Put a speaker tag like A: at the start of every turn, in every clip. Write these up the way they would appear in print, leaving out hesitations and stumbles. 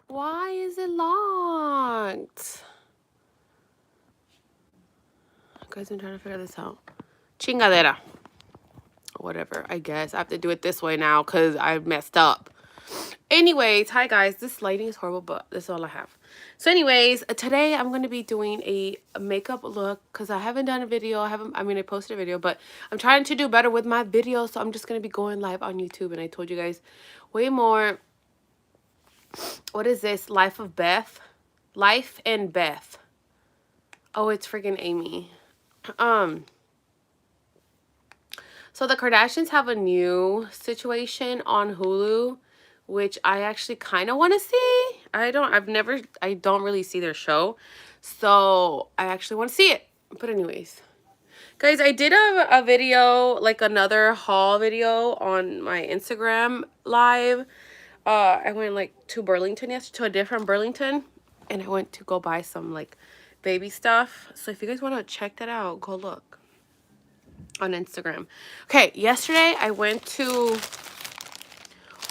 A: Why is it locked? Guys, I'm trying to figure this out. Chingadera. Whatever, I guess. I have to do it this way now because I messed up. Anyways, hi guys. This lighting is horrible, but this is all I have. So anyways, today I'm going to be doing a makeup look because I haven't done a video. I posted a video, but I'm trying to do better with my videos. So I'm just going to be going live on YouTube. And I told you guys way more. What is this? Life of Beth? Life and Beth. Oh, it's freaking Amy. So the Kardashians have a new situation on Hulu, which I actually kind of want to see. I don't really see their show. So I actually want to see it. But anyways, guys, I did a video, like another haul video on my Instagram live. I went like to Burlington yesterday, to a different Burlington, and I went to go buy some like baby stuff. So if you guys want to check that out, go look on Instagram. Okay, yesterday I went to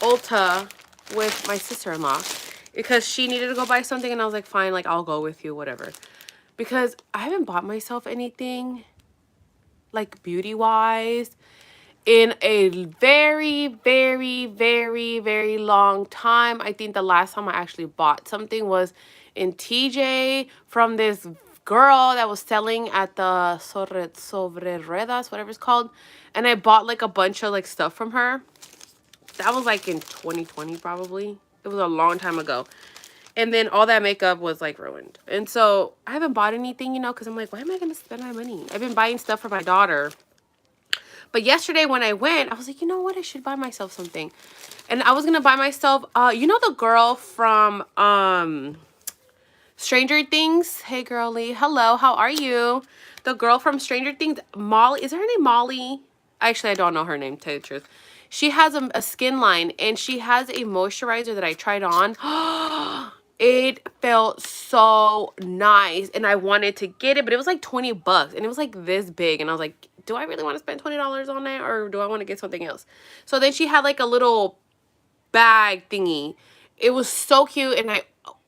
A: Ulta with my sister-in-law because she needed to go buy something, and I was like, fine, like I'll go with you, whatever. Because I haven't bought myself anything like beauty-wise in a very, very, very, very long time. I think the last time I actually bought something was in TJ from this girl that was selling at the Sobre Ruedas, whatever it's called. And I bought like a bunch of like stuff from her. That was like in 2020 probably. It was a long time ago. And then all that makeup was like ruined. And so I haven't bought anything, you know, because I'm like, why am I going to spend my money? I've been buying stuff for my daughter. But yesterday when I went, I was like, you know what? I should buy myself something. And I was going to buy myself, you know the girl from Stranger Things? Hey, girlie. Hello, how are you? The girl from Stranger Things, Molly. Is her name Molly? Actually, I don't know her name, to tell you the truth. She has a skin line, and she has a moisturizer that I tried on. It felt so nice, and I wanted to get it, but it was like 20 bucks, and it was like this big, and I was like, do I really want to spend $20 on that, or do I want to get something else? So then she had like a little bag thingy. It was so cute, and I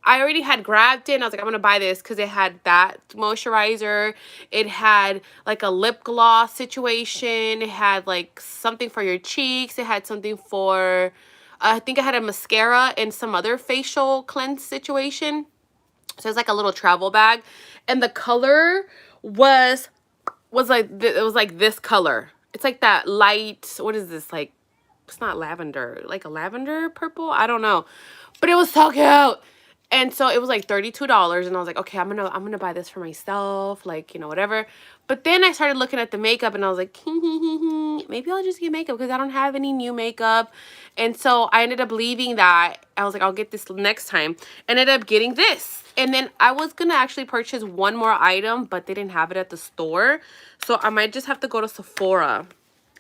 A: already had grabbed it, and I was like, I'm gonna buy this because it had that moisturizer. It had like a lip gloss situation. It had like something for your cheeks. It had something for, I think I had a mascara and some other facial cleanse situation. So it's like a little travel bag, and the color was like it was like this color. It's like that light. What is this, like? It's not lavender, like a lavender purple. I don't know, but it was so cute. And so it was like $32, and I was like, okay, I'm gonna buy this for myself, like, you know, whatever. But then I started looking at the makeup, and I was like, maybe I'll just get makeup because I don't have any new makeup. And so I ended up leaving that. I was like, I'll get this next time. Ended up getting this. And then I was gonna actually purchase one more item, but they didn't have it at the store. So I might just have to go to Sephora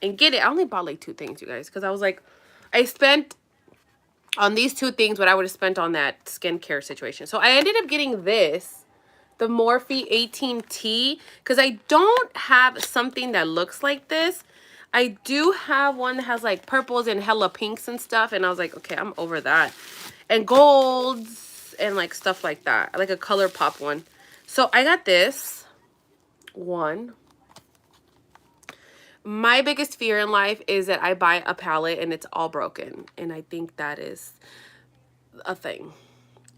A: and get it. I only bought like 2 things, you guys, because I was like, I spent on these 2 things what I would have spent on that skincare situation. So I ended up getting this, the Morphe 18T, because I don't have something that looks like this. I do have one that has like purples and hella pinks and stuff, and I was like, okay, I'm over that. And golds and like stuff like that, like a color pop one. So I got this one. My biggest fear in life is that I buy a palette and it's all broken. And I think that is a thing.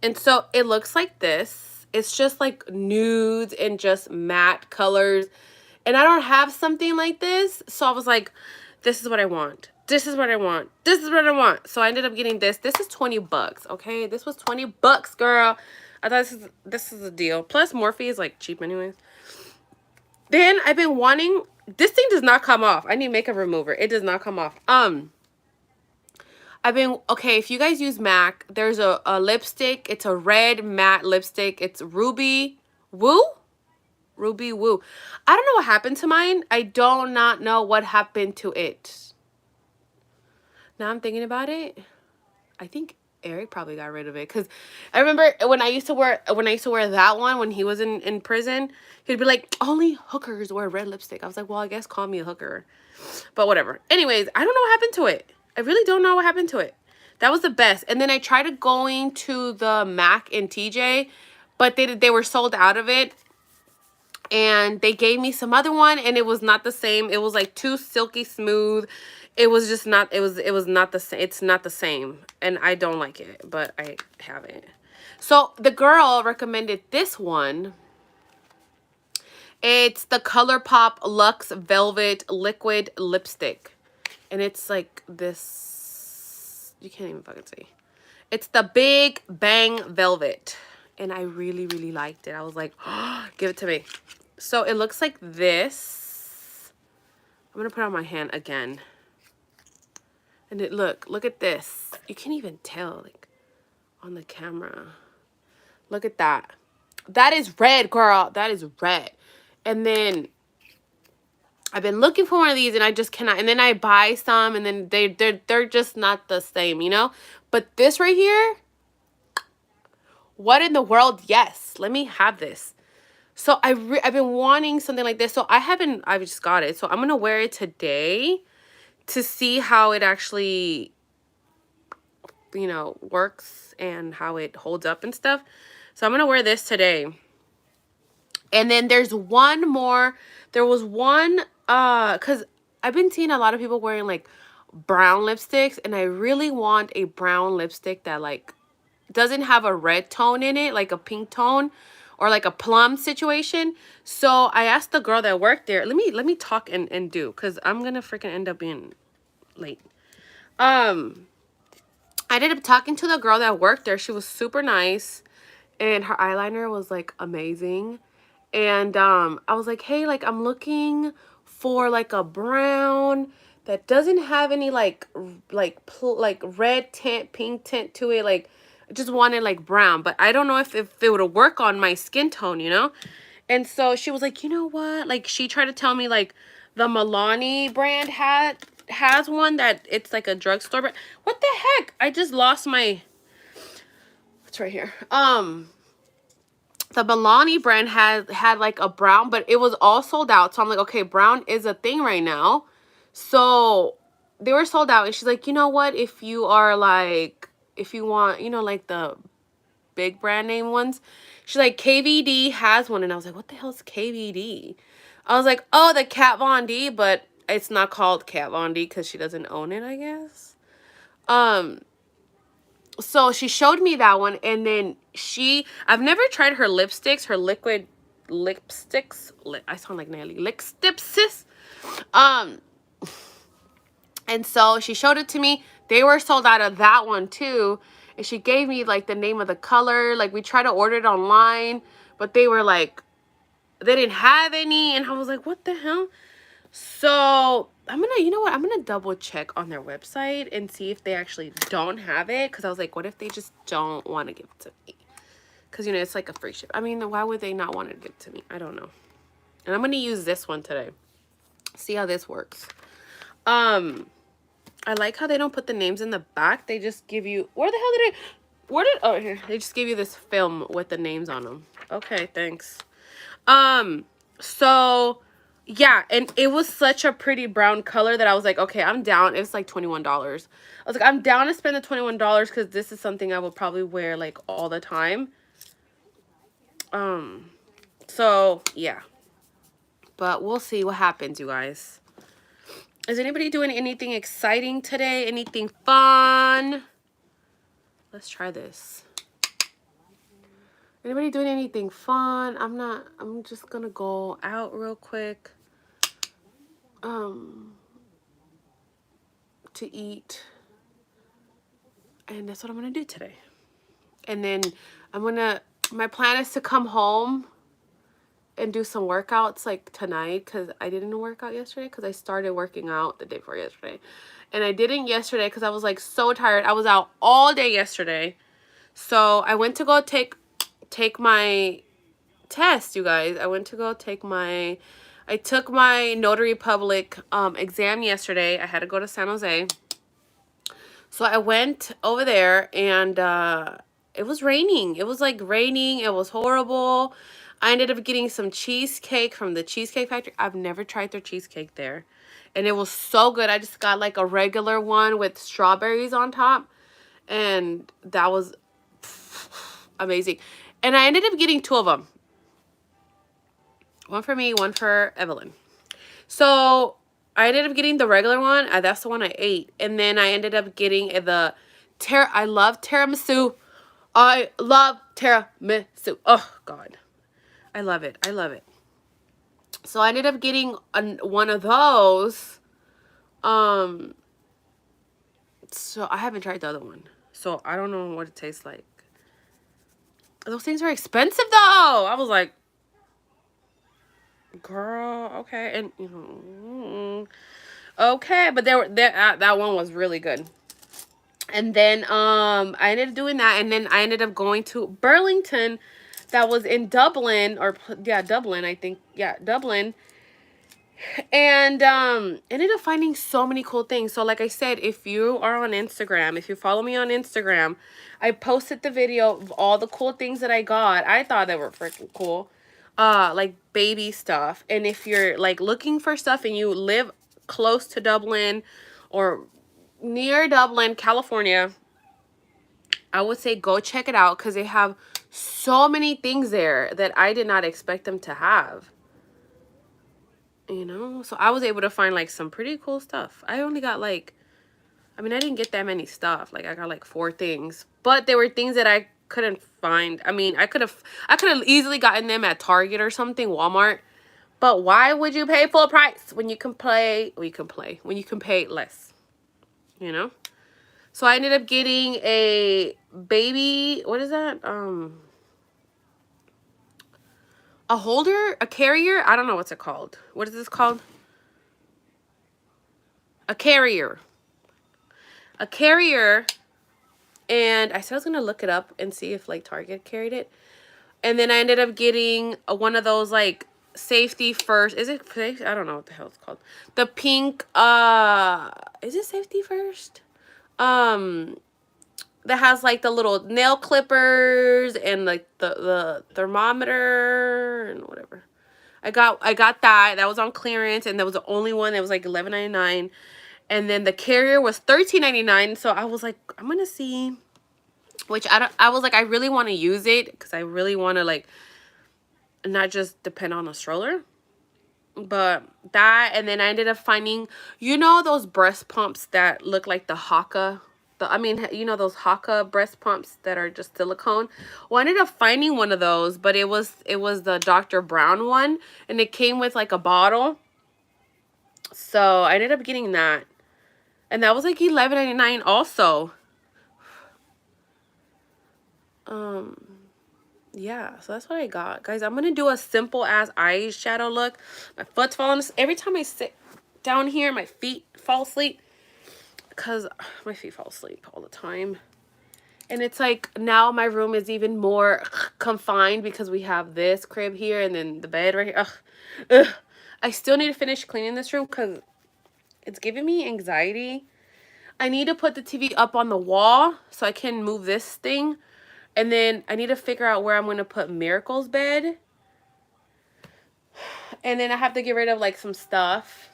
A: And so it looks like this. It's just like nudes and just matte colors. And I don't have something like this. So I was like, this is what I want. This is what I want. This is what I want. So I ended up getting this. This is 20 bucks, okay? This was 20 bucks, girl. I thought this is a deal. Plus Morphe is like cheap anyways. Then I've been wanting, this thing does not come off. I need makeup remover. It does not come off. Okay, if you guys use MAC, there's a lipstick. It's a red matte lipstick. It's Ruby Woo? Ruby Woo. I don't know what happened to mine. I do not know what happened to it. Now I'm thinking about it. I think Eric probably got rid of it, because I remember when I used to wear that one when he was in prison, he'd be like, only hookers wear red lipstick. I was like, well, I guess call me a hooker, but whatever. Anyways, I don't know what happened to it. I really don't know what happened to it. That was the best. And then I tried going to the MAC in TJ, but they were sold out of it. And they gave me some other one, and it was not the same. It was like too silky smooth. It was just not, it was not the same. It's not the same. And I don't like it, but I have it. So the girl recommended this one. It's the ColourPop Luxe Velvet Liquid Lipstick. And it's like this, you can't even fucking see. It's the Big Bang Velvet. And I really, really liked it. I was like, oh, give it to me. So it looks like this. I'm going to put it on my hand again. And it look at this. You can't even tell like on the camera. Look at that. That is red, girl. That is red. And then I've been looking for one of these and I just cannot. And then I buy some and then they're just not the same, you know? But this right here, what in the world? Yes, let me have this. So I've been wanting something like this. So I just got it. So I'm going to wear it today to see how it actually, you know, works and how it holds up and stuff. So I'm going to wear this today. And then there's one more. There was one, because I've been seeing a lot of people wearing like brown lipsticks. And I really want a brown lipstick that like doesn't have a red tone in it, like a pink tone. Or like a plum situation. So I asked the girl that worked there. Let me talk and do, because I'm gonna freaking end up being late. I ended up talking to the girl that worked there. She was super nice, and her eyeliner was like amazing. And I was like, hey, like I'm looking for like a brown that doesn't have any like red tint, pink tint to it, like. I just wanted like brown, but I don't know if it would work on my skin tone, you know? And so she was like, you know what? Like she tried to tell me like the Milani brand has one that it's like a drugstore brand. What the heck? I just lost my, it's right here. The Milani brand had like a brown, but it was all sold out. So I'm like, okay, brown is a thing right now. So they were sold out. And she's like, you know what? If you are like, if you want, you know, like the big brand name ones, she's like, KVD has one. And I was like, what the hell is KVD? I was like, oh, the Kat Von D, but it's not called Kat Von D because she doesn't own it, I guess. So she showed me that one, and then I've never tried her lipsticks, her liquid lipsticks. I sound like Nelly. Lipsticks. And so she showed it to me. They were sold out of that one too. And she gave me like the name of the color. Like we tried to order it online, but they were like, they didn't have any. And I was like, what the hell? So I'm gonna, you know what? I'm gonna double check on their website and see if they actually don't have it. Cause I was like, what if they just don't want to give it to me? Cause you know, it's like a free ship. I mean, why would they not want to give it to me? I don't know. And I'm gonna use this one today. See how this works. I like how they don't put the names in the back. They just give you, oh, here. They just give you this film with the names on them. Okay, thanks. So, yeah, and it was such a pretty brown color that I was like, okay, I'm down. It was like $21. I was like, I'm down to spend the $21 because this is something I will probably wear like all the time. So, yeah. But we'll see what happens, you guys. Is anybody doing anything exciting today? Anything fun? Let's try this. Anybody doing anything fun? I'm just gonna go out real quick. To eat. And that's what I'm gonna do today. And then my plan is to come home and do some workouts like tonight, because I didn't work out yesterday because I started working out the day before yesterday. And I didn't yesterday because I was like so tired. I was out all day yesterday. So I went to go take my test, you guys. I took my notary public exam yesterday. I had to go to San Jose. So I went over there and it was raining. It was like raining. It was horrible. I ended up getting some cheesecake from the Cheesecake Factory. I've never tried their cheesecake there. And it was so good. I just got like a regular one with strawberries on top. And that was amazing. And I ended up getting 2 of them. One for me, one for Evelyn. So I ended up getting the regular one. That's the one I ate. And then I ended up getting the I love tiramisu. I love tiramisu. Oh, God. I love it. I love it. So I ended up getting one of those. So I haven't tried the other one. So I don't know what it tastes like. Those things are expensive, though. I was like, girl, okay. And, you know, okay. But that one was really good. And then I ended up doing that. And then I ended up going to Burlington. That was in Dublin. Or, yeah, Dublin, I think. Yeah, Dublin. And ended up finding so many cool things. So like I said, if you are on Instagram, if you follow me on Instagram, I posted the video of all the cool things that I got. I thought they were freaking cool. Like baby stuff. And if you're like looking for stuff and you live close to Dublin or near Dublin, California, I would say go check it out because they have so many things there that I did not expect them to have. You know, so I was able to find like some pretty cool stuff. I only got like, I mean, I didn't get that many stuff. Like I got like 4 things, but there were things that I couldn't find. I mean, I could have easily gotten them at Target or something, Walmart. But why would you pay full price when you can when you can pay less, you know? So I ended up getting a baby, what is that? A holder, a carrier. I don't know what's it called. What is this called? A carrier. A carrier. And I said I was going to look it up and see if like Target carried it. And then I ended up getting one of those like safety first. Is it safe? I don't know what the hell it's called. The pink, is it safety first? That has like the little nail clippers and like the thermometer and whatever. I got that. That was on clearance, and that was the only one that was like $11.99. And then the carrier was $13.99. So I was like, I'm gonna see. Which I was like, I really want to use it because I really want to like not just depend on a stroller. But that, and then I ended up finding, you know, those breast pumps that look like the Haka. I mean, you know, those Haka breast pumps that are just silicone. Well, I ended up finding one of those, but it was the Dr. Brown one, and it came with like a bottle. So I ended up getting that, and that was like $11.99 also. Yeah, so that's what I got, guys. I'm gonna do a simple ass eyeshadow look. My foot's falling. Every time I sit down here, my feet fall asleep. Because my feet fall asleep all the time. And it's like now my room is even more confined because we have this crib here and then the bed right here. Ugh. Ugh. I still need to finish cleaning this room because it's giving me anxiety. I need to put the TV up on the wall so I can move this thing. And then I need to figure out where I'm going to put Miracle's bed. And then I have to get rid of like some stuff.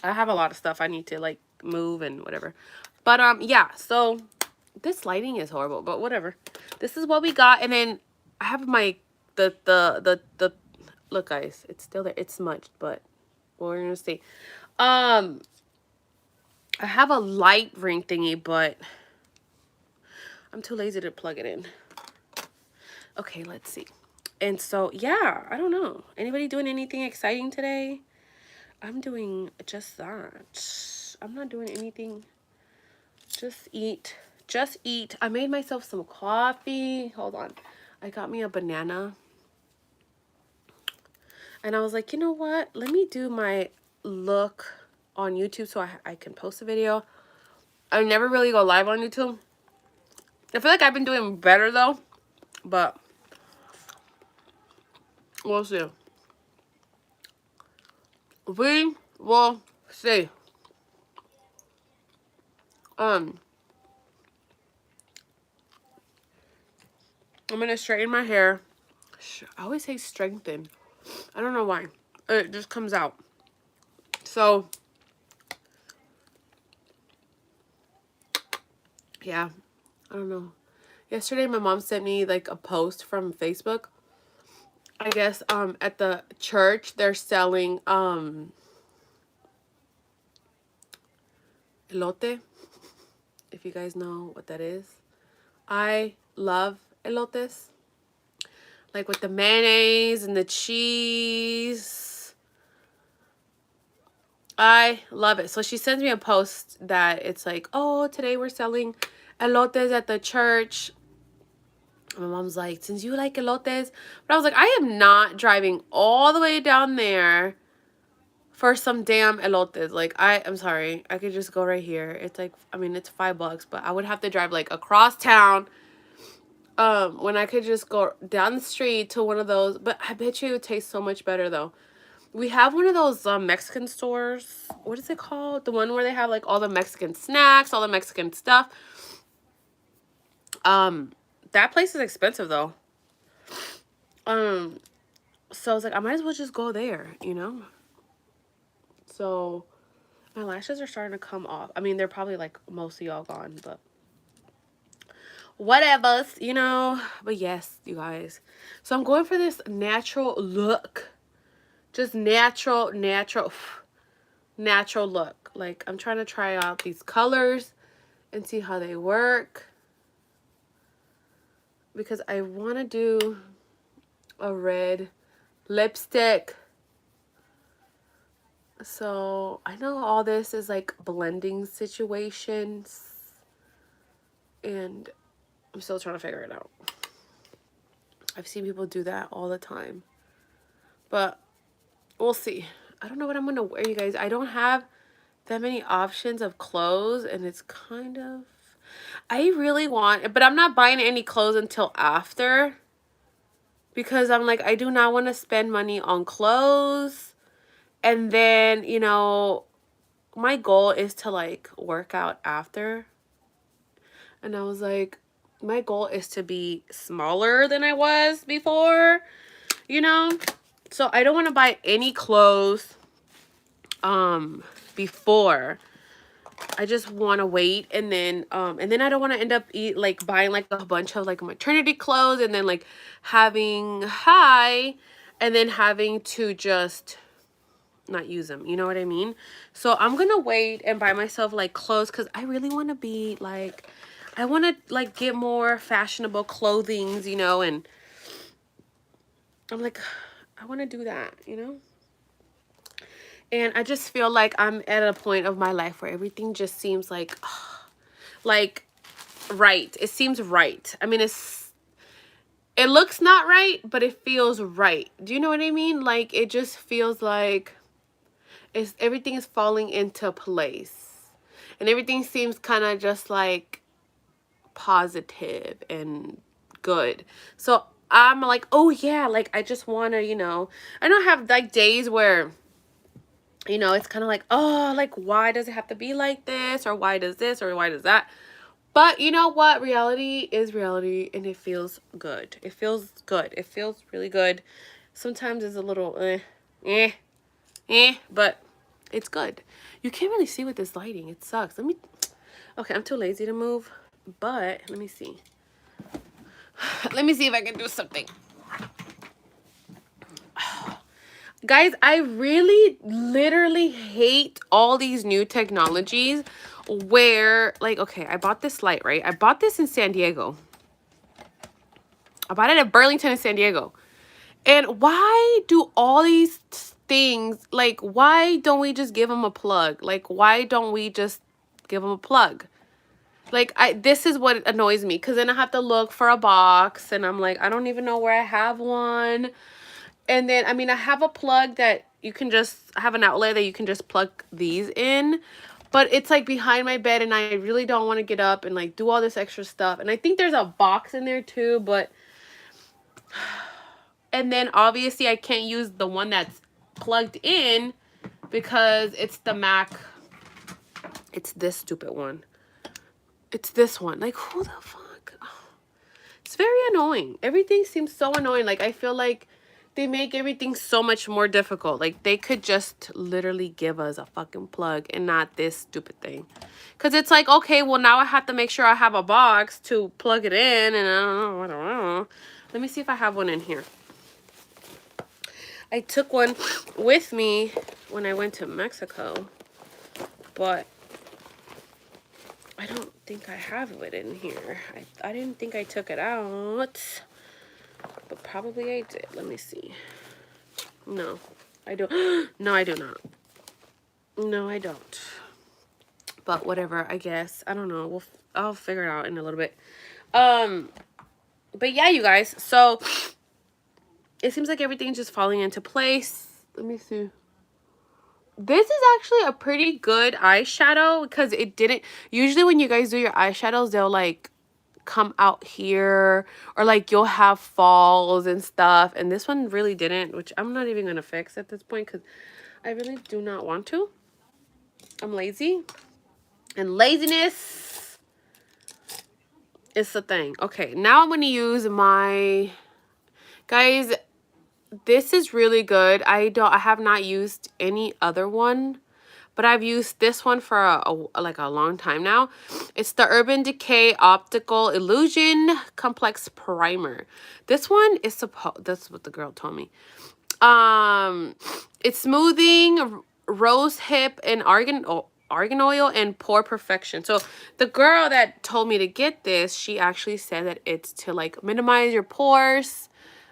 A: I have a lot of stuff I need to like move and whatever. But yeah, so this lighting is horrible, but whatever. This is what we got. And then I have my the look, guys, it's still there. It's smudged, but we're gonna see. I have a light ring thingy, but I'm too lazy to plug it in. Okay, let's see. And so yeah, I don't know. Anybody doing anything exciting today? I'm doing just that. I'm not doing anything. Just eat. Just eat. I made myself some coffee. Hold on. I got me a banana. And I was like, you know what? Let me do my look on YouTube so I can post a video. I never really go live on YouTube. I feel like I've been doing better though. But we'll see. We will see. I'm gonna straighten my hair. I always say strengthen. I don't know why. It just comes out. So Yeah, I don't know. Yesterday, my mom sent me like a post from Facebook. I guess at the church they're selling elote. If you guys know what that is, I love elotes, like with the mayonnaise and the cheese. I love it. So she sends me a post that it's like, oh, today we're selling elotes at the church. My mom's like, since you like elotes. But I was like, I am not driving all the way down there for some damn elotes. Like, I'm sorry. I could just go right here. It's like, I mean, it's $5, but I would have to drive like across town. When I could just go down the street to one of those. But I bet you it would taste so much better though. We have one of those Mexican stores. What is it called? The one where they have like all the Mexican snacks, all the Mexican stuff. That place is expensive though. So I was like, I might as well just go there, you know? So my lashes are starting to come off. I mean, they're probably like mostly all gone, but whatever, you know? But yes, you guys. So I'm going for this natural look. Just natural look. Like, I'm trying to try out these colors and see how they work. Because I want to do a red lipstick. So I know all this is like blending situations, and I'm still trying to figure it out. I've seen people do that all the time, but we'll see. I don't know what I'm gonna wear, you guys. I don't have that many options of clothes, and it's kind of, I really want, but I'm not buying any clothes until after, because I'm like, I do not want to spend money on clothes. And then, you know, my goal is to like work out after. And I was like, my goal is to be smaller than I was before, you know? So I don't want to buy any clothes before. I just want to wait, and then I don't want to end up buying like a bunch of like maternity clothes and then like having and then having to just not use them, you know what I mean? So I'm gonna wait and buy myself like clothes, because I really want to be like, I want to like get more fashionable clothings, you know, and I'm like, I want to do that, you know? And I just feel like I'm at a point of my life where everything just seems like right. It seems right. I mean, it looks not right, but it feels right. Do you know what I mean? Like, it just feels like everything is falling into place, and everything seems kind of just like positive and good. So I'm like, oh yeah, like I just want to, you know, I don't have like days where, you know, it's kind of like, oh, like, why does it have to be like this, or why does this, or why does that? But you know what? Reality is reality, and it feels good. It feels good. It feels really good. Sometimes it's a little but it's good. You can't really see with this lighting. It sucks. Okay, I'm too lazy to move, but let me see. Let me see if I can do something. Guys, I really literally hate all these new technologies where, like, okay, I bought this light, right? I bought this in San Diego. I bought it at Burlington in San Diego. And why do all these things, like, why don't we just give them a plug? Like, why don't we just give them a plug? Like, this is what annoys me, because then I have to look for a box, and I'm like, I don't even know where I have one. And then, I mean, I have a plug that you can just, I have an outlet that you can just plug these in. But it's like behind my bed, and I really don't want to get up and like do all this extra stuff. And I think there's a box in there too, but... And then obviously I can't use the one that's plugged in because it's the Mac. It's this stupid one. It's this one. Like, who the fuck? Oh, it's very annoying. Everything seems so annoying. Like, I feel like They make everything so much more difficult. Like, they could just literally give us a fucking plug and not this stupid thing. Because it's like, okay, well, now I have to make sure I have a box to plug it in. And I don't know. Let me see if I have one in here. I took one with me when I went to Mexico. But I don't think I have it in here. I didn't think I took it out. But probably I did. Let me see. No, I don't. No, I do not. No, I don't. But whatever, I guess. I don't know. I'll figure it out in a little bit. But yeah, you guys. So it seems like everything's just falling into place. Let me see. This is actually a pretty good eyeshadow because it didn't. Usually when you guys do your eyeshadows, they'll like come out here, or like you'll have falls and stuff, and this one really didn't, which I'm not even gonna fix at this point because I really do not want to. I'm lazy, and laziness is the thing. Okay, now I'm gonna use my, guys, this is really good. I have not used any other one, but I've used this one for like a long time now. It's the Urban Decay Optical Illusion Complex Primer. This one is that's what the girl told me. It's smoothing, rose hip, and argan oil, and pore perfection. So the girl that told me to get this, she actually said that it's to like minimize your pores.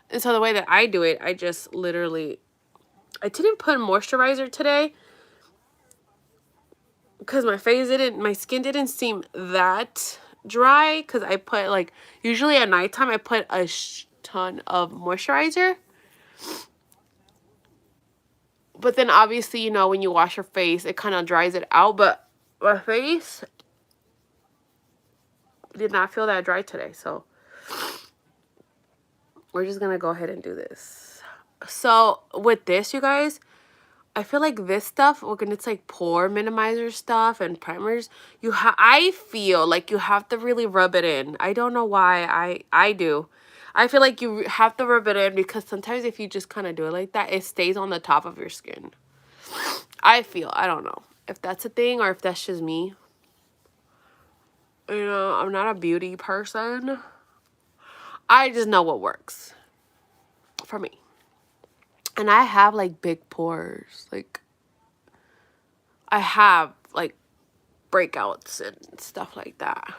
A: And so the way that I do it, I just literally, I didn't put moisturizer today because my skin didn't seem that dry, because I put like, usually at nighttime I put a ton of moisturizer. But then obviously, you know, when you wash your face, it kind of dries it out. But my face did not feel that dry today. So we're just going to go ahead and do this. So with this, you guys, I feel like this stuff, when it's like pore minimizer stuff and primers, I feel like you have to really rub it in. I don't know why. I do. I feel like you have to rub it in because sometimes if you just kind of do it like that, it stays on the top of your skin. I don't know if that's a thing or if that's just me. You know, I'm not a beauty person. I just know what works for me. And I have like big pores. Like, I have like breakouts and stuff like that.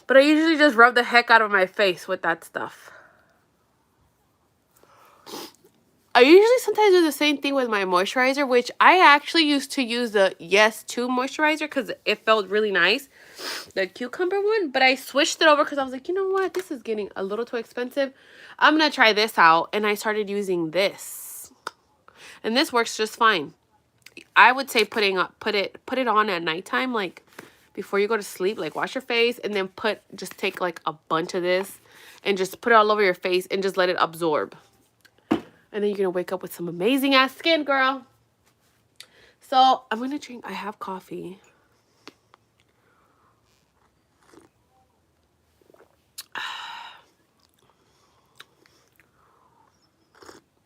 A: But I usually just rub the heck out of my face with that stuff. I usually sometimes do the same thing with my moisturizer, which I actually used to use the Yes 2 moisturizer because it felt really nice. The cucumber one. But I switched it over because I was like, you know what? This is getting a little too expensive. I'm going to try this out. And I started using this. And this works just fine. I would say put it on at nighttime, like before you go to sleep, like wash your face and then just take like a bunch of this and just put it all over your face and just let it absorb. And then you're going to wake up with some amazing ass skin, girl. So I'm going to drink, I have coffee.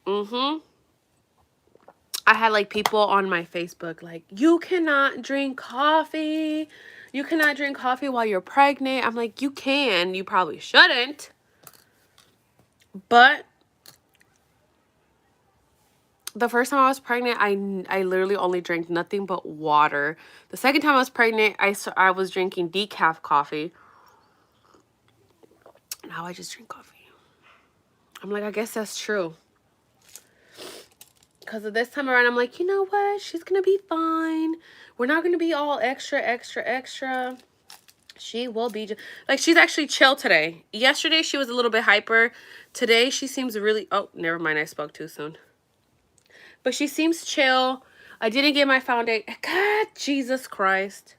A: I had like people on my Facebook like, you cannot drink coffee. You cannot drink coffee while you're pregnant. I'm like, you can. You probably shouldn't. But the first time I was pregnant, I literally only drank nothing but water. The second time I was pregnant, I was drinking decaf coffee. Now I just drink coffee. I'm like, I guess that's true. Because of this time around, I'm like, you know what? She's going to be fine. We're not going to be all extra. She will be like, she's actually chill today. Yesterday, she was a little bit hyper. Today, she seems really, oh, never mind. I spoke too soon. But she seems chill. I didn't get my foundation. God, Jesus Christ.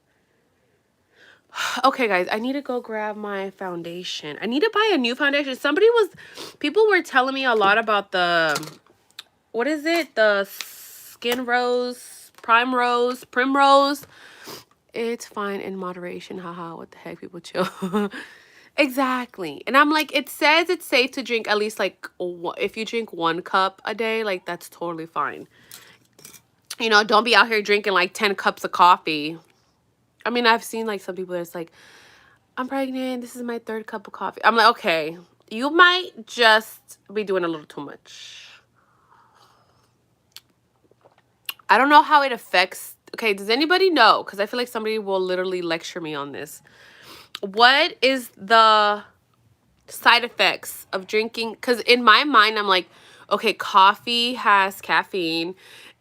A: Okay, guys, I need to go grab my foundation. I need to buy a new foundation. People were telling me a lot about the, what is it? The Skin Rose, Primrose. It's fine in moderation. Haha, what the heck, people chill. Exactly. And I'm like, it says it's safe to drink at least like if you drink 1 cup a day, like that's totally fine. You know, don't be out here drinking like 10 cups of coffee. I mean, I've seen like some people that's like, I'm pregnant, this is my 3rd cup of coffee. I'm like, okay, you might just be doing a little too much. I don't know how it affects. Okay, does anybody know? Because I feel like somebody will literally lecture me on this. What is the side effects of drinking? Because in my mind, I'm like, okay, coffee has caffeine,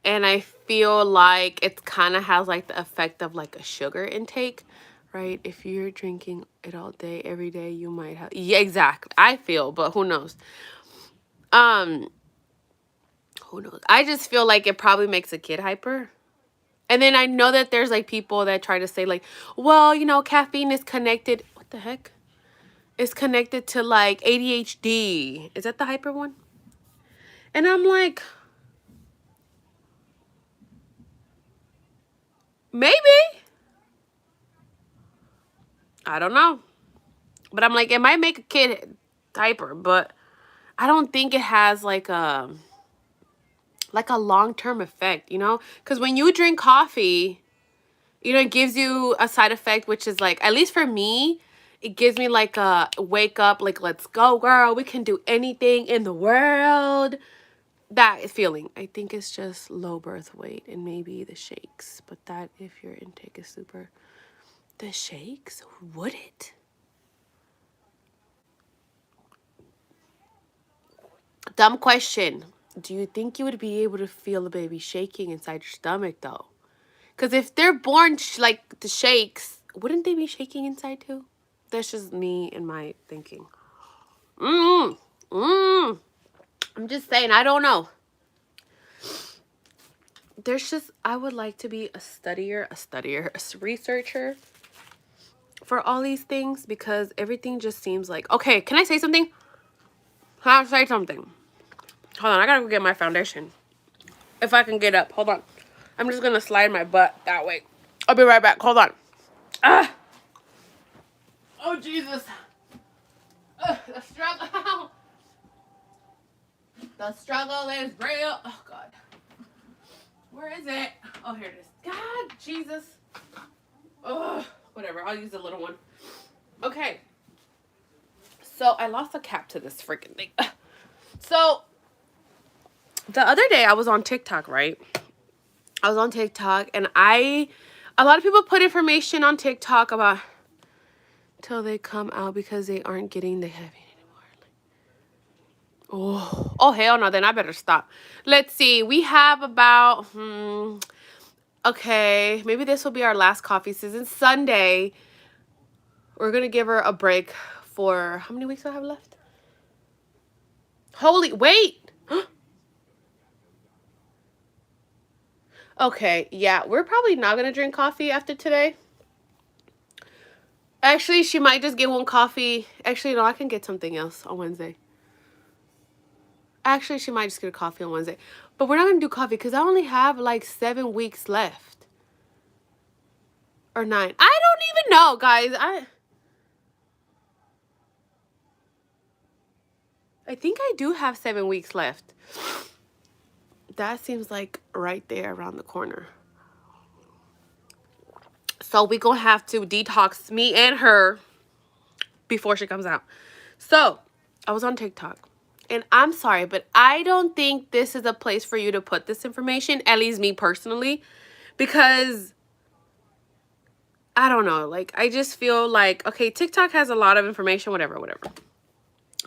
A: and I feel like it kind of has like the effect of like a sugar intake, right? If you're drinking it all day, every day, you might have, yeah, exactly. I feel, but who knows? Um, who knows? I just feel like it probably makes a kid hyper. And then I know that there's like people that try to say like, well, you know, caffeine is connected. What the heck? It's connected to like ADHD. Is that the hyper one? And I'm like, maybe. I don't know. But I'm like, it might make a kid hyper, but I don't think it has like a long-term effect, you know? Because when you drink coffee, you know, it gives you a side effect, which is like, at least for me, it gives me like a wake up, like, let's go, girl. We can do anything in the world. That feeling. I think it's just low birth weight and maybe the shakes. But that, if your intake is super. The shakes? Would it? Dumb question. Do you think you would be able to feel the baby shaking inside your stomach, though? Because if they're born like the shakes, wouldn't they be shaking inside too? That's just me and my thinking. Mm. Mm. I'm just saying, I don't know. There's just, I would like to be a researcher for all these things because everything just seems like, okay, can I say something? Can I say something? Hold on, I gotta go get my foundation. If I can get up, hold on. I'm just gonna slide my butt that way. I'll be right back, hold on. Ah! Oh, Jesus. The struggle. The struggle is real. Oh, God. Where is it? Oh, here it is. God, Jesus. Ugh. Whatever, I'll use the little one. Okay. So, I lost a cap to this freaking thing. So, the other day I was on TikTok, right? I was on TikTok, and a lot of people put information on TikTok about till they come out because they aren't getting the heavy anymore. Oh, hell no, then I better stop. Let's see. We have about, okay, maybe this will be our last coffee season. Sunday, we're going to give her a break for, how many weeks do I have left? Holy, wait. Okay, yeah, we're probably not going to drink coffee after today. Actually, she might just get one coffee. Actually, no, I can get something else on Wednesday. Actually, she might just get a coffee on Wednesday. But we're not going to do coffee because I only have like 7 weeks left. Or 9. I don't even know, guys. I think I do have 7 weeks left. That seems like right there around the corner. So we gonna have to detox me and her before she comes out. So I was on TikTok. And I'm sorry, but I don't think this is a place for you to put this information, at least me personally, because I don't know, like, I just feel like, okay, TikTok has a lot of information, whatever.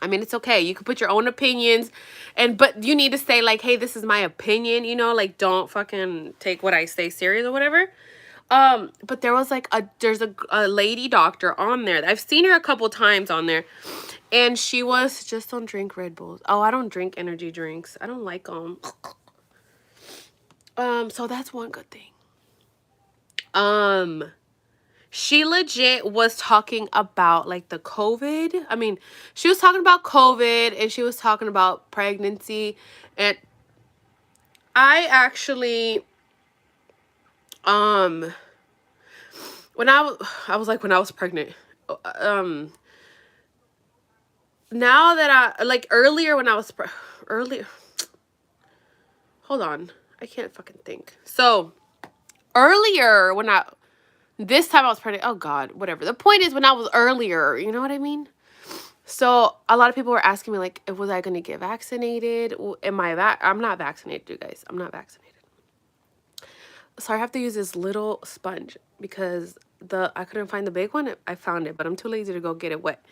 A: I mean, it's okay. You can put your own opinions, but you need to say, like, hey, this is my opinion, you know, like, don't fucking take what I say serious or whatever. But there was, like, there's a lady doctor on there. I've seen her a couple times on there, and she was, just don't drink Red Bulls. Oh, I don't drink energy drinks. I don't like them. So that's one good thing. She legit was talking about like the COVID. I mean, she was talking about COVID and she was talking about pregnancy. And I actually, when I was like, when I was pregnant, now that I, like earlier when I was, earlier, hold on. I can't fucking think. So earlier when this time I was pregnant, oh God, whatever. The point is when I was earlier, you know what I mean? So a lot of people were asking me like, was I going to get vaccinated? Am I I'm not vaccinated, you guys. I'm not vaccinated. So I have to use this little sponge because I couldn't find the big one. I found it, but I'm too lazy to go get it wet.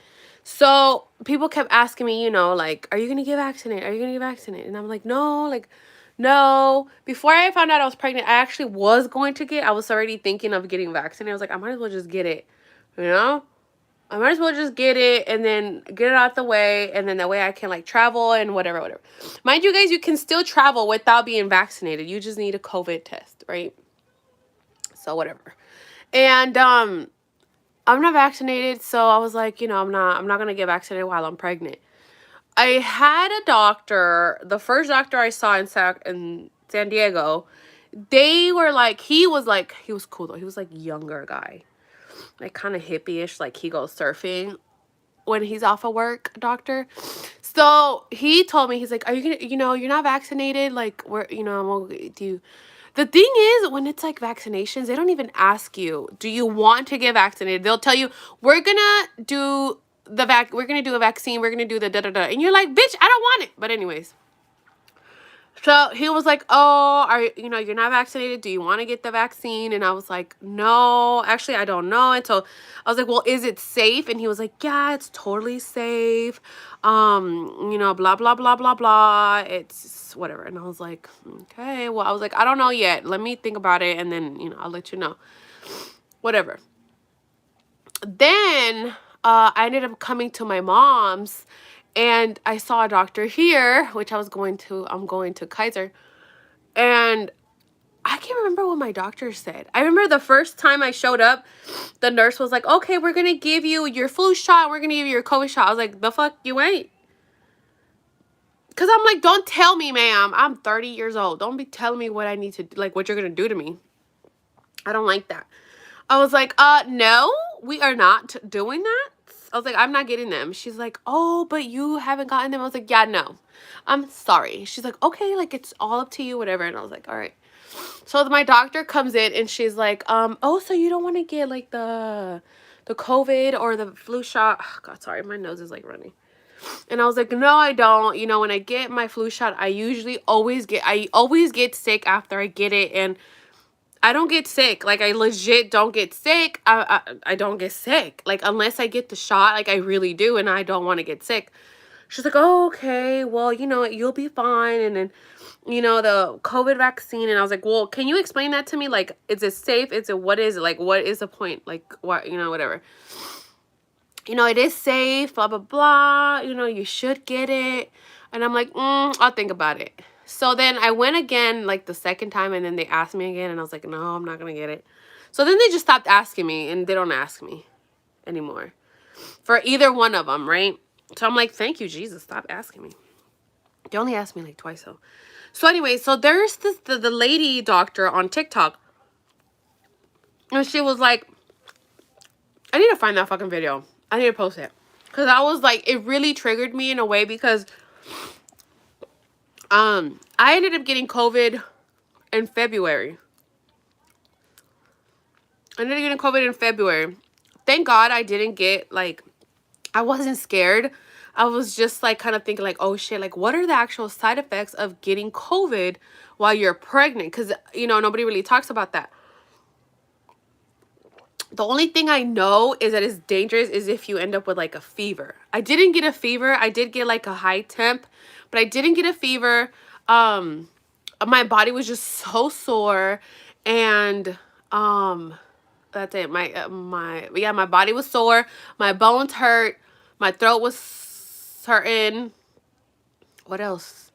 A: So people kept asking me, you know, like, are you going to get vaccinated? Are you going to get vaccinated? And I'm like, no, like, no. Before I found out I was pregnant, I actually was going to I was already thinking of getting vaccinated. I was like, I might as well just get it, you know? I might as well just get it and then get it out the way, and then that way I can like travel and whatever, whatever. Mind you guys, you can still travel without being vaccinated. You just need a COVID test, right? So whatever. And I'm not vaccinated, so I was like, you know, I'm not gonna get vaccinated while I'm pregnant. I had a doctor, the first doctor I saw in San Diego. They were like, he was cool though. He was like younger guy, like kind of hippie-ish, like he goes surfing when he's off of work, doctor. So he told me, he's like, are you gonna, you know, you're not vaccinated, like, where, you know, do you, the thing is, when it's like vaccinations, they don't even ask you, do you want to get vaccinated? They'll tell you, we're gonna do we're gonna do a vaccine, we're gonna do the da-da-da, and you're like, bitch, I don't want it. But anyways, so he was like, oh, you know, you're not vaccinated. Do you want to get the vaccine? And I was like, no, actually, I don't know. And so I was like, well, is it safe? And he was like, yeah, it's totally safe. You know, blah, blah, blah, blah, blah. It's whatever. And I was like, okay, well, I was like, I don't know yet. Let me think about it. And then, you know, I'll let you know. Whatever. Then I ended up coming to my mom's, and I saw a doctor here, which I'm going to Kaiser. And I can't remember what my doctor said. I remember the first time I showed up, the nurse was like, okay, we're going to give you your flu shot. We're going to give you your COVID shot. I was like, the fuck you ain't? Because I'm like, don't tell me, ma'am. I'm 30 years old. Don't be telling me what I need to, like, what you're going to do to me. I don't like that. I was like, no, we are not doing that. I was like, I'm not getting them. She's like, oh, but you haven't gotten them. I was like, yeah, no, I'm sorry. She's like, okay, like, it's all up to you, whatever. And I was like, all right. So my doctor comes in and she's like, oh, so you don't want to get like the COVID or the flu shot? Oh, God, sorry, my nose is like running. And I was like, no, I don't. You know, when I get my flu shot, I always get sick after I get it. And I don't get sick. Like, I legit don't get sick. I don't get sick. Like, unless I get the shot, like, I really do, and I don't want to get sick. She's like, oh, okay, well, you know, you'll be fine. And then, you know, the COVID vaccine. And I was like, well, can you explain that to me? Like, is it safe? What is it? Like, what is the point? Like, what, you know, whatever. You know, it is safe, blah, blah, blah. You know, you should get it. And I'm like, I'll think about it. So then I went again, like, the second time, and then they asked me again, and I was like, no, I'm not going to get it. So then they just stopped asking me, and they don't ask me anymore for either one of them, right? So I'm like, thank you, Jesus, stop asking me. They only asked me, like, twice, though. So anyway, so there's the lady doctor on TikTok, and she was like, I need to find that fucking video. I need to post it. Because I was like, it really triggered me in a way because I ended up getting COVID in February. Thank God I didn't get, like, I wasn't scared. I was just, like, kind of thinking, like, oh, shit, like, what are the actual side effects of getting COVID while you're pregnant? Because, you know, nobody really talks about that. The only thing I know is that it's dangerous is if you end up with, like, a fever. I didn't get a fever. I did get, like, a high temp, but I didn't get a fever. My body was just so sore, and that's it. My body was sore. My bones hurt. My throat was hurting. What else?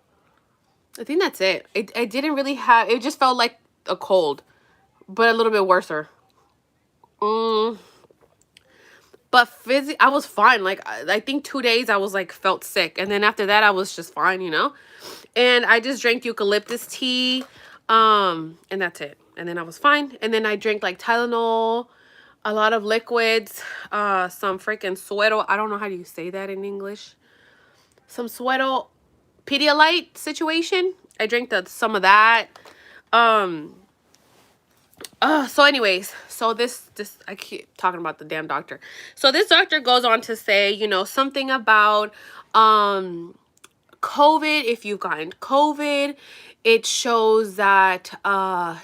A: I think that's it. I didn't really have, it just felt like a cold, but a little bit worser. But I was fine. Like, I think 2 days I was like, felt sick. And then after that, I was just fine, you know? And I just drank eucalyptus tea. And that's it. And then I was fine. And then I drank like Tylenol, a lot of liquids, some freaking suero. I don't know how do you say that in English. some Sweeto Pedialyte situation. I drank some of that. So anyways, so this I keep talking about the damn doctor. So this doctor goes on to say, you know, something about COVID. If you've gotten COVID, it shows that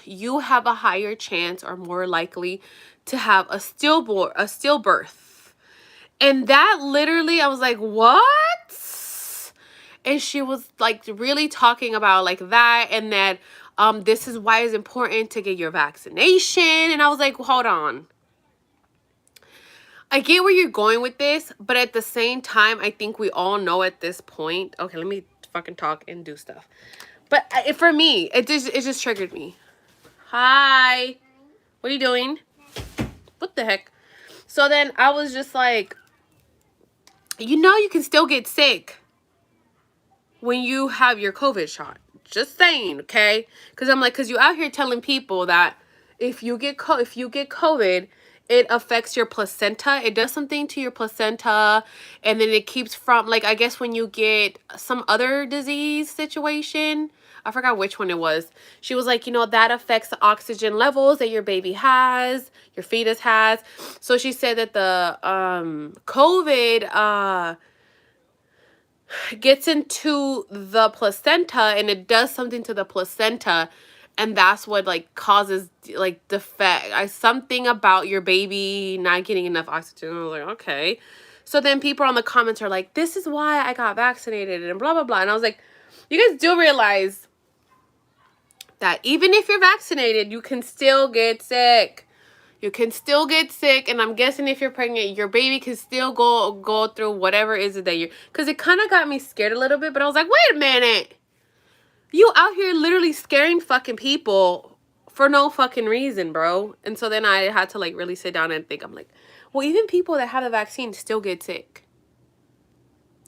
A: you have a higher chance or more likely to have a stillbirth. And that literally, I was like, what? And she was like really talking about like that, and that this is why it's important to get your vaccination. And I was like, hold on. I get where you're going with this, but at the same time, I think we all know at this point. Okay, let me fucking talk and do stuff. But for me, it just triggered me. Hi. What are you doing? What the heck? So then I was just like, you know, you can still get sick when you have your COVID shot. Just saying, okay? Because I'm like, because you out here telling people that if you get COVID, it affects your placenta. It does something to your placenta, and then it keeps from, like, I guess when you get some other disease situation, I forgot which one it was. She was like, you know, that affects the oxygen levels that your baby has, your fetus has. So she said that the COVID gets into the placenta, and it does something to the placenta, and that's what like causes like defect. Something about your baby not getting enough oxygen. I was like, okay. So then people on the comments are like, this is why I got vaccinated and blah blah blah. And I was like, you guys do realize that even if you're vaccinated, you can still get sick. You can still get sick, and I'm guessing if you're pregnant, your baby can still go through whatever is it that you're... Because it kind of got me scared a little bit, but I was like, wait a minute. You out here literally scaring fucking people for no fucking reason, bro. And so then I had to, like, really sit down and think. I'm like, well, even people that have the vaccine still get sick.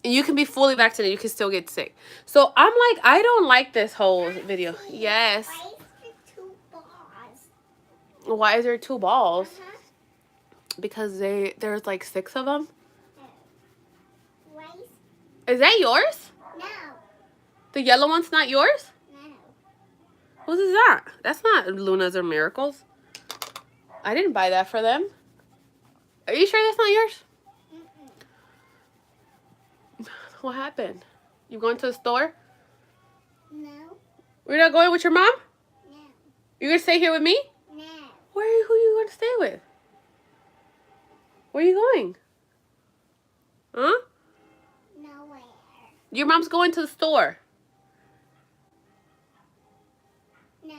A: And you can be fully vaccinated, you can still get sick. So I'm like, I don't like this whole video. Yes. Why is there 2 balls? Because there's like 6 of them. Is that yours?
B: No.
A: The yellow one's not yours?
B: No.
A: Whose is that? That's not Luna's or Miracle's. I didn't buy that for them. Are you sure that's not yours? What happened? You going to the store?
B: No.
A: We're not going with your mom?
B: No.
A: You're gonna stay here with me?
B: No.
A: Who are you going to stay with? Where are you going? Huh?
B: Nowhere.
A: Your mom's going to the store.
B: No.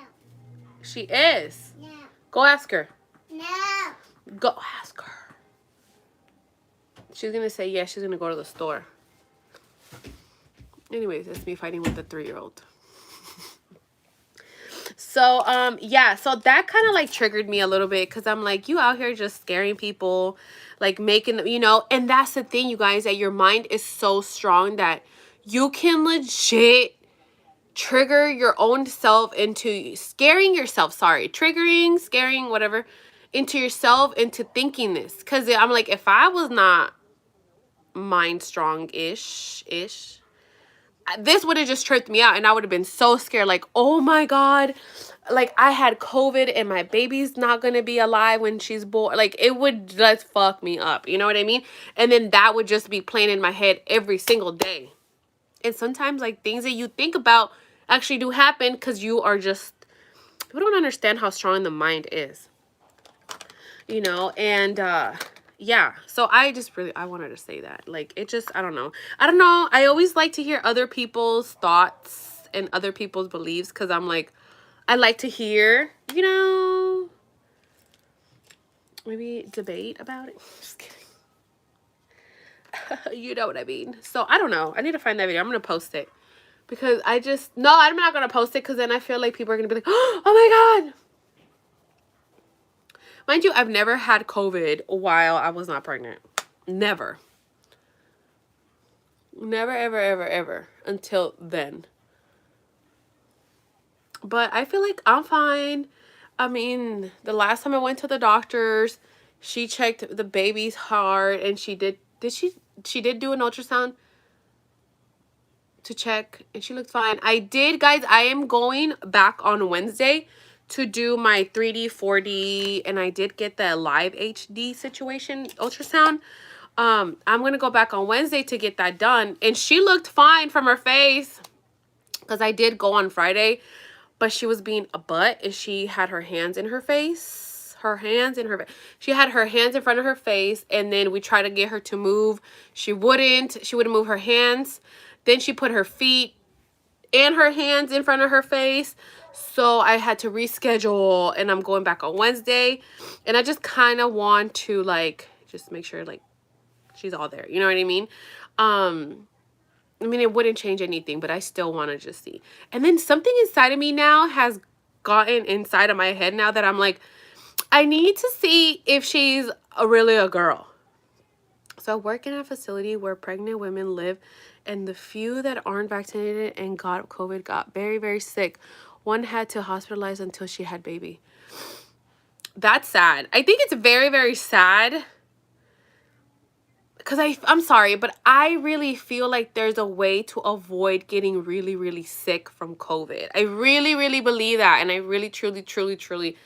A: She is.
B: No.
A: Go ask her.
B: No.
A: Go ask her. She's gonna say yes, she's gonna go to the store. Anyways, it's me fighting with the 3-year-old. So, yeah, so that kind of like triggered me a little bit, because I'm like, you out here just scaring people, like making, you know, and that's the thing, you guys, that your mind is so strong that you can legit trigger your own self into scaring yourself, scaring, whatever, into yourself, into thinking this. Because I'm like, if I was not mind strong-ish, this would have just tripped me out, and I would have been so scared, like, oh my God, like, I had COVID and my baby's not gonna be alive when she's born. Like, it would just fuck me up, you know what I mean? And then that would just be playing in my head every single day. And sometimes, like, things that you think about actually do happen, because you are just, people don't understand how strong the mind is, you know? And yeah, so I wanted to say that. Like, it just, I don't know. I always like to hear other people's thoughts and other people's beliefs, because I'm like, I like to hear, you know, maybe debate about it. Just kidding. You know what I mean? So, I don't know. I need to find that video. I'm going to post it. Because no, I'm not going to post it, because then I feel like people are going to be like, oh my God. Mind you, I've never had COVID while I was not pregnant. Never. Never, ever, ever, ever. Until then. But I feel like I'm fine. I mean, the last time I went to the doctors, she checked the baby's heart, and she did do an ultrasound? to check, and she looked fine. I did, guys, I am going back on Wednesday to do my 3D, 4D, and I did get the live HD situation ultrasound. I'm gonna go back on Wednesday to get that done, and she looked fine from her face, because I did go on Friday, but she was being a butt, and she had her hands in her face. She had her hands in front of her face, and then we tried to get her to move. She wouldn't move her hands. Then she put her feet and her hands in front of her face. So I had to reschedule, and I'm going back on Wednesday. And I just kind of want to, like, just make sure, like, she's all there. You know what I mean? I mean, it wouldn't change anything, but I still want to just see. And then something inside of me now has gotten inside of my head now that I'm like, I need to see if she's really a girl. So I work in a facility where pregnant women live, and the few that aren't vaccinated and got COVID got very, very sick. One had to hospitalize until she had baby. That's sad. I think it's very, very sad. Because I'm sorry, but I really feel like there's a way to avoid getting really, really sick from COVID. I really, really believe that. And I really, truly, truly, truly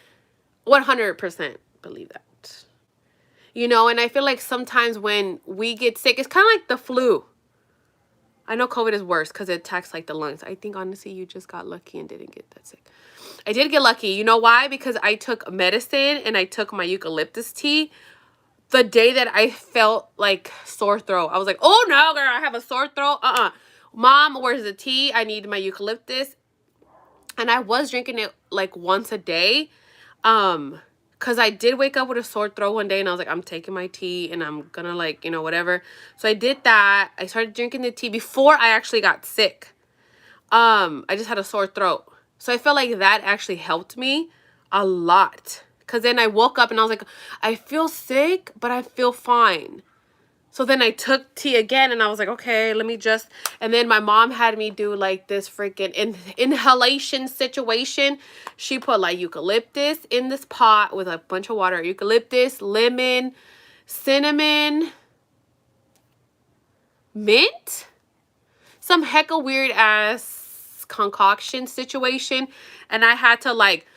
A: 100% believe that. You know, and I feel like sometimes when we get sick, it's kind of like the flu. I know COVID is worse because it attacks like the lungs. I think honestly you just got lucky and didn't get that sick. I did get lucky. You know why? Because I took medicine and I took my eucalyptus tea the day that I felt like sore throat. I was like, oh no, girl, I have a sore throat. Mom, where's the tea? I need my eucalyptus. And I was drinking it like once a day. Because I did wake up with a sore throat one day, and I was like, I'm taking my tea and I'm gonna, like, you know, whatever. So I did that. I started drinking the tea before I actually got sick. I just had a sore throat. So I felt like that actually helped me a lot. Because then I woke up and I was like, I feel sick, but I feel fine. So then I took tea again, and I was like, okay, let me just, and then my mom had me do like this freaking inhalation situation. She put like eucalyptus in this pot with a bunch of water, eucalyptus, lemon, cinnamon, mint, some hecka weird ass concoction situation. And I had to like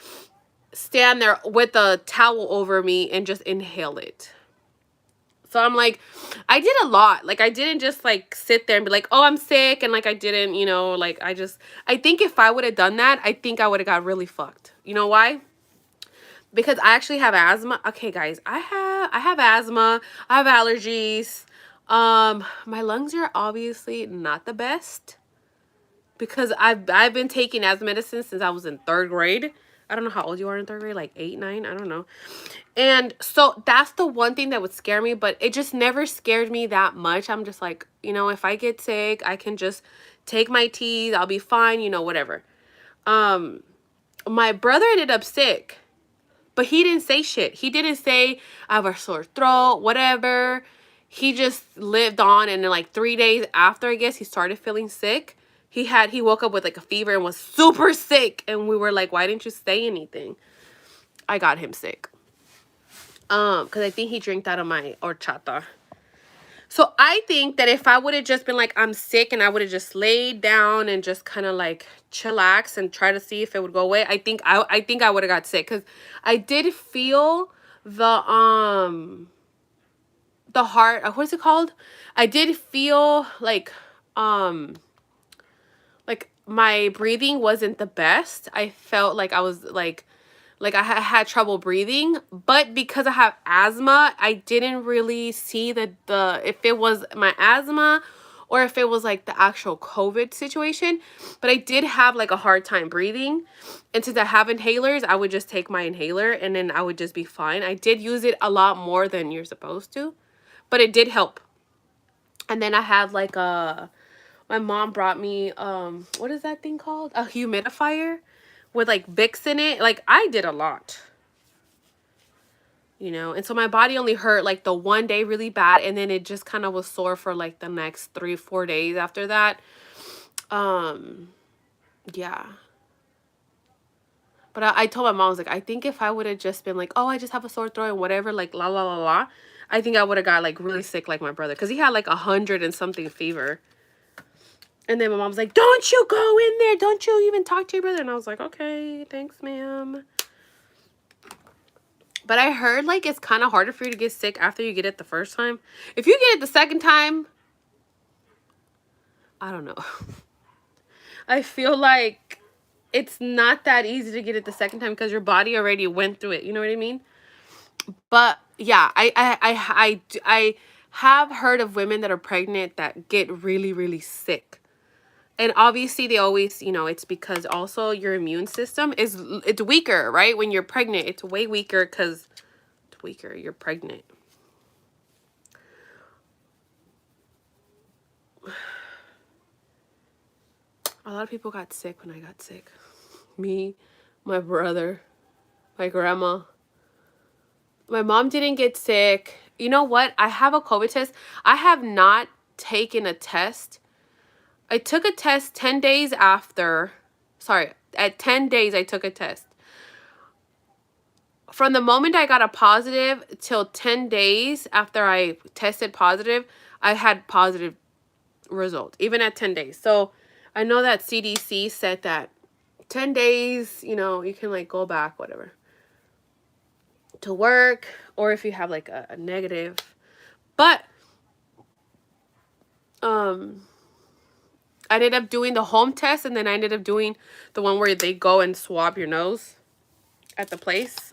A: stand there with a towel over me and just inhale it. So I'm like, I did a lot. Like, I didn't just, like, sit there and be like, oh, I'm sick. And, like, I didn't, you know, like, I think if I would have done that, I think I would have got really fucked. You know why? Because I actually have asthma. Okay, guys, I have asthma. I have allergies. My lungs are obviously not the best because I've been taking asthma medicine since I was in 3rd grade. I don't know how old you are in 3rd grade, like 8, 9, I don't know. And so that's the one thing that would scare me, but it just never scared me that much. I'm just like, you know, if I get sick, I can just take my teas, I'll be fine, you know, whatever. My brother ended up sick, but he didn't say shit. He didn't say I have a sore throat, whatever. He just lived on, and then like 3 days after, I guess, he started feeling sick. He woke up with like a fever and was super sick, and we were like, why didn't you say anything? I got him sick. Because I think he drank out of my horchata. So I think that if I would have just been like, I'm sick, and I would have just laid down and just kind of like chillax and try to see if it would go away, I think I would have got sick. Because I did feel the heart, what is it called? I did feel like my breathing wasn't the best. I felt like I was like I had trouble breathing, but because I have asthma, I didn't really see if it was my asthma or if it was like the actual COVID situation. But I did have like a hard time breathing, and since I have inhalers, I would just take my inhaler and then I would just be fine. I did use it a lot more than you're supposed to, but it did help. And then I had like my mom brought me what is that thing called, a humidifier with like Vicks in it. Like, I did a lot, you know. And so my body only hurt like the one day really bad, and then it just kind of was sore for like the next 3-4 days after that. Yeah. But I told my mom, I was like, I think if I would have just been like, oh, I just have a sore throat and whatever, like la la la la, I think I would have got like really sick like my brother, because he had like 100 and something fever. And then my mom's like, don't you go in there. Don't you even talk to your brother. And I was like, okay, thanks, ma'am. But I heard, like, it's kind of harder for you to get sick after you get it the first time. If you get it the second time, I don't know. I feel like it's not that easy to get it the second time because your body already went through it. You know what I mean? But yeah, I have heard of women that are pregnant that get really, really sick. And obviously they always, you know, it's because also your immune system it's weaker, right? When you're pregnant, it's way weaker because it's weaker. You're pregnant. A lot of people got sick when I got sick. Me, my brother, my grandma. My mom didn't get sick. You know what? I have a COVID test. I have not taken a test. I took a test 10 days after. Sorry, at 10 days I took a test. From the moment I got a positive till 10 days after I tested positive, I had positive result, even at 10 days. So I know that CDC said that 10 days, you know, you can like go back, whatever, to work, or if you have like a negative. But I ended up doing the home test, and then I ended up doing the one where they go and swab your nose at the place.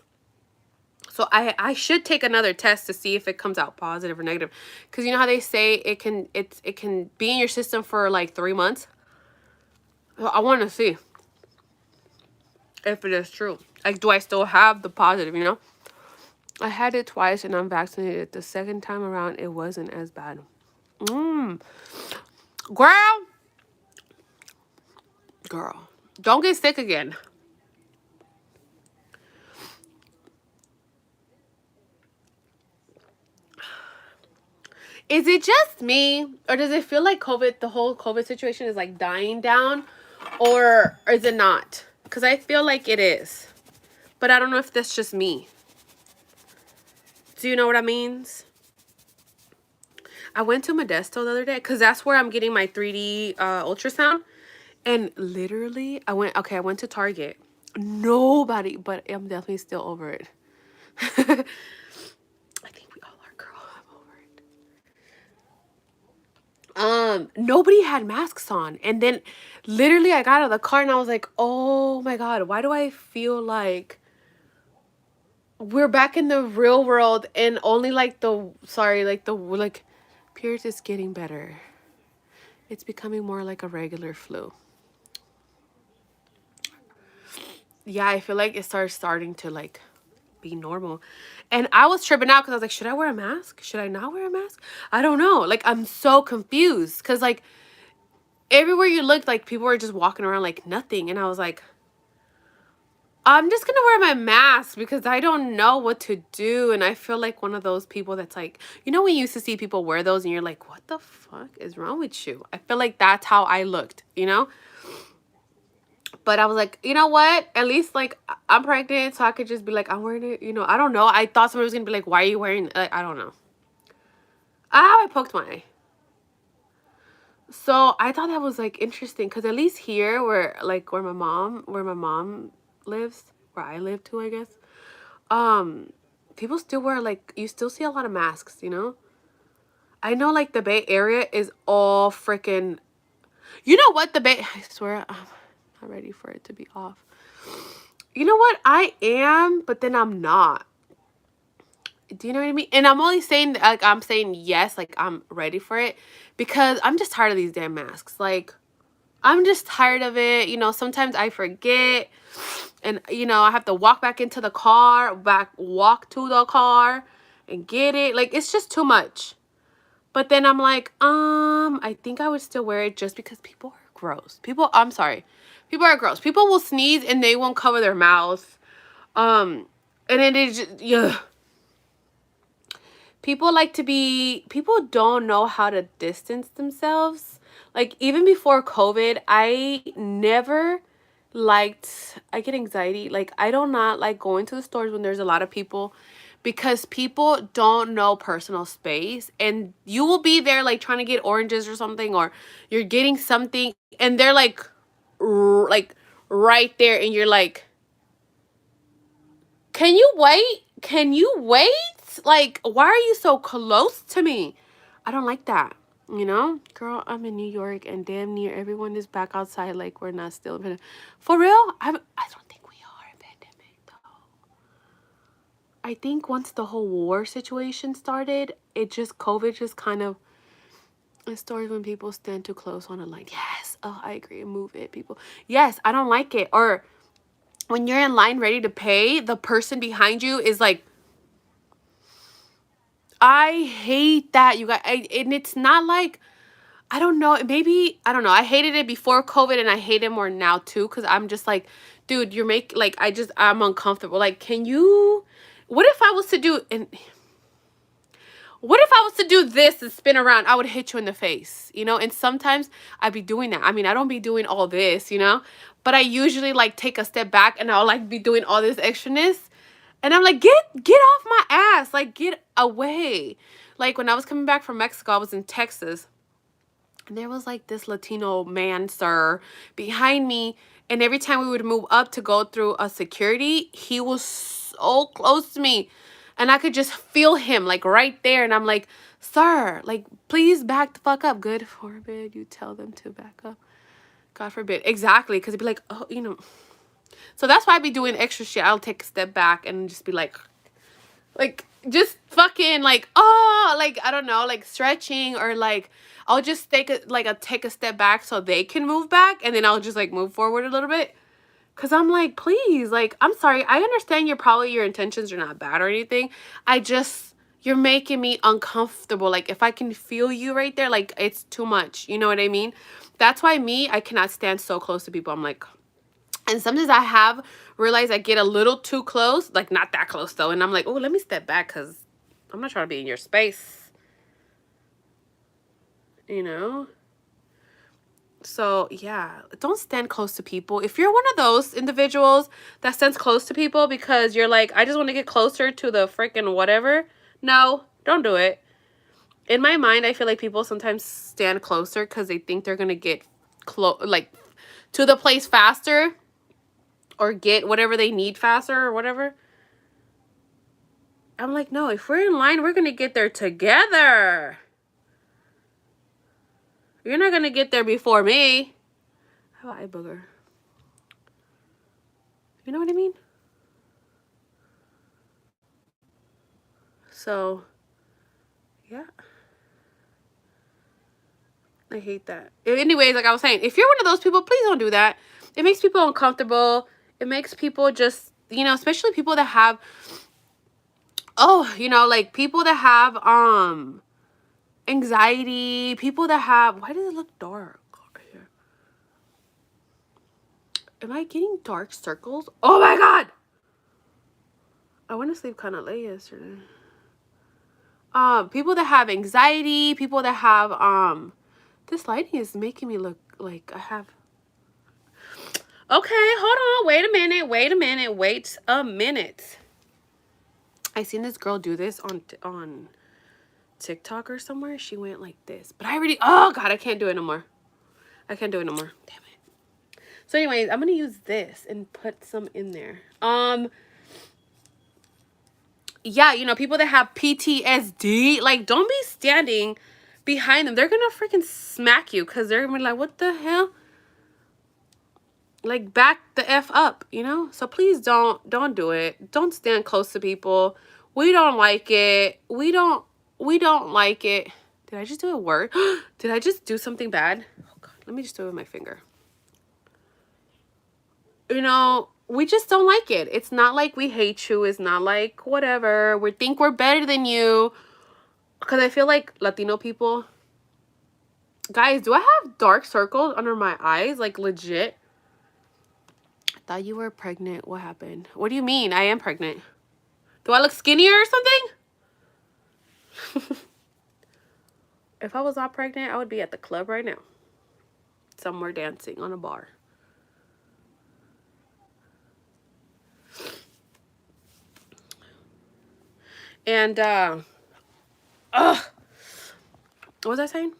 A: So I should take another test to see if it comes out positive or negative, because you know how they say it can be in your system for like 3 months. Well, I want to see if it is true. Like, do I still have the positive? You know, I had it twice and I'm vaccinated. The second time around, it wasn't as bad. Girl, don't get sick again. Is it just me, or does it feel like the whole COVID situation is like dying down, or is it not? Because I feel like it is, but I don't know if that's just me. Do you know what I means? I went to Modesto the other day because that's where I'm getting my 3D ultrasound, and literally I went to Target. Nobody, but I'm definitely still over it. I think we all are, girl. I'm over it. Nobody had masks on, and then literally I got out of the car and I was like, oh my god, why do I feel like we're back in the real world, and only like Pierce is getting better. It's becoming more like a regular flu. Yeah, I feel like it starting to like be normal. And I was tripping out because I was like, should I wear a mask? Should I not wear a mask? I don't know. Like, I'm so confused because like everywhere you look, like people were just walking around like nothing. And I was like, I'm just gonna wear my mask because I don't know what to do. And I feel like one of those people that's like, you know, when you used to see people wear those and you're like, what the fuck is wrong with you? I feel like that's how I looked, you know? But I was like, you know what? At least like I'm pregnant, so I could just be like, I'm wearing it. You know, I don't know. I thought somebody was gonna be like, why are you wearing? I don't know. I poked my eye. So I thought that was like interesting because at least here, where my mom lives, where I live too, I guess. People still wear like you still see a lot of masks. You know. I know like the Bay Area is all freaking. You know what, the Bay? I swear. Not ready for it to be off. You know what? I am, but then I'm not. Do you know what I mean? And I'm only saying, like, I'm saying yes, like, I'm ready for it because I'm just tired of these damn masks. Like, I'm just tired of it. You know, sometimes I forget and, you know, I have to walk back into the car, walk to the car and get it. Like, it's just too much. But then I'm like, I think I would still wear it just because people are gross. I'm sorry. People are gross. People will sneeze and they won't cover their mouth. And it is just, yeah. People don't know how to distance themselves. Like, even before COVID, I get anxiety. Like, I do not like going to the stores when there's a lot of people because people don't know personal space, and you will be there like trying to get oranges or something, or you're getting something and they're like right there, and you're like, can you wait? Can you wait? Like, why are you so close to me? I don't like that. You know, girl, I'm in New York and damn near everyone is back outside like we're not still in for real. I don't think we are in pandemic though. I think once the whole war situation started, it just COVID just kind of, it started when people stand too close on a line. Yes, oh, I agree. Move it, people. Yes, I don't like it. Or when you're in line ready to pay, the person behind you is like, I hate that, you guys. And it's not like, I don't know, maybe, I don't know. I hated it before COVID and I hate it more now too, because I'm just like, dude, you're making, like, I'm uncomfortable. Like, can you, what if I was to do, and what if I was to do this and spin around? I would hit you in the face, you know? And sometimes I'd be doing that. I mean, I don't be doing all this, you know? But I usually, like, take a step back and I'll, like, be doing all this extraness. And I'm like, get off my ass. Like, get away. Like, when I was coming back from Mexico, I was in Texas. And there was, like, this Latino man, sir, behind me. And every time we would move up to go through a security, he was so close to me. And I could just feel him, like, right there. And I'm like, sir, like, please back the fuck up. Good forbid you tell them to back up. God forbid. Exactly. Because it'd be like, oh, you know. So that's why I be doing extra shit. I'll take a step back and just be like, just fucking, like, oh, like, I don't know, like, stretching, or, like, I'll just take a step back so they can move back. And then I'll just, like, move forward a little bit. Because I'm like, please, like, I'm sorry. I understand your intentions are not bad or anything. You're making me uncomfortable. Like, if I can feel you right there, like, it's too much. You know what I mean? That's why I cannot stand so close to people. I'm like, and sometimes I have realized I get a little too close, like, not that close though. And I'm like, oh, let me step back because I'm not trying to be in your space. You know? So, yeah, don't stand close to people. If you're one of those individuals that stands close to people because you're like, I just want to get closer to the freaking whatever, no, don't do it. In my mind, I feel like people sometimes stand closer because they think they're going to get like, to the place faster or get whatever they need faster or whatever. I'm like, no, if we're in line, we're going to get there together. You're not going to get there before me. How about eye booger? You know what I mean? So, yeah. I hate that. Anyways, like I was saying, if you're one of those people, please don't do that. It makes people uncomfortable. It makes people just, you know, especially people that have, oh, you know, like people that have anxiety, people that have, why does it look dark here? Am I getting dark circles? Oh my God. I went to sleep kind of late yesterday. People that have anxiety, people that have, this lighting is making me look like I have, okay, hold on. Wait a minute. I seen this girl do this on TikTok or somewhere. She went like this. But I already, oh God, I can't do it no more. Damn it. So anyways, I'm going to use this and put some in there. Yeah, you know, people that have PTSD, like, don't be standing behind them. They're going to freaking smack you because they're going to be like, what the hell? Like, back the F up, you know? So please don't do it. Don't stand close to people. We don't like it. We don't like it. Did I just do a word? Did I just do something bad? Oh God, let me just do it with my finger. You know, we just don't like it. It's not like we hate you. It's not like whatever. We think we're better than you. Because I feel like Latino people, guys, do I have dark circles under my eyes? Like, legit. I thought you were pregnant. What happened? What do you mean? I am pregnant. Do I look skinnier or something? If I was not pregnant, I would be at the club right now. Somewhere dancing on a bar. And ugh, what was I saying?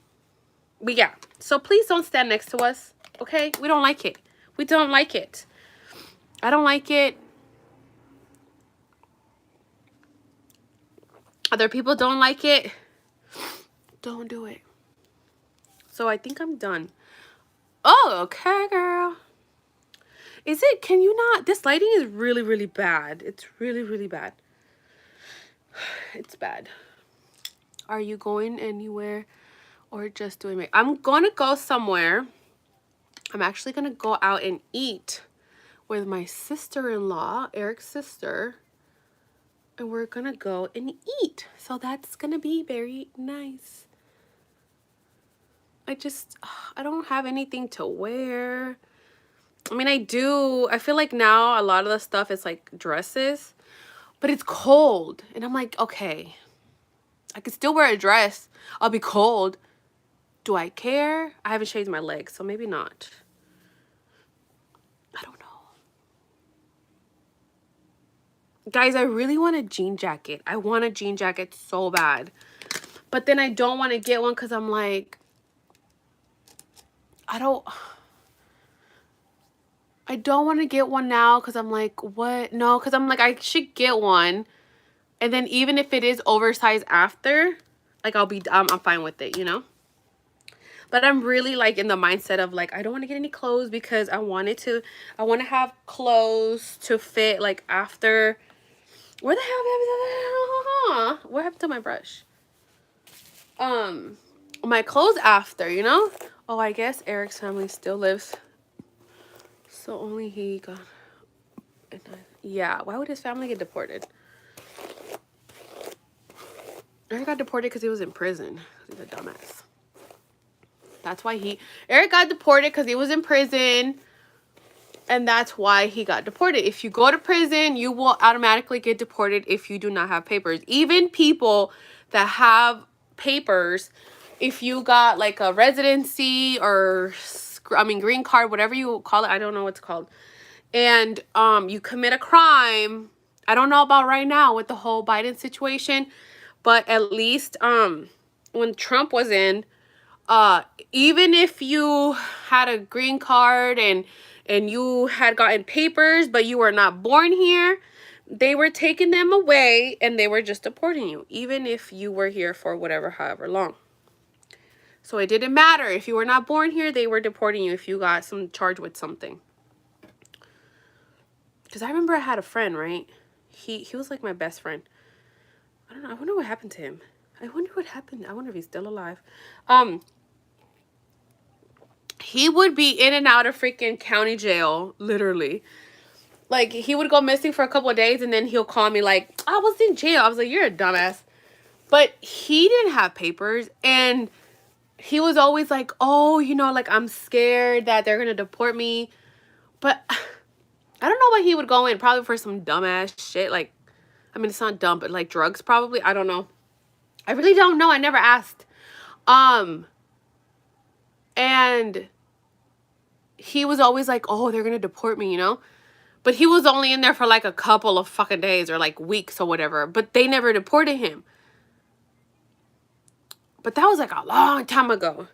A: But yeah, so please don't stand next to us, okay? We don't like it. We don't like it. I don't like it. Other people don't like it. Don't do it. So I think I'm done. Oh, okay, girl. Is it? Can you not? This lighting is really, really bad. It's really, really bad. It's bad. Are you going anywhere or just doing make? I'm going to go somewhere. I'm actually going to go out and eat with my sister-in-law, Eric's sister. And we're going to go and eat. So that's going to be very nice. I don't have anything to wear. I mean, I do. I feel like now a lot of the stuff is like dresses. But it's cold. And I'm like, okay, I can still wear a dress. I'll be cold. Do I care? I haven't shaved my legs, so maybe not. I don't know. Guys, I really want a jean jacket. I want a jean jacket so bad. But then I don't want to get one because I'm like, I don't want to get one now because I'm like, what? No, because I'm like, I should get one. And then even if it is oversized after, like I'm fine with it, you know? But I'm really like in the mindset of like, I don't want to get any clothes because I want to have clothes to fit like after. Where the hell what happened to my brush? My clothes after, you know? Oh, I guess Eric's family still lives. So only he got. Yeah, why would his family get deported? Eric got deported because he was in prison. He's a dumbass. That's why Eric got deported because he was in prison. And that's why he got deported. If you go to prison, you will automatically get deported if you do not have papers. Even people that have papers, if you got like a residency or, green card, whatever you call it. I don't know what it's called. And you commit a crime. I don't know about right now with the whole Biden situation. But at least when Trump was in, even if you had a green card and you had gotten papers but you were not born here, they were taking them away and they were just deporting you, even if you were here for however long. So it didn't matter if you were not born here, they were deporting you if you got some charge with something. Because I remember I had a friend, right? He was like my best friend. I don't know, I wonder what happened to him. I wonder what happened. I wonder if he's still alive. He would be in and out of freaking county jail, literally. Like, he would go missing for a couple of days, and then he'll call me like, I was in jail. I was like, you're a dumbass. But he didn't have papers, and he was always like, oh, like, I'm scared that they're going to deport me. But I don't know why he would go in. Probably for some dumbass shit. Like, I mean, it's not dumb, but like drugs probably. I don't know. I really don't know. I never asked. And he was always like, oh, they're going to deport me, But he was only in there for like a couple of fucking days or like weeks or whatever. But they never deported him. But that was like a long time ago.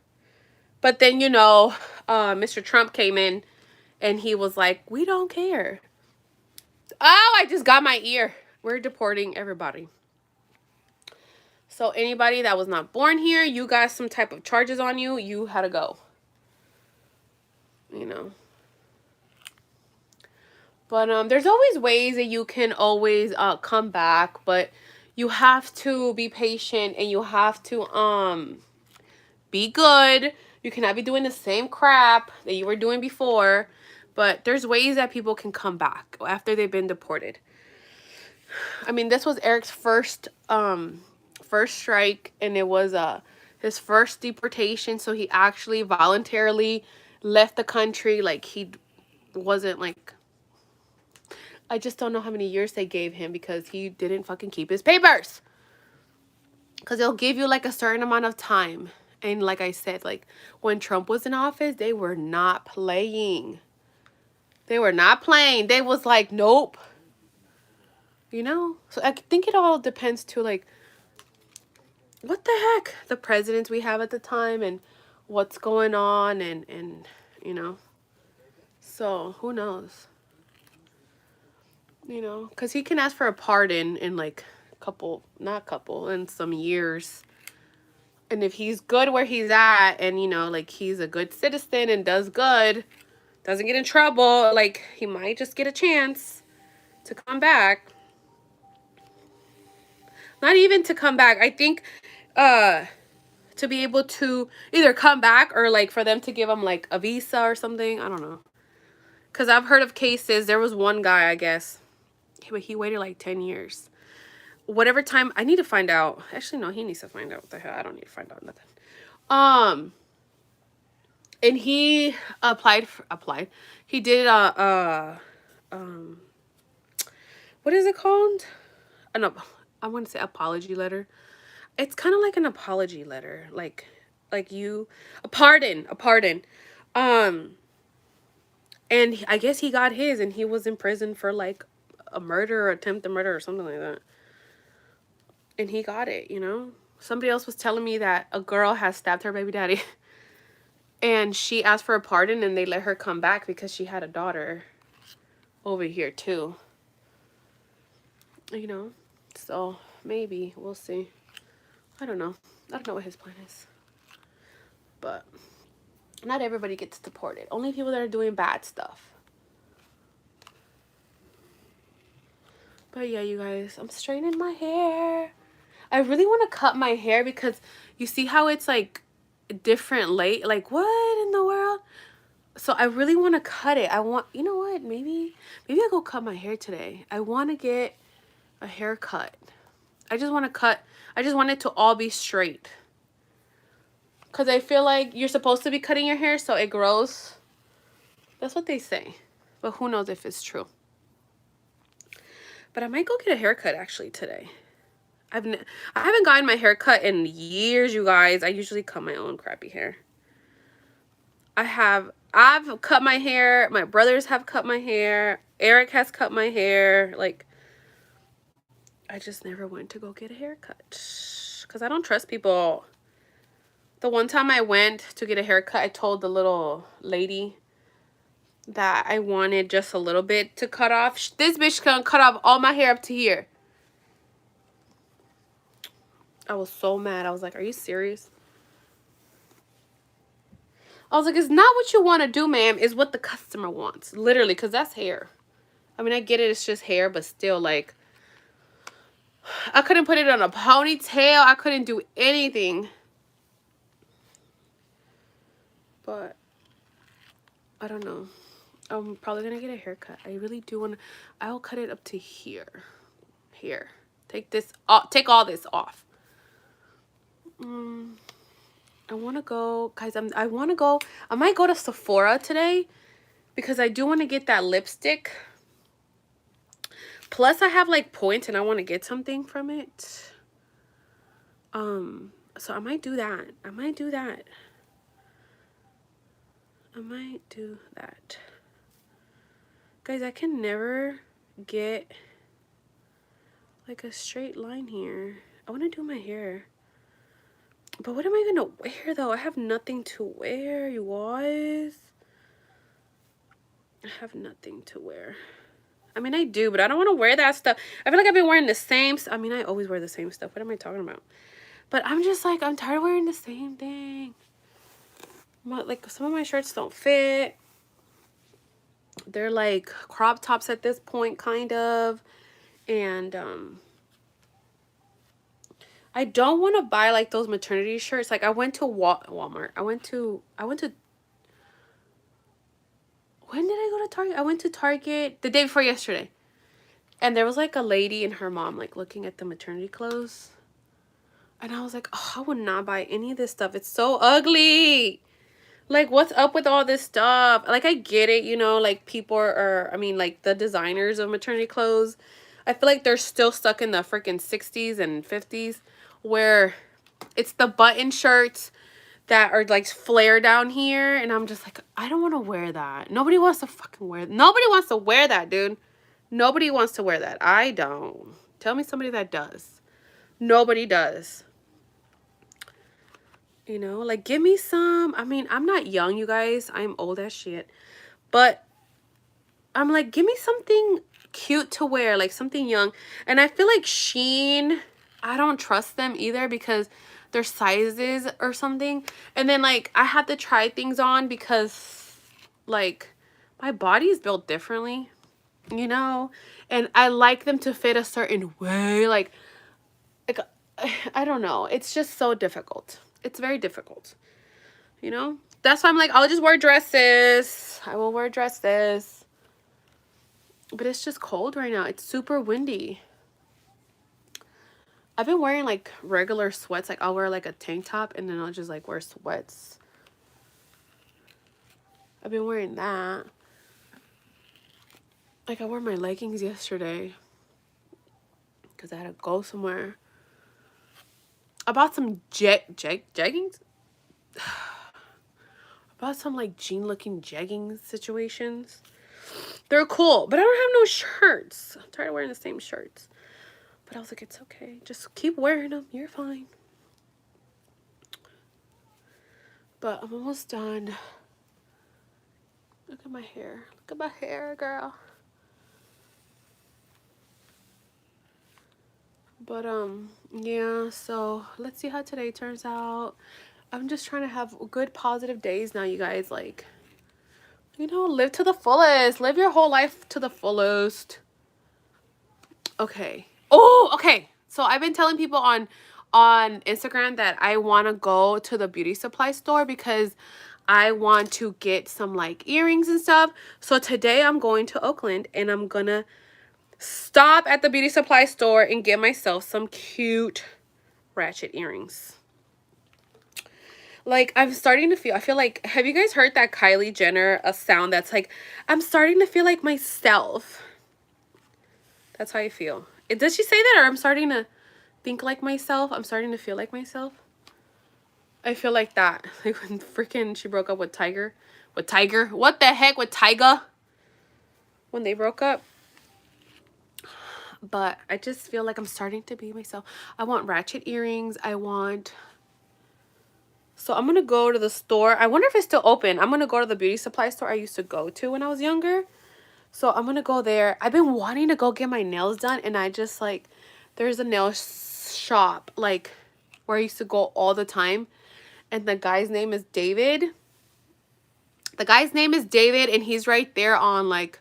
A: But then, Mr. Trump came in and he was like, we don't care. Oh, I just got my ear. We're deporting everybody. So anybody that was not born here, you got some type of charges on you, you had to go. But there's always ways that you can always come back, but you have to be patient and you have to be good. You cannot be doing the same crap that you were doing before. But there's ways that people can come back after they've been deported. I mean, this was Eric's first strike, and it was his first deportation, so he actually voluntarily left the country. Like, he wasn't like, I just don't know how many years they gave him because he didn't fucking keep his papers. Because they'll give you like a certain amount of time. And like I said, like when Trump was in office, they were not playing. They were not playing. They was like, nope. You know? So I think it all depends to, like, what the heck? The presidents we have at the time and what's going on and you know. So, who knows? You know, because he can ask for a pardon in, like, in some years. And if he's good where he's at and, you know, like, he's a good citizen and does good, doesn't get in trouble, like, he might just get a chance to come back. Not even to come back. I think to be able to either come back or, like, for them to give him, like, a visa or something. I don't know. Because I've heard of cases. There was one guy, I guess. He waited, like, 10 years. Whatever time. I need to find out. Actually, no. He needs to find out what the hell. I don't need to find out nothing. And he applied. He did what is it called? I want to say apology letter. It's kind of like an apology letter, like a pardon. And I guess he got his, and he was in prison for, like, a murder or attempted murder or something like that. And he got it, you know. Somebody else was telling me that a girl has stabbed her baby daddy, and she asked for a pardon, and they let her come back because she had a daughter over here too. You know, so maybe we'll see. I don't know. I don't know what his plan is, but not everybody gets deported. Only people that are doing bad stuff. But yeah, you guys, I'm straightening my hair. I really want to cut my hair because you see how it's, like, different late. Like, what in the world? So I really want to cut it. You know what? Maybe I'll go cut my hair today. I want to get a haircut. I just want it to all be straight. Because I feel like you're supposed to be cutting your hair so it grows. That's what they say. But who knows if it's true. But I might go get a haircut actually today. I haven't gotten my hair cut in years, you guys. I usually cut my own crappy hair. I've cut my hair. My brothers have cut my hair. Eric has cut my hair. Like, I just never went to go get a haircut. Because I don't trust people. The one time I went to get a haircut, I told the little lady that I wanted just a little bit to cut off. This bitch gonna cut off all my hair up to here. I was so mad. I was like, are you serious? I was like, it's not what you want to do, ma'am. It's what the customer wants. Literally, because that's hair. I mean, I get it. It's just hair, but still, like, I couldn't put it on a ponytail. I couldn't do anything. But I don't know. I'm probably going to get a haircut. I really do want to. I'll cut it up to here. Here. Take this off. Take all this off. I want to go. Guys, I want to go. I might go to Sephora today. Because I do want to get that lipstick. Plus, I have, like, points and I want to get something from it. So I might do that. I might do that. Guys, I can never get, like, a straight line here. I want to do my hair. But what am I going to wear, though? I have nothing to wear, you guys. I have nothing to wear. I mean, I do, but I don't want to wear that stuff. I feel like I've been wearing the same. I mean, I always wear the same stuff. What am I talking about? But I'm just like, I'm tired of wearing the same thing. Like, some of my shirts don't fit. They're like crop tops at this point, kind of. And I don't want to buy like those maternity shirts. Like, I went to Walmart. I went to when did I go to Target? I went to Target the day before yesterday. And there was like a lady and her mom like looking at the maternity clothes. And I was like, oh, I would not buy any of this stuff. It's so ugly. Like, what's up with all this stuff? Like, I get it, you know, like, people are, I mean, like, the designers of maternity clothes, I feel like they're still stuck in the freaking 60s and 50s, where it's the button shirts that are, like, flare down here, and I'm just like, I don't want to wear that. Nobody wants to fucking wear, nobody wants to wear that, dude. Nobody wants to wear that. I don't. Tell me somebody that does. Nobody does. You know, like, give me some. I mean, I'm not young, you guys. I'm old as shit. But I'm like, give me something cute to wear, like something young. And I feel like Shein, I don't trust them either because their sizes or something. And then, like, I had to try things on because, like, my body is built differently, you know? And I like them to fit a certain way. Like I don't know. It's just so difficult. It's very difficult, you know? That's why I'm like, I'll just wear dresses. I will wear dresses. But it's just cold right now. It's super windy. I've been wearing like regular sweats. Like I'll wear like a tank top and then I'll just like wear sweats. I've been wearing that. Like I wore my leggings yesterday because I had to go somewhere. I bought some jeggings. I bought some like jean looking jeggings situations. They're cool, but I don't have no shirts. I'm tired of wearing the same shirts. But I was like, it's okay. Just keep wearing them. You're fine. But I'm almost done. Look at my hair. Look at my hair, girl. But, yeah, so let's see how today turns out. I'm just trying to have good, positive days now, you guys. Like, you know, live to the fullest. Live your whole life to the fullest. Okay. Oh, okay. So I've been telling people on Instagram that I want to go to the beauty supply store because I want to get some like earrings and stuff. So today I'm going to Oakland and I'm gonna stop at the beauty supply store and get myself some cute ratchet earrings. Like I'm starting to feel, I feel like, have you guys heard that Kylie Jenner, a sound that's like, I'm starting to feel like myself. That's how I feel. Does she say that, or I'm starting to think like myself? I'm starting to feel like myself. I feel like that. Like when freaking she broke up with Tiger. With Tiger? What the heck with Tyga? When they broke up. But I just feel like I'm starting to be myself. I want ratchet earrings. I want... So I'm going to go to the store. I wonder if it's still open. I'm going to go to the beauty supply store I used to go to when I was younger. So I'm going to go there. I've been wanting to go get my nails done. And I just like... There's a nail shop like where I used to go all the time. And the guy's name is David. The guy's name is David. And he's right there on like...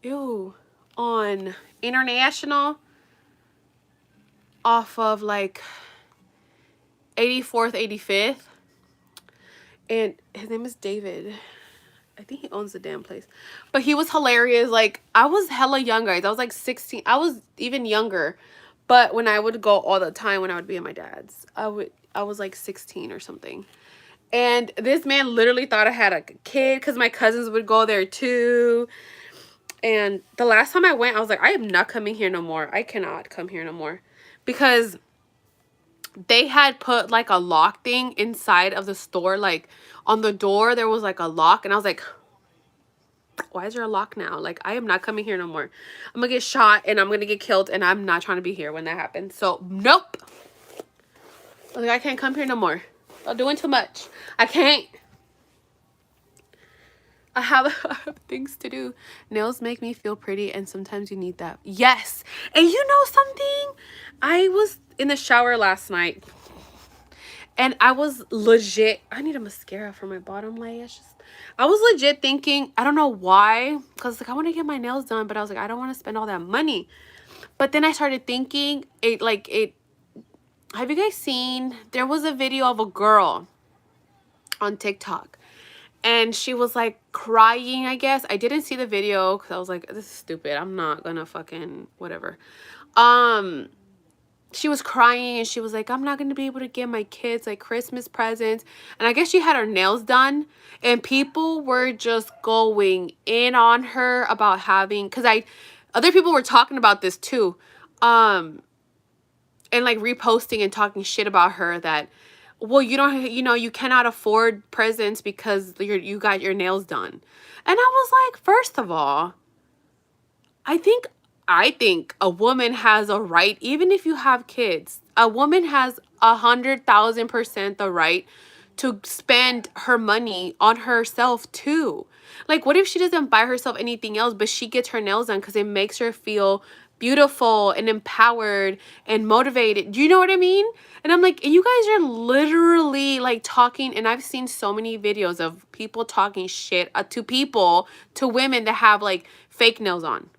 A: Ew. On International. Off of like 84th, 85th. And his name is David. I think he owns the damn place. But he was hilarious. Like, I was hella young, guys. I was like 16. I was even younger. But when I would go all the time when I would be at my dad's, I was like 16 or something. And this man literally thought I had a kid because my cousins would go there too. And the last time I went, I was like, I am not coming here no more. I cannot come here no more. Because they had put like a lock thing inside of the store. Like on the door, there was like a lock. And I was like, why is there a lock now? Like, I am not coming here no more. I'm gonna get shot and I'm gonna get killed. And I'm not trying to be here when that happens. So, nope. I was like, I can't come here no more. I'm doing too much. I can't. I have things to do. Nails make me feel pretty and sometimes you need that. Yes. And you know something? I was in the shower last night and I was legit, I need a mascara for my bottom lashes. I was legit thinking, I don't know why, because like I want to get my nails done, but I was like, I don't want to spend all that money. But then I started thinking, have you guys seen, there was a video of a girl on TikTok. And she was like crying, I guess. I didn't see the video because I was like, this is stupid. I'm not gonna fucking whatever. She was crying and she was like, I'm not gonna be able to give my kids like Christmas presents. And I guess she had her nails done. And people were just going in on her about having, other people were talking about this too. And like reposting and talking shit about her that, well, you cannot afford presents because you got your nails done. And I was like, first of all, I think I think a woman has a right, even if you have kids, a woman has 100,000% the right to spend her money on herself too. Like, what if she doesn't buy herself anything else, but she gets her nails done because it makes her feel beautiful and empowered and motivated? Do you know what I mean? And I'm like, you guys are literally like talking, and I've seen so many videos of people talking shit to people, to women that have like fake nails on.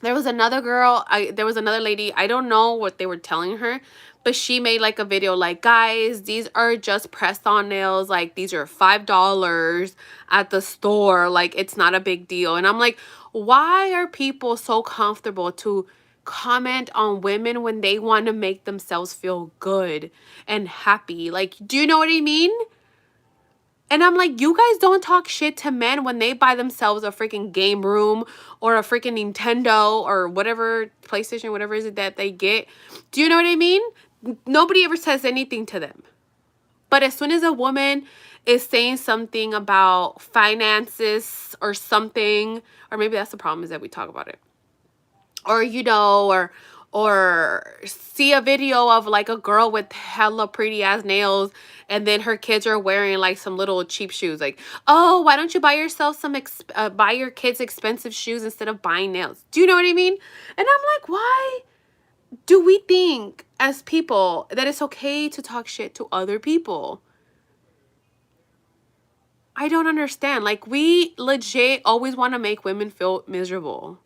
A: There was another girl, there was another lady, I don't know what they were telling her, but she made like a video like, guys, these are just pressed on nails, like these are $5 at the store, like it's not a big deal. And I'm like, why are people so comfortable to comment on women when they want to make themselves feel good and happy? Like, do you know what I mean? And I'm like, you guys don't talk shit to men when they buy themselves a freaking game room or a freaking Nintendo or whatever, PlayStation, whatever is it that they get. Do you know what I mean? Nobody ever says anything to them. But as soon as a woman is saying something about finances or something, or maybe that's the problem, is that we talk about it. Or, you know, or see a video of like a girl with hella pretty ass nails, and then her kids are wearing like some little cheap shoes. Like, oh, why don't you buy yourself some buy your kids expensive shoes instead of buying nails? Do you know what I mean? And I'm like, why do we think as people that it's okay to talk shit to other people? I don't understand. Like, we legit always want to make women feel miserable.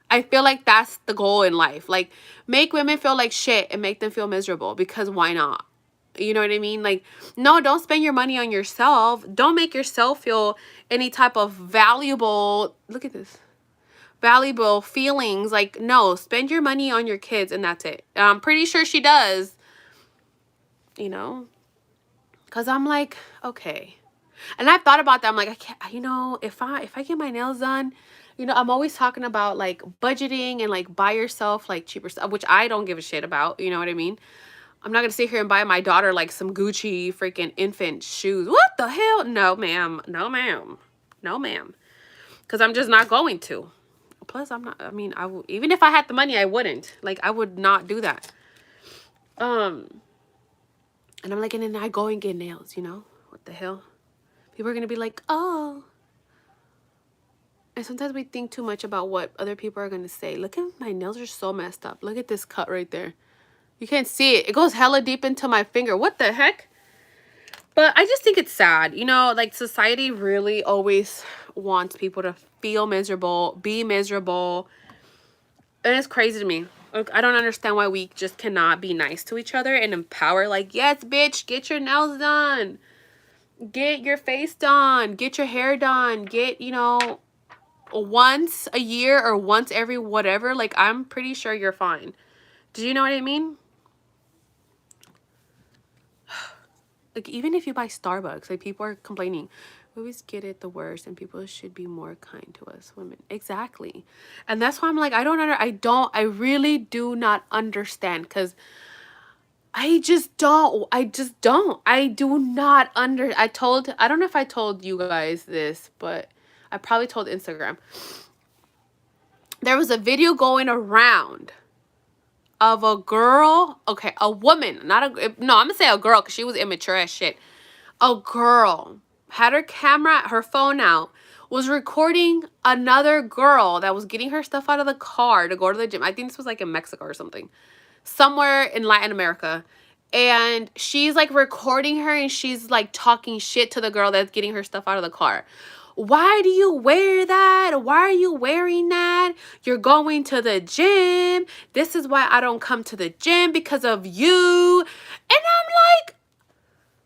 A: I feel like that's the goal in life. Like, make women feel like shit and make them feel miserable, because why not? You know what I mean? Like, no, don't spend your money on yourself. Don't make yourself feel any type of valuable, look at this, valuable feelings. Like, no, spend your money on your kids and that's it. And I'm pretty sure she does, you know, because I'm like, okay. And I've thought about that. I'm like, I can't, you know, if I get my nails done, you know, I'm always talking about like budgeting and like buy yourself like cheaper stuff, which I don't give a shit about. You know what I mean? I'm not gonna sit here and buy my daughter like some Gucci freaking infant shoes. What the hell? No, ma'am. No, ma'am. No, ma'am. Because I'm just not going to. Plus, I'm not, I mean, even if I had the money, I wouldn't. Like, I would not do that. And I'm like, and then I go and get nails, you know? What the hell? People are gonna be like, oh. And sometimes we think too much about what other people are gonna say. Look at my nails are so messed up. Look at this cut right there. You can't see it. It goes hella deep into my finger. What the heck? But I just think it's sad. You know, like, society really always wants people to feel miserable, be miserable. And it's crazy to me. Like, I don't understand why we just cannot be nice to each other and empower. Like, yes, bitch, get your nails done. Get your face done. Get your hair done. Get, you know, once a year or once every whatever. Like, I'm pretty sure you're fine. Do you know what I mean? Like, even if you buy Starbucks, like, people are complaining, we always get it the worst and people should be more kind to us women. Exactly. And that's why I'm like, I really do not understand, because I do not I don't know if I told you guys this, but I probably told Instagram. There was a video going around of a girl, okay, a woman, no, I'm gonna say a girl because she was immature as shit. A girl had her phone out, was recording another girl that was getting her stuff out of the car to go to the gym. I think this was like in Mexico or something, somewhere in Latin America. And she's like recording her and she's like talking shit to the girl that's getting her stuff out of the car. Why do you wear that? Why are you wearing that? You're going to the gym. This is why I don't come to the gym, because of you. And I'm like,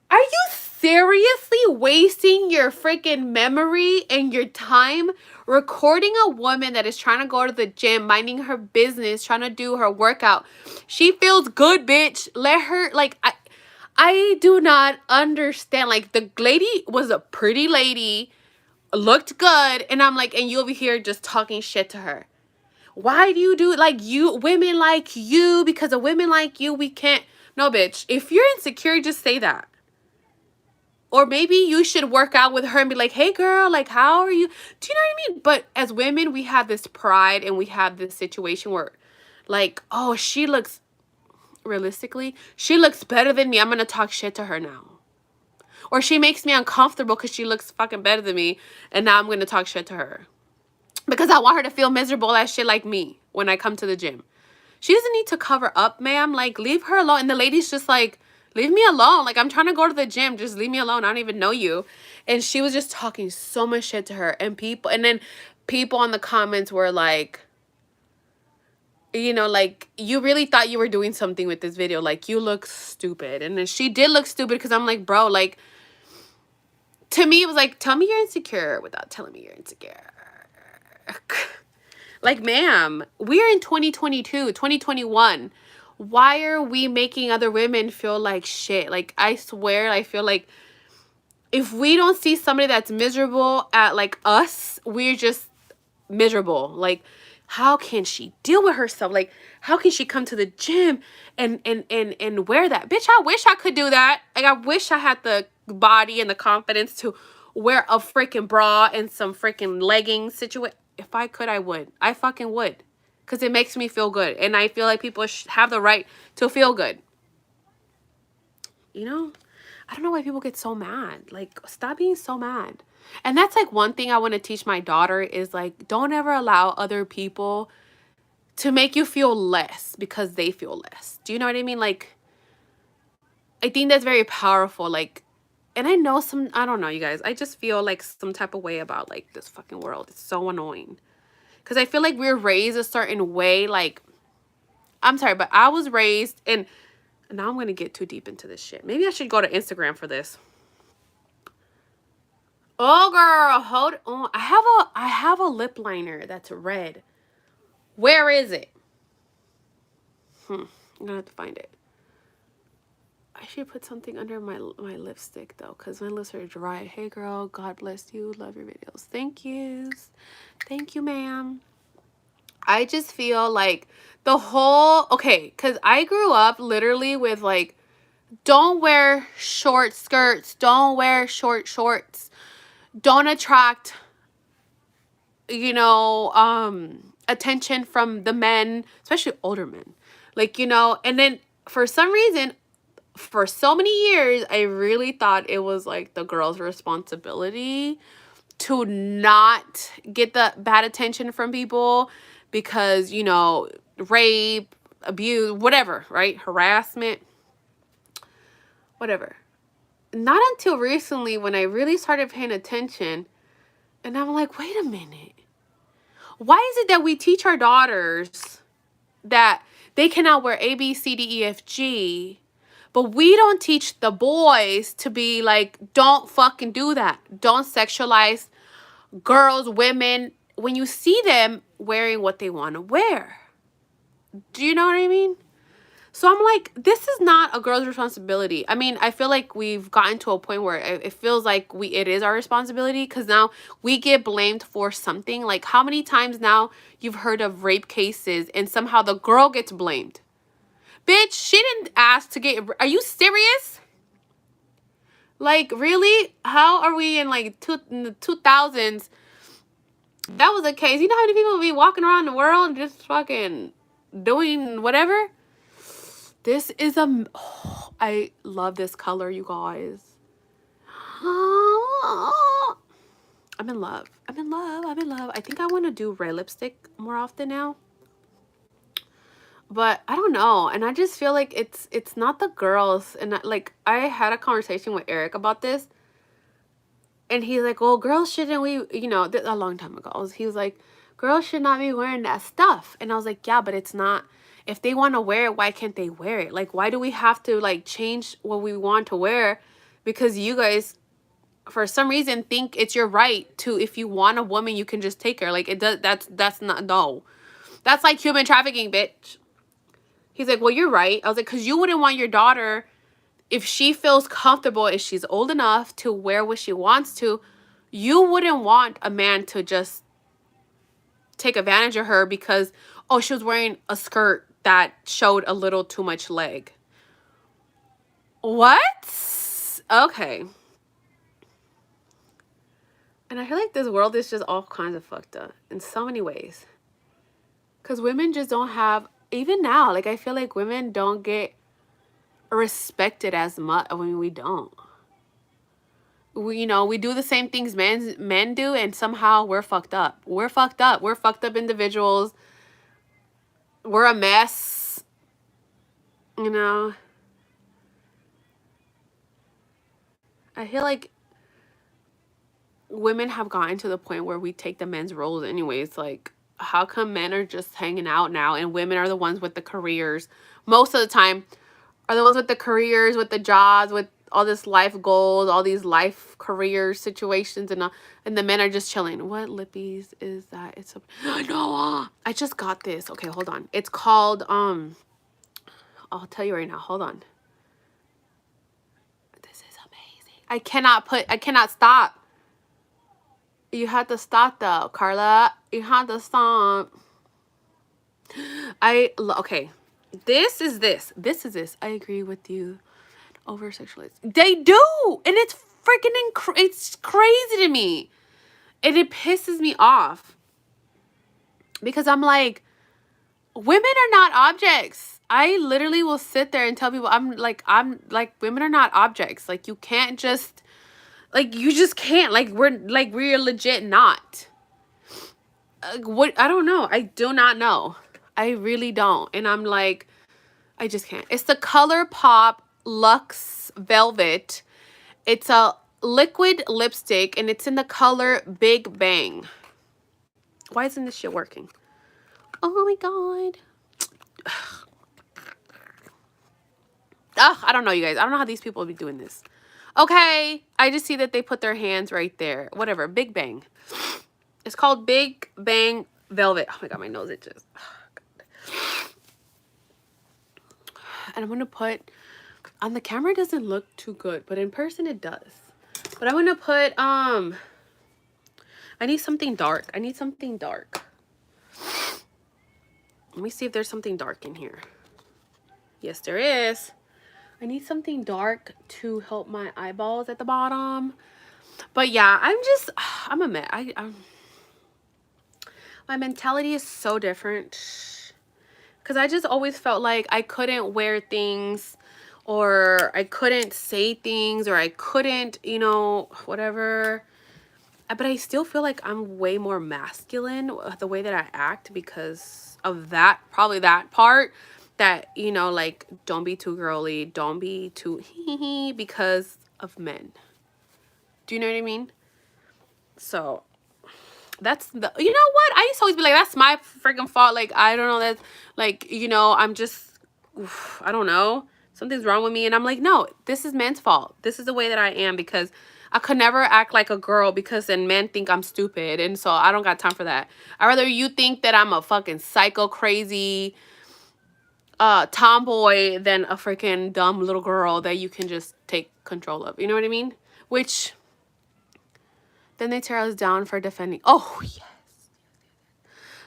A: are you seriously wasting your freaking memory and your time recording a woman that is trying to go to the gym, minding her business, trying to do her workout? She feels good, bitch. Let her, like, I do not understand. Like, the lady was a pretty lady, looked good, and I'm like, and you over here just talking shit to her. Why do you do it? Like, you, women like you, because of women like you, we can't. No, bitch. If you're insecure, just say that. Or maybe you should work out with her and be like, hey girl, like, how are you? Do you know what I mean? But as women, we have this pride and we have this situation where, like, oh, she looks, realistically, she looks better than me. I'm going to talk shit to her now. Or she makes me uncomfortable because she looks fucking better than me. And now I'm going to talk shit to her. Because I want her to feel miserable as shit like me when I come to the gym. She doesn't need to cover up, ma'am. Like, leave her alone. And the lady's just like, leave me alone. Like, I'm trying to go to the gym. Just leave me alone. I don't even know you. And she was just talking so much shit to her. And then people on the comments were like, you know, like, you really thought you were doing something with this video. Like, you look stupid. And then she did look stupid because I'm like, bro, like, to me, it was like, tell me you're insecure without telling me you're insecure. Like, ma'am, we're in 2022, 2021. Why are we making other women feel like shit? Like, I swear, I feel like if we don't see somebody that's miserable at, like, us, we're just miserable. Like, how can she deal with herself? Like, how can she come to the gym and wear that? Bitch, I wish I could do that. Like, I wish I had the body and the confidence to wear a freaking bra and some freaking leggings situation. If I could, I would. I fucking would. Because it makes me feel good. And I feel like people have the right to feel good. You know? I don't know why people get so mad. Like, stop being so mad. And that's like one thing I want to teach my daughter is like, don't ever allow other people to make you feel less because they feel less. Do you know what I mean? Like, I think that's very powerful. Like, and I know I don't know, you guys. I just feel like some type of way about like this fucking world. It's so annoying. Because I feel like we're raised a certain way. Like, I'm sorry, but I was raised and now I'm going to get too deep into this shit. Maybe I should go to Instagram for this. Oh, girl, hold on. I have a lip liner that's red. Where is it? I'm going to have to find it. I should put something under my lipstick, though, because my lips are dry. Hey, girl, God bless you. Love your videos. Thank yous. Thank you, ma'am. I just feel like the whole... Okay, because I grew up literally with, like, don't wear short skirts. Don't wear short shorts. Don't attract, you know, attention from the men, especially older men. Like, you know, and then for some reason, for so many years, I really thought it was like the girl's responsibility to not get the bad attention from people because, you know, rape, abuse, whatever, right? Harassment, whatever. Not until recently when I really started paying attention and I'm like, wait a minute. Why is it that we teach our daughters that they cannot wear A, B, C, D, E, F, G, but we don't teach the boys to be like, don't fucking do that. Don't sexualize girls, women, when you see them wearing what they want to wear. Do you know what I mean? So I'm like, this is not a girl's responsibility. I mean, I feel like we've gotten to a point where it feels like it is our responsibility because now we get blamed for something. Like, how many times now you've heard of rape cases and somehow the girl gets blamed? Bitch, she didn't ask to get... Are you serious? Like, really? How are we in, like, in the 2000s? That was the case. You know how many people be walking around the world just fucking doing whatever? This is oh, I love this color, you guys. I'm in love. I'm in love. I'm in love. I think I want to do red lipstick more often now. But I don't know. And I just feel like it's not the girls. And like, I had a conversation with Eric about this. And he's like, well, girls shouldn't you know, a long time ago. He was like, girls should not be wearing that stuff. And I was like, yeah, but it's not. If they want to wear it, why can't they wear it? Like, why do we have to, like, change what we want to wear? Because you guys, for some reason, think it's your right to, if you want a woman, you can just take her. Like, it does, that's not, no. That's like human trafficking, bitch. He's like, well, you're right. I was like, because you wouldn't want your daughter, if she feels comfortable, if she's old enough to wear what she wants to, you wouldn't want a man to just take advantage of her because, oh, she was wearing a skirt that showed a little too much leg. What? Okay. And I feel like this world is just all kinds of fucked up in so many ways. Because women just don't have, even now, like, I feel like women don't get respected as much. I mean, we don't. We, you know, we do the same things men do, and somehow we're fucked up. We're fucked up. We're fucked up individuals. We're a mess. You know? I feel like women have gotten to the point where we take the men's roles anyways. Like, how come men are just hanging out now and women are the ones with the careers? Most of the time are the ones with the careers, with the jobs, with all this life goals, all these life career situations, and the men are just chilling. What lippies is that? It's a no. I just got this. Okay, hold on. It's called I'll tell you right now. Hold on. This is amazing. I cannot stop. You have to stop though, Carla. You have to stop. Okay. This is this. I agree with you. Over sexualized. They do, and it's freaking it's crazy to me, and it pisses me off because I'm like, women are not objects. I literally will sit there and tell people I'm like women are not objects. Like, you can't just, like, you just can't, we're legit not. What, I don't know. I do not know. I really don't. And I'm like, I just can't. It's the ColourPop Luxe Velvet. It's a liquid lipstick, and it's in the color Big Bang. Why isn't this shit working? Oh my god. Ugh, I don't know, you guys. I don't know how these people be doing this. Okay, I just see that they put their hands right there. Whatever, Big Bang. It's called Big Bang Velvet. Oh my god, my nose itches. Oh, and I'm gonna put, on the camera it doesn't look too good, but in person it does. But I'm gonna put, I need something dark. I need something dark. Let me see if there's something dark in here. Yes, there is. I need something dark to help my eyeballs at the bottom. But yeah, I'm a mess. My mentality is so different. Because I just always felt like I couldn't wear things, or I couldn't say things, or I couldn't, you know, whatever. But I still feel like I'm way more masculine the way that I act because of that, probably that part, that, you know, like, don't be too girly, don't be too hee because of men. Do you know what I mean? So that's the, you know what? I used to always be like, that's my freaking fault. Like, I don't know, that's like, you know, I'm just, I don't know, something's wrong with me. And I'm like, no, this is men's fault. This is the way that I am, because I could never act like a girl, because then men think I'm stupid. And so I don't got time for that. I'd rather you think that I'm a fucking psycho crazy tomboy than a freaking dumb little girl that you can just take control of. You know what I mean? Which then they tear us down for defending. Oh, yes.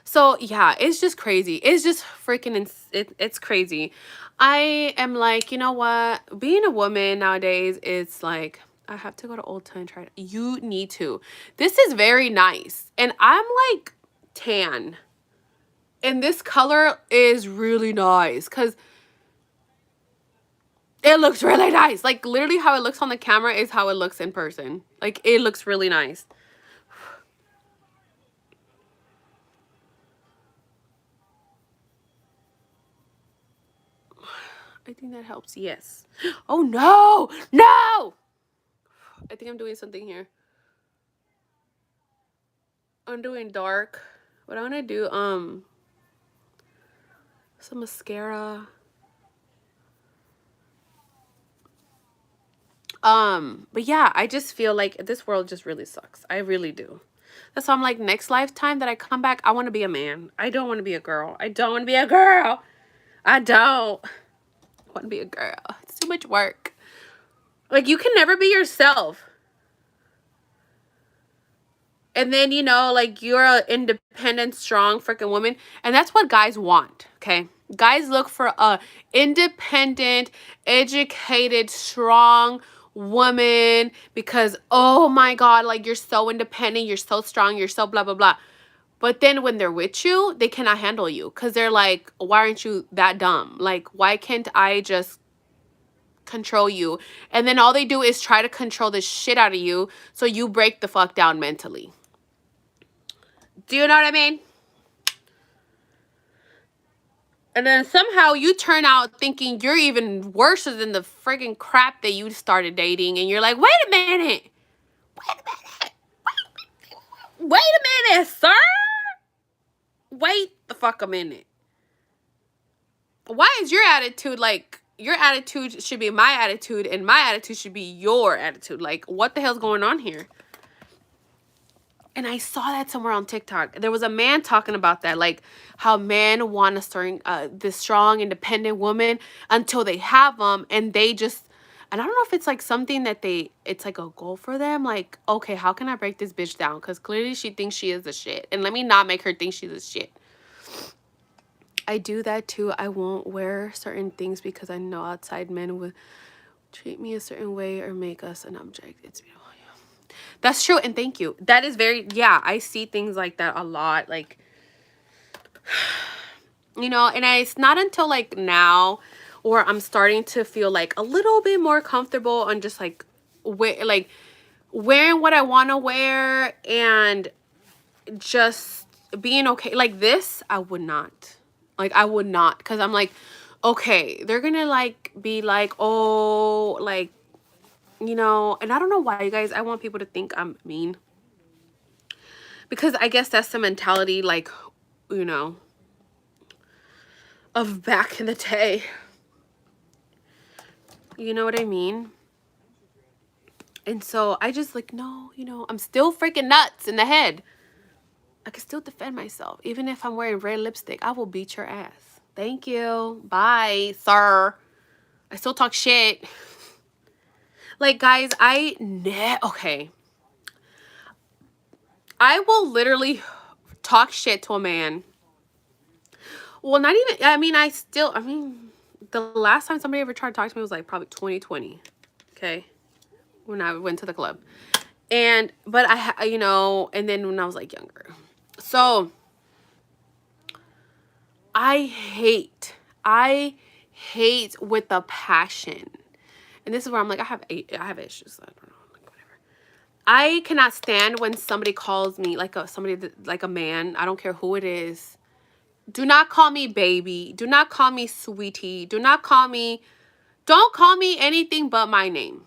A: So yeah, it's just crazy. It's just freaking, it's crazy. I am like, you know what? Being a woman nowadays, it's like, I have to go to Ulta and try it. You need to. This is very nice. And I'm like tan. And this color is really nice because it looks really nice. Like, literally how it looks on the camera is how it looks in person. Like, it looks really nice. I think that helps. Yes. Oh, no. No. I think I'm doing something here. I'm doing dark. What I'm going to do, some mascara. But yeah, I just feel like this world just really sucks. I really do. That's why I'm like, next lifetime that I come back, I want to be a man. I don't want to be a girl. I don't want to be a girl. I don't want to be a girl. It's too much work. Like, you can never be yourself. And then, you know, like, you're an independent, strong freaking woman. And that's what guys want, okay? Guys look for a independent, educated, strong woman because, oh my God, like you're so independent, you're so strong, you're so blah, blah, blah. But then when they're with you, they cannot handle you because they're like, why aren't you that dumb? Like, why can't I just control you? And then all they do is try to control the shit out of you so you break the fuck down mentally. Do you know what I mean? And then somehow you turn out thinking you're even worse than the friggin' crap that you started dating. And you're like, wait a minute. Wait a minute. Wait a minute, sir. Wait the fuck a minute. Why is your attitude like, your attitude should be my attitude and my attitude should be your attitude? Like, what the hell's going on here? And I saw that somewhere on TikTok. There was a man talking about that, like how men want a certain, this strong, independent woman until they have them, and they just, and I don't know if it's like something that it's like a goal for them. Like, okay, how can I break this bitch down? Because clearly she thinks she is the shit, and let me not make her think she's the shit. I do that too. I won't wear certain things because I know outside men would treat me a certain way or make us an object. It's beautiful. That's true, and thank you. That is very, yeah, I see things like that a lot, like, you know, and it's not until, like, now, or I'm starting to feel, like, a little bit more comfortable on just, like, wearing what I want to wear, and just being okay. Like, this, I would not. Like, I would not, because I'm like, okay, they're gonna, like, be like, oh, like, you know, and I don't know why, you guys, I want people to think I'm mean. Because I guess that's the mentality, like, you know, of back in the day. You know what I mean? And so I just like, no, you know, I'm still freaking nuts in the head. I can still defend myself. Even if I'm wearing red lipstick, I will beat your ass. Thank you. Bye, sir. I still talk shit. Like, guys, okay. I will literally talk shit to a man. Well, not even, I mean, the last time somebody ever tried to talk to me was like probably 2020. Okay. When I went to the club. But you know, and then when I was like younger. So I hate with a passion. And this is where I'm like, I have issues. I don't know, like whatever. I cannot stand when somebody calls me like a man. I don't care who it is. Do not call me baby. Do not call me sweetie. Don't call me anything but my name.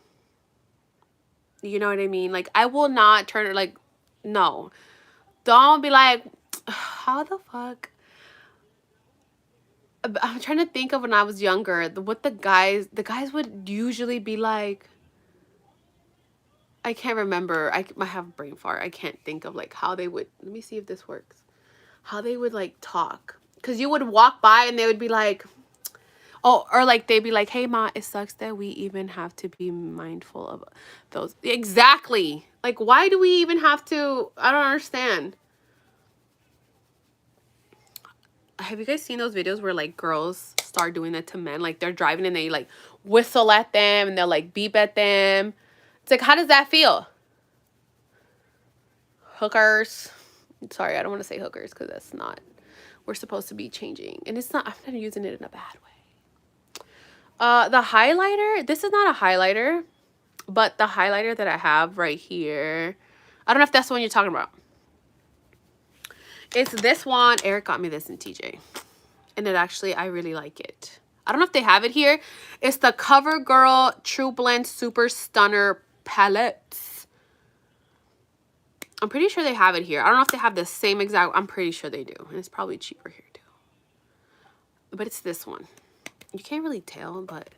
A: You know what I mean? Like, I will not turn it like, no. Don't be like, how the fuck? I'm trying to think of when I was younger, what the guys would usually be like. I can't remember. I have brain fart. I can't think of like how they would, let me see if this works. How they would like talk. Because you would walk by and they would be like, oh, or like they'd be like, hey, Ma, it sucks that we even have to be mindful of those. Exactly. Like, why do we even have to? I don't understand. Have you guys seen those videos where like girls start doing that to men? Like they're driving and they like whistle at them and they'll like beep at them. It's like, how does that feel? Hookers. Sorry, I don't want to say hookers because that's not, we're supposed to be changing. And it's not, I'm not using it in a bad way. The highlighter, this is not a highlighter, but the highlighter that I have right here, I don't know if that's the one you're talking about. It's this one. Eric got me this in TJ. And it actually, I really like it. I don't know if they have it here. It's the CoverGirl True Blend Super Stunner Palettes. I'm pretty sure they have it here. I don't know if they have the same exact, I'm pretty sure they do. And it's probably cheaper here too. But it's this one. You can't really tell, but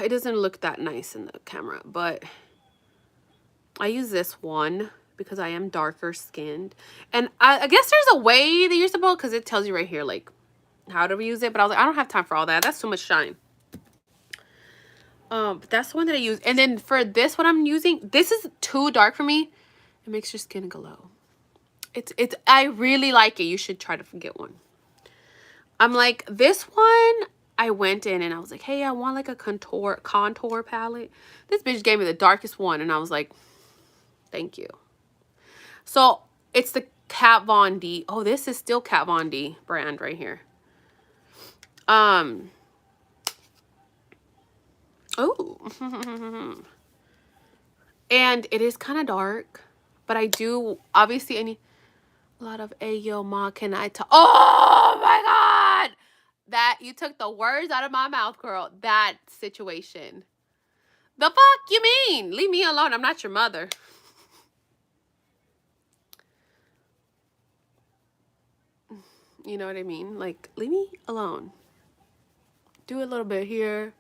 A: it doesn't look that nice in the camera. But I use this one because I am darker skinned. And I guess there's a way that you're supposed, because it tells you right here, like, how to use it. But I was like, I don't have time for all that. That's too much shine. But that's the one that I use. And then for this one I'm using, this is too dark for me. It makes your skin glow. I really like it. You should try to get one. I'm like, this one, I went in and I was like, hey, I want like a contour palette. This bitch gave me the darkest one and I was like, thank you. So it's the Kat Von D. Oh, this is still Kat Von D brand right here. Oh. And it is kind of dark, but I do obviously a lot of Ayo Ma can I talk. Oh my god, that you took the words out of my mouth, girl. That situation. The fuck you mean? Leave me alone. I'm not your mother. You know what I mean? Like, leave me alone. Do a little bit here,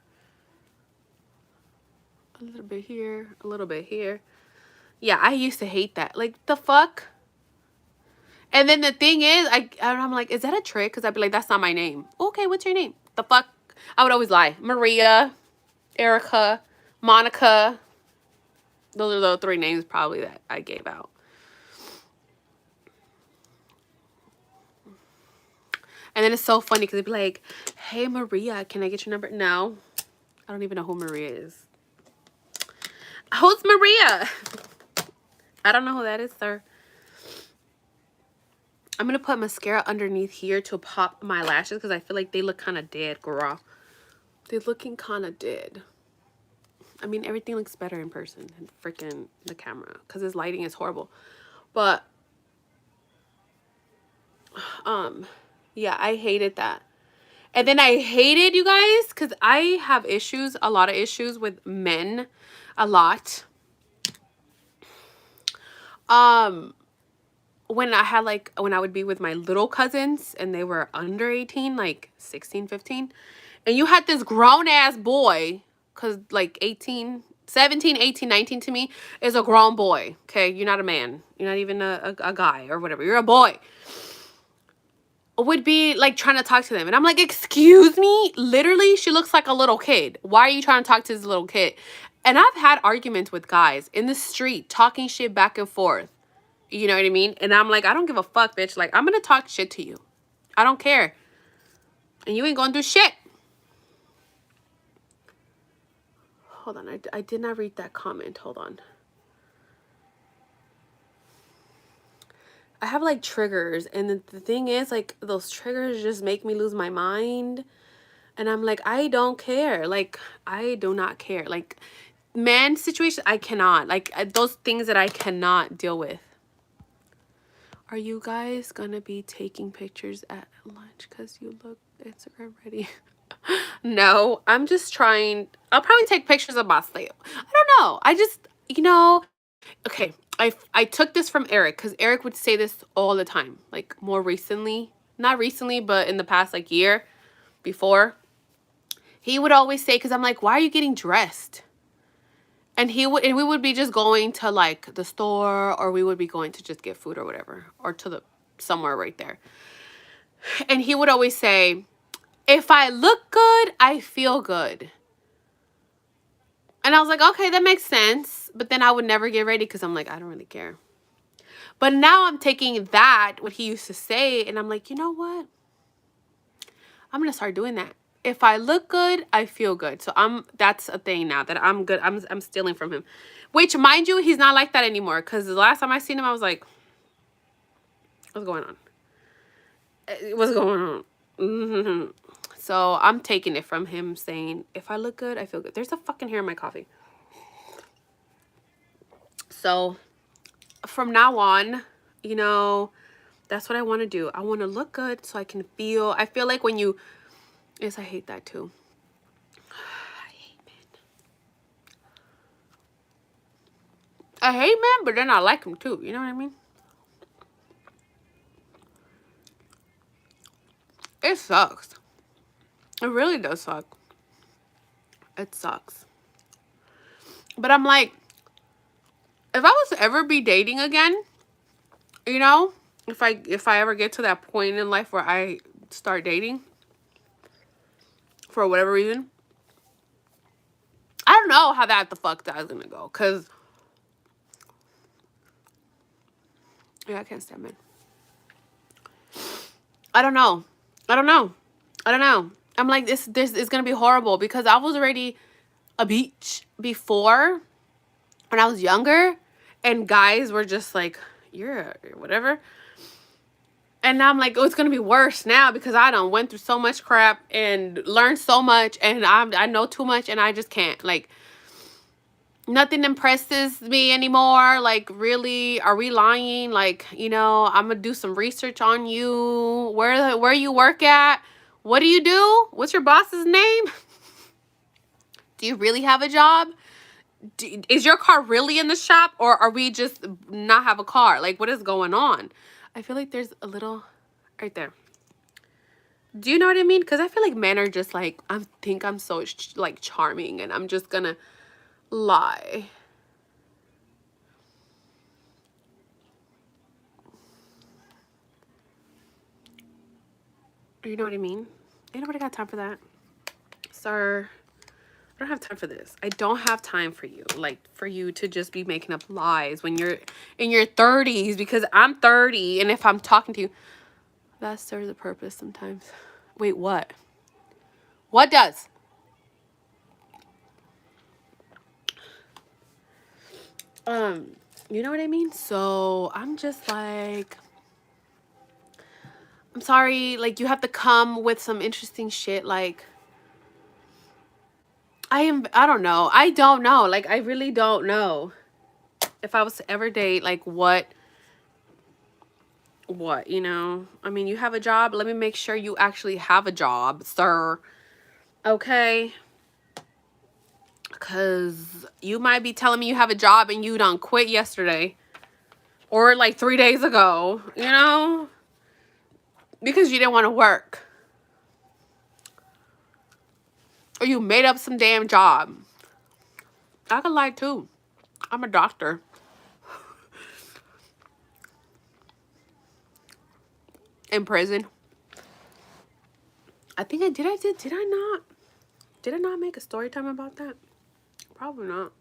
A: a little bit here, a little bit here. Yeah, I used to hate that. Like, the fuck? And then the thing is, I'm like, is that a trick? Because I'd be like, that's not my name. Okay, what's your name? The fuck? I would always lie. Maria, Erica, Monica. Those are the 3 names probably that I gave out. And then it's so funny because they'd be like, hey, Maria, can I get your number? No. I don't even know who Maria is. Who's Maria? I don't know who that is, sir. I'm going to put mascara underneath here to pop my lashes because I feel like they look kind of dead, girl. They're looking kind of dead. I mean, everything looks better in person than freaking the camera because this lighting is horrible. But, yeah, I hated that. And then I hated, you guys, because I have issues, a lot of issues with men, a lot. When I had like, when I would be with my little cousins and they were under 18, like 16, 15, and you had this grown ass boy, because like 18, 17, 18, 19 to me is a grown boy, okay? You're not a man. You're not even a guy or whatever. You're a boy. Would be like trying to talk to them. And I'm like, excuse me? Literally, she looks like a little kid. Why are you trying to talk to this little kid? And I've had arguments with guys in the street talking shit back and forth. You know what I mean? And I'm like, I don't give a fuck, bitch. Like, I'm going to talk shit to you. I don't care. And you ain't going to do shit. Hold on. I did not read that comment. Hold on. I have like triggers. And the thing is, like, those triggers just make me lose my mind. And I'm like, I don't care. Like, I do not care. Like, man situation, I cannot. Like, those things that I cannot deal with. Are you guys gonna be taking pictures at lunch because you look Instagram ready? No, I'm just trying. I'll probably take pictures of myself. I don't know. I just, you know, okay. I took this from Eric because Eric would say this all the time. Like, more recently. Not recently, but in the past, like, year before. He would always say, because I'm like, why are you getting dressed? And we would be just going to like the store, or we would be going to just get food or whatever, or to the somewhere right there. And he would always say, if I look good, I feel good. And I was like, okay, that makes sense. But then I would never get ready because I'm like, I don't really care. But now I'm taking that, what he used to say, and I'm like, you know what? I'm going to start doing that. If I look good, I feel good. So that's a thing now that I'm good. I'm stealing from him. Which, mind you, he's not like that anymore. Because the last time I seen him, I was like, what's going on? What's going on? Mm-hmm. So I'm taking it from him saying, if I look good, I feel good. There's a fucking hair in my coffee. So from now on, you know, that's what I want to do. I want to look good so I can feel. I feel like when you, yes, I hate that too. I hate men, but then I like them too. You know what I mean? It sucks. It really does suck. It sucks. But I'm like, if I was to ever be dating again, you know, if I ever get to that point in life where I start dating for whatever reason, I don't know how that is gonna go. Cause yeah, I can't stand men. I don't know. I'm like, this is gonna be horrible because I was already a beach before when I was younger, and guys were just like, you're whatever. And now I'm like, oh, it's gonna be worse now because I done went through so much crap and learned so much, and I know too much, and I just can't. Like, nothing impresses me anymore. Like, really, are we lying? Like, you know, I'm gonna do some research on you. Where you work at? What do you do? What's your boss's name? Do you really have a job? Is your car really in the shop, or are we just not have a car? Like, what is going on? I feel like there's a little right there. Do you know what I mean? Because I feel like men are just like, I think I'm so like charming, and I'm just gonna lie. You know what I mean? Ain't nobody got time for that, sir. I don't have time for this. I don't have time for you. Like, for you to just be making up lies when you're in your 30s, because I'm 30, and if I'm talking to you, that serves a purpose sometimes. Wait, what? What does? You know what I mean? So I'm just like, I'm sorry, like, you have to come with some interesting shit. Like, I don't know. I don't know. Like, I really don't know. If I was to ever date, like, what, you know? I mean, you have a job. Let me make sure you actually have a job, sir. Okay? Because you might be telling me you have a job and you done quit yesterday. Or, like, 3 days ago, you know? Because you didn't want to work. Or you made up some damn job. I could lie, too. I'm a doctor. In prison. I think I did. Did I not? Did I not make a story time about that? Probably not.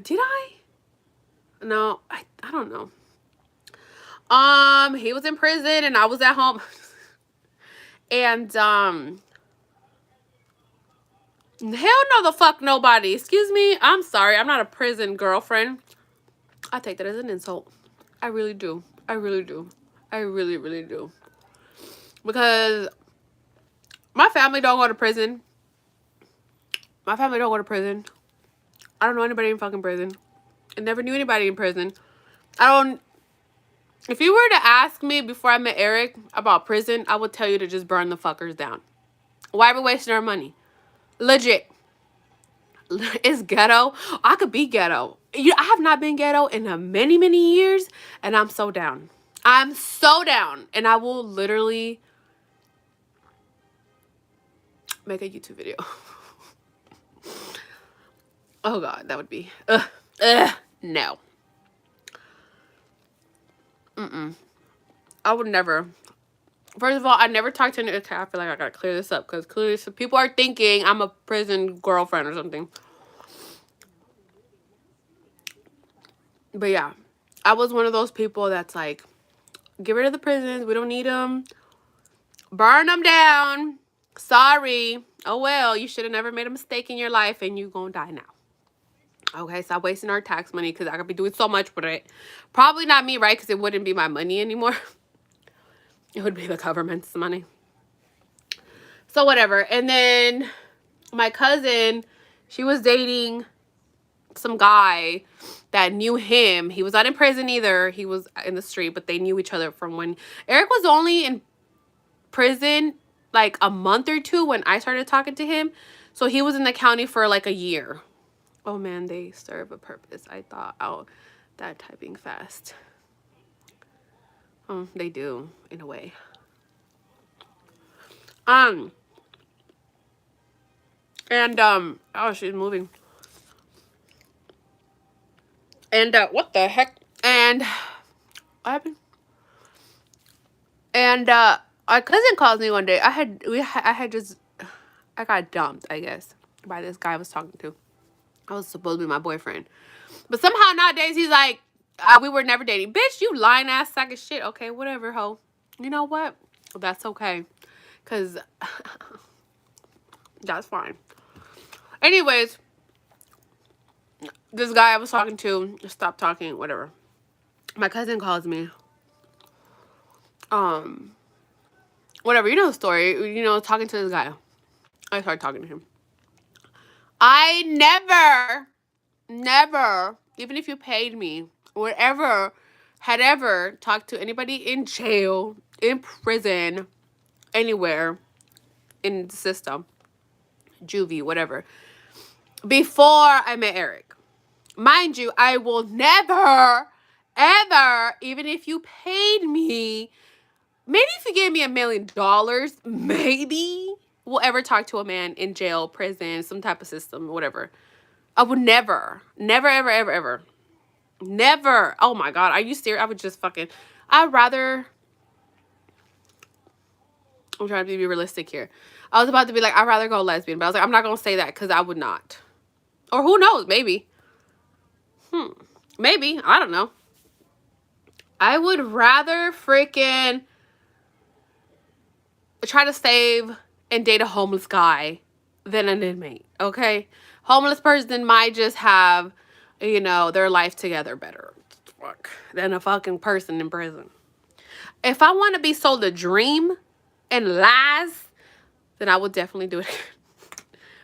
A: Did I? No, I don't know. He was in prison and I was at home. And hell no the fuck nobody. Excuse me. I'm sorry. I'm not a prison girlfriend. I take that as an insult. I really do. I really do. I really, really do. Because my family don't go to prison. My family don't go to prison. I don't know anybody in fucking prison. I never knew anybody in prison. If you were to ask me before I met Eric about prison, I would tell you to just burn the fuckers down. Why are we wasting our money? Legit. It's ghetto. I could be ghetto. I have not been ghetto in many, many years, and I'm so down. I'm so down. And I will literally make a YouTube video. Oh, God, that would be... no. I would never. First of all, I never talked to okay, I feel like I gotta clear this up because clearly some people are thinking I'm a prison girlfriend or something. But yeah, I was one of those people that's like, get rid of the prisons. We don't need them. Burn them down. Sorry. Oh, well, you should have never made a mistake in your life and you gonna die now. Okay, stop wasting our tax money because I could be doing so much with it. Probably not me, right? Because it wouldn't be my money anymore. It would be the government's money. So whatever. And then my cousin, she was dating some guy that knew him. He was not in prison either. He was in the street, but they knew each other from when Eric was only in prison like a month or two when I started talking to him. So he was in the county for like a year. Oh man, they serve a purpose. I thought, oh, that typing fast. They do in a way. And oh, she's moving. And what the heck? And what happened? And my cousin calls me one day. I got dumped, I guess, by this guy I was talking to. I was supposed to be my boyfriend. But somehow nowadays he's like, we were never dating. Bitch, you lying ass sack of shit. Okay, whatever, ho. You know what? That's okay. Because that's fine. Anyways, this guy I was talking to just stopped talking, whatever. My cousin calls me. Whatever, you know the story. You know, talking to this guy. I started talking to him. I never, even if you paid me, whatever, had ever talked to anybody in jail, in prison, anywhere in the system, juvie, whatever, before I met Eric. Mind you, I will never, ever, even if you paid me, maybe if you gave me $1 million, maybe will ever talk to a man in jail, prison, some type of system, whatever. I would never, ever, ever. Never. Oh my God. Are you serious? I would just fucking, I'd rather, I'm trying to be realistic here. I was about to be like, I'd rather go lesbian, but I was like, I'm not going to say that because I would not. Or who knows? Maybe. Maybe. I don't know. I would rather freaking try to save and date a homeless guy than an inmate, okay? Homeless person might just have, you know, their life together better than a fucking person in prison. If I want to be sold a dream and lies, then I would definitely do it.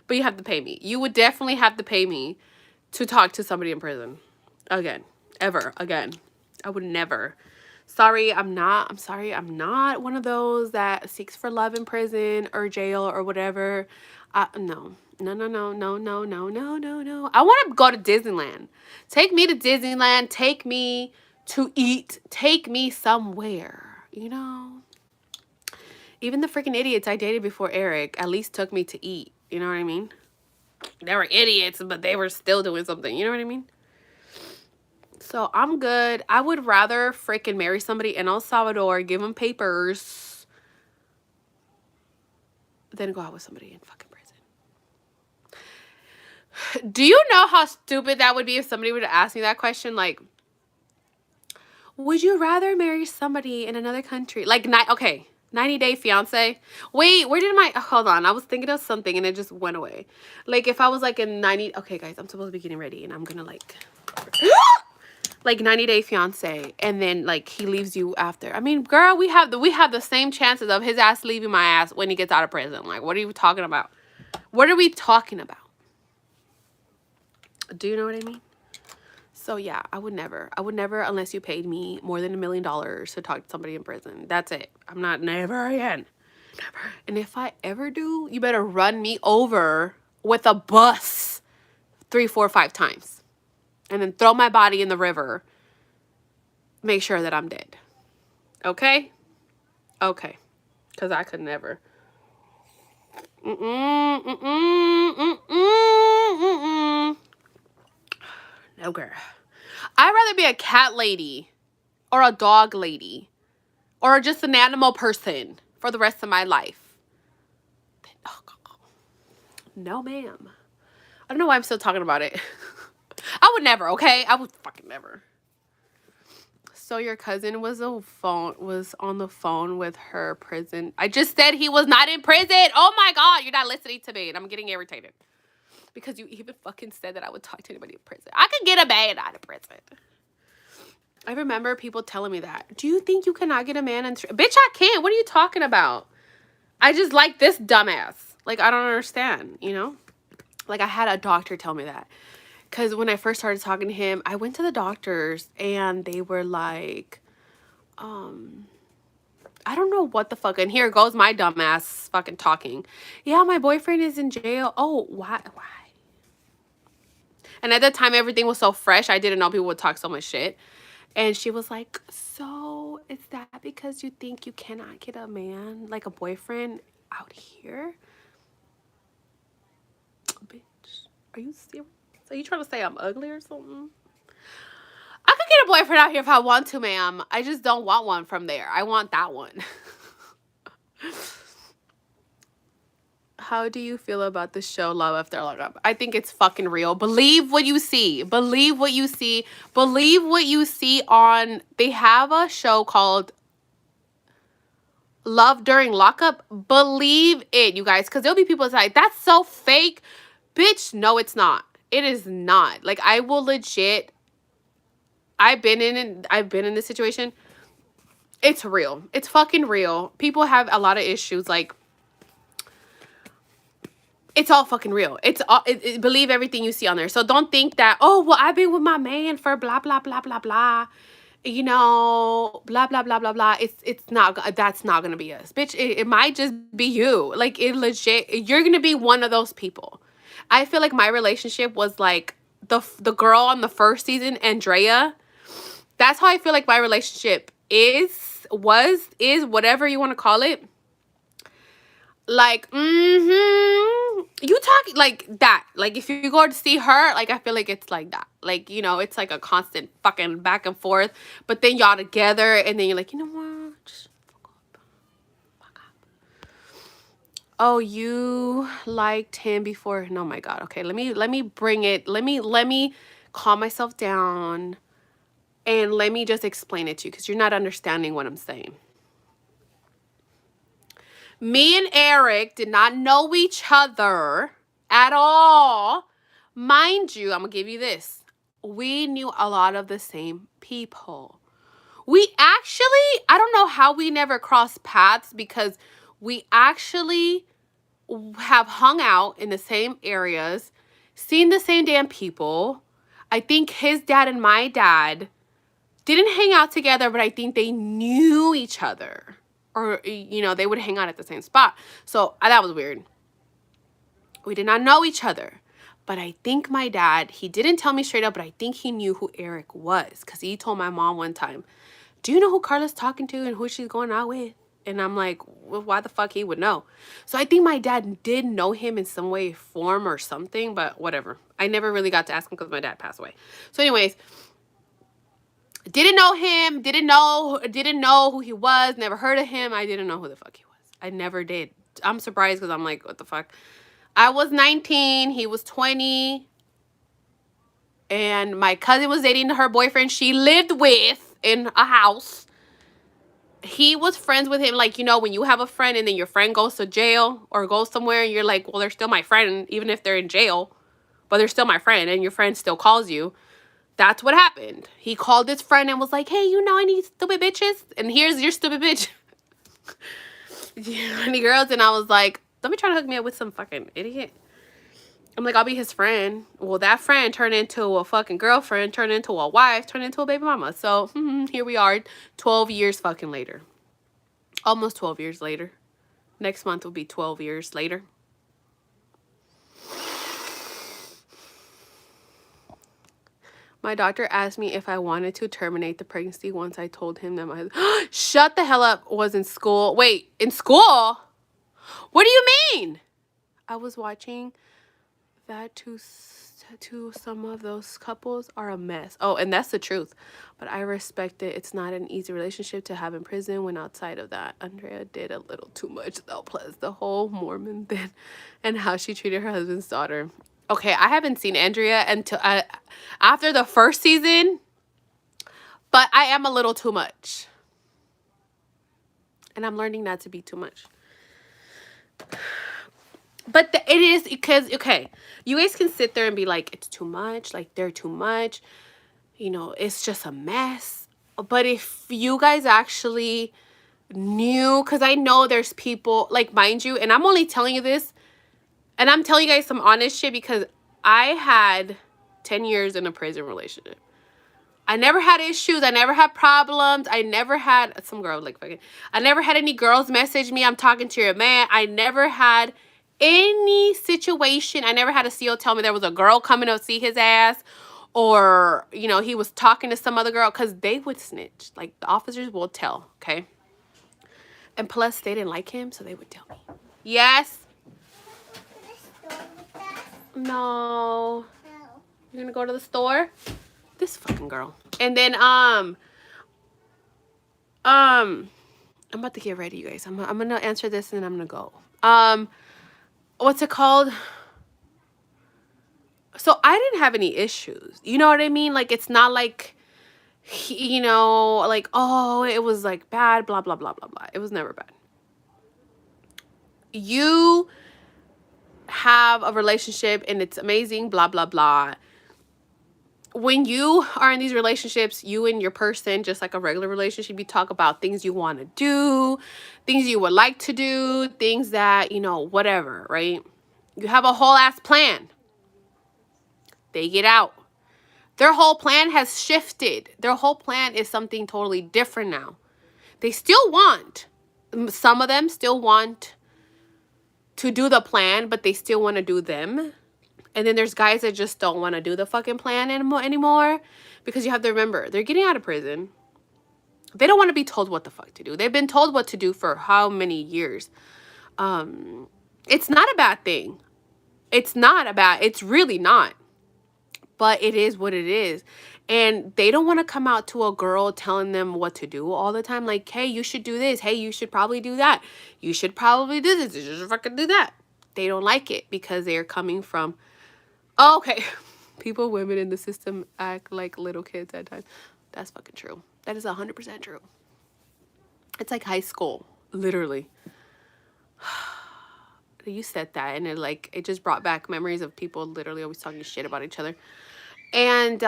A: But you have to pay me. You would definitely have to pay me to talk to somebody in prison. Again. Ever. Again. I would never. Sorry, I'm not one of those that seeks for love in prison or jail or whatever. No. I want to go to Disneyland. Take me to Disneyland. Take me to eat. Take me somewhere. You know? Even the freaking idiots I dated before Eric at least took me to eat. You know what I mean? They were idiots, but they were still doing something. You know what I mean? So I'm good. I would rather freaking marry somebody in El Salvador, give them papers, than go out with somebody in fucking prison. Do you know how stupid that would be if somebody were to ask me that question? Like, would you rather marry somebody in another country? Like, 90 Day Fiance. Wait, where did hold on. I was thinking of something and it just went away. Like, if I was like in 90, okay guys, I'm supposed to be getting ready and I'm gonna like 90 Day Fiance, and then like he leaves you after. I mean, girl, we have the same chances of his ass leaving my ass when he gets out of prison. Like, what are you talking about? What are we talking about? Do you know what I mean? So yeah, I would never unless you paid me more than $1 million to talk to somebody in prison. That's it. I'm not never again. Never. And if I ever do, you better run me over with a bus 3, 4, 5 times. And then throw my body in the river. Make sure that I'm dead. Okay? Okay. Because I could never. No, girl. I'd rather be a cat lady. Or a dog lady. Or just an animal person. For the rest of my life. No, ma'am. I don't know why I'm still talking about it. I would never, okay? I would fucking never. So your cousin was on the phone with her prison. I just said he was not in prison. Oh my God, you're not listening to me. And I'm getting irritated. Because you even fucking said that I would talk to anybody in prison. I could get a man out of prison. I remember people telling me that. Do you think you cannot get a man in... Bitch, I can't. What are you talking about? I just like this dumbass. Like, I don't understand, you know? Like, I had a doctor tell me that. Because when I first started talking to him, I went to the doctors and they were like, I don't know what the fuck. And here goes my dumbass fucking talking. Yeah, my boyfriend is in jail. Oh, why? And at that time, everything was so fresh. I didn't know people would talk so much shit. And she was like, so is that because you think you cannot get a man, like a boyfriend out here? Bitch, are you serious? Are you trying to say I'm ugly or something? I could get a boyfriend out here if I want to, ma'am. I just don't want one from there. I want that one. How do you feel about the show Love After Lockup? I think it's fucking real. Believe what you see. Believe what you see. Believe what you see on... They have a show called love during lockup, believe it, you guys, because there'll be people that's like, that's so fake. Bitch, no, it's not. It is not. Like, I will legit, I've been in this situation. It's real. It's fucking real. People have a lot of issues. Like, it's all fucking real. It's all, believe everything you see on there. So don't think that, oh, well, I've been with my man for blah, blah, blah, blah, blah. You know, blah, blah, blah, blah, blah. It's not, that's not going to be us. Bitch, it might just be you. Like, it legit, you're going to be one of those people. I feel like my relationship was like the girl on the first season, Andrea. That's how I feel like my relationship is, whatever you want to call it. Like, you talk like that. Like, if you go to see her, like, I feel like it's like that. Like, you know, it's like a constant fucking back and forth. But then y'all together, and then you're like, you know what? Just fuck up. Oh, you liked him before? No, my God. Okay, let me bring it. Let me calm myself down, and let me just explain it to you, because you're not understanding what I'm saying. Me and Eric did not know each other at all. Mind you, I'm going to give you this. We knew a lot of the same people. We actually, I don't know how we never crossed paths, because we actually have hung out in the same areas, seen the same damn people. I think his dad and my dad didn't hang out together, but I think they knew each other. Or, you know, they would hang out at the same spot. So that was weird. We did not know each other. But I think my dad, he didn't tell me straight up, but I think he knew who Eric was. Because he told my mom one time, do you know who Carla's talking to and who she's going out with? And I'm like, well, why the fuck he would know? So I think my dad did know him in some way, form, or something. But whatever. I never really got to ask him because my dad passed away. So anyways, didn't know him, didn't know who he was, never heard of him. I didn't know who the fuck he was. I never did. I'm surprised, because I'm like, what the fuck? I was 19, he was 20, and my cousin was dating her boyfriend she lived with in a house. He was friends with him. Like, you know, when you have a friend and then your friend goes to jail or goes somewhere, and you're like, well, they're still my friend, even if they're in jail, but they're still my friend, and your friend still calls you. That's what happened. He called his friend and was like, hey, you know any stupid bitches? And here's your stupid bitch. Any girls? And I was like, don't be trying to hook me up with some fucking idiot. I'm like, I'll be his friend. Well, that friend turned into a fucking girlfriend, turned into a wife, turned into a baby mama. So here we are, 12 years fucking later. Almost 12 years later. Next month will be 12 years later. My doctor asked me if I wanted to terminate the pregnancy once I told him that my shut the hell up, was in school. Wait, in school? What do you mean? I was watching that to some of those couples are a mess. Oh, and that's the truth. But I respect it. It's not an easy relationship to have in prison. When outside of that, Andrea did a little too much though. Plus the whole Mormon thing and how she treated her husband's daughter. Okay, I haven't seen Andrea until after the first season, but I am a little too much. And I'm learning not to be too much. But it is because, okay, you guys can sit there and be like, it's too much, like they're too much, you know, it's just a mess. But if you guys actually knew, because I know there's people, like, mind you, and I'm only telling you this, and I'm telling you guys some honest shit, because I had 10 years in a prison relationship. I never had issues. I never had problems. I never had, some girl like fucking, I never had any girls message me, I'm talking to your man. I never had any situation. I never had a CO tell me there was a girl coming to see his ass, or, you know, he was talking to some other girl, because they would snitch. Like, the officers will tell, okay? And plus, they didn't like him, so they would tell me. Yes? No. You're gonna go to the store? This fucking girl. And then, I'm about to get ready, you guys. I'm gonna answer this and then I'm gonna go. What's it called? So I didn't have any issues. You know what I mean? Like, it's not like, you know, like, oh, it was like bad, blah, blah, blah, blah, blah. It was never bad. you have a relationship and it's amazing, blah, blah, blah. When you are in these relationships, you and your person, just like a regular relationship, you talk about things you want to do, things you would like to do, things that, you know, whatever, right? You have a whole ass plan. They get out. Their whole plan has shifted. Their whole plan is something totally different now. They still want, some of them still want to do the plan, but they still want to do them. And then there's guys that just don't want to do the fucking plan anymore, because you have to remember, they're getting out of prison. They don't want to be told what the fuck to do. They've been told what to do for how many years? It's not a bad thing. It's really not. But it is what it is. And they don't want to come out to a girl telling them what to do all the time. Like, hey, you should do this. Hey, you should probably do that. You should probably do this. You should fucking do that. They don't like it because they're coming from, oh, okay, women in the system act like little kids at times. That's fucking true. That is 100% true. It's like high school, literally. You said that, and it just brought back memories of people literally always talking shit about each other. And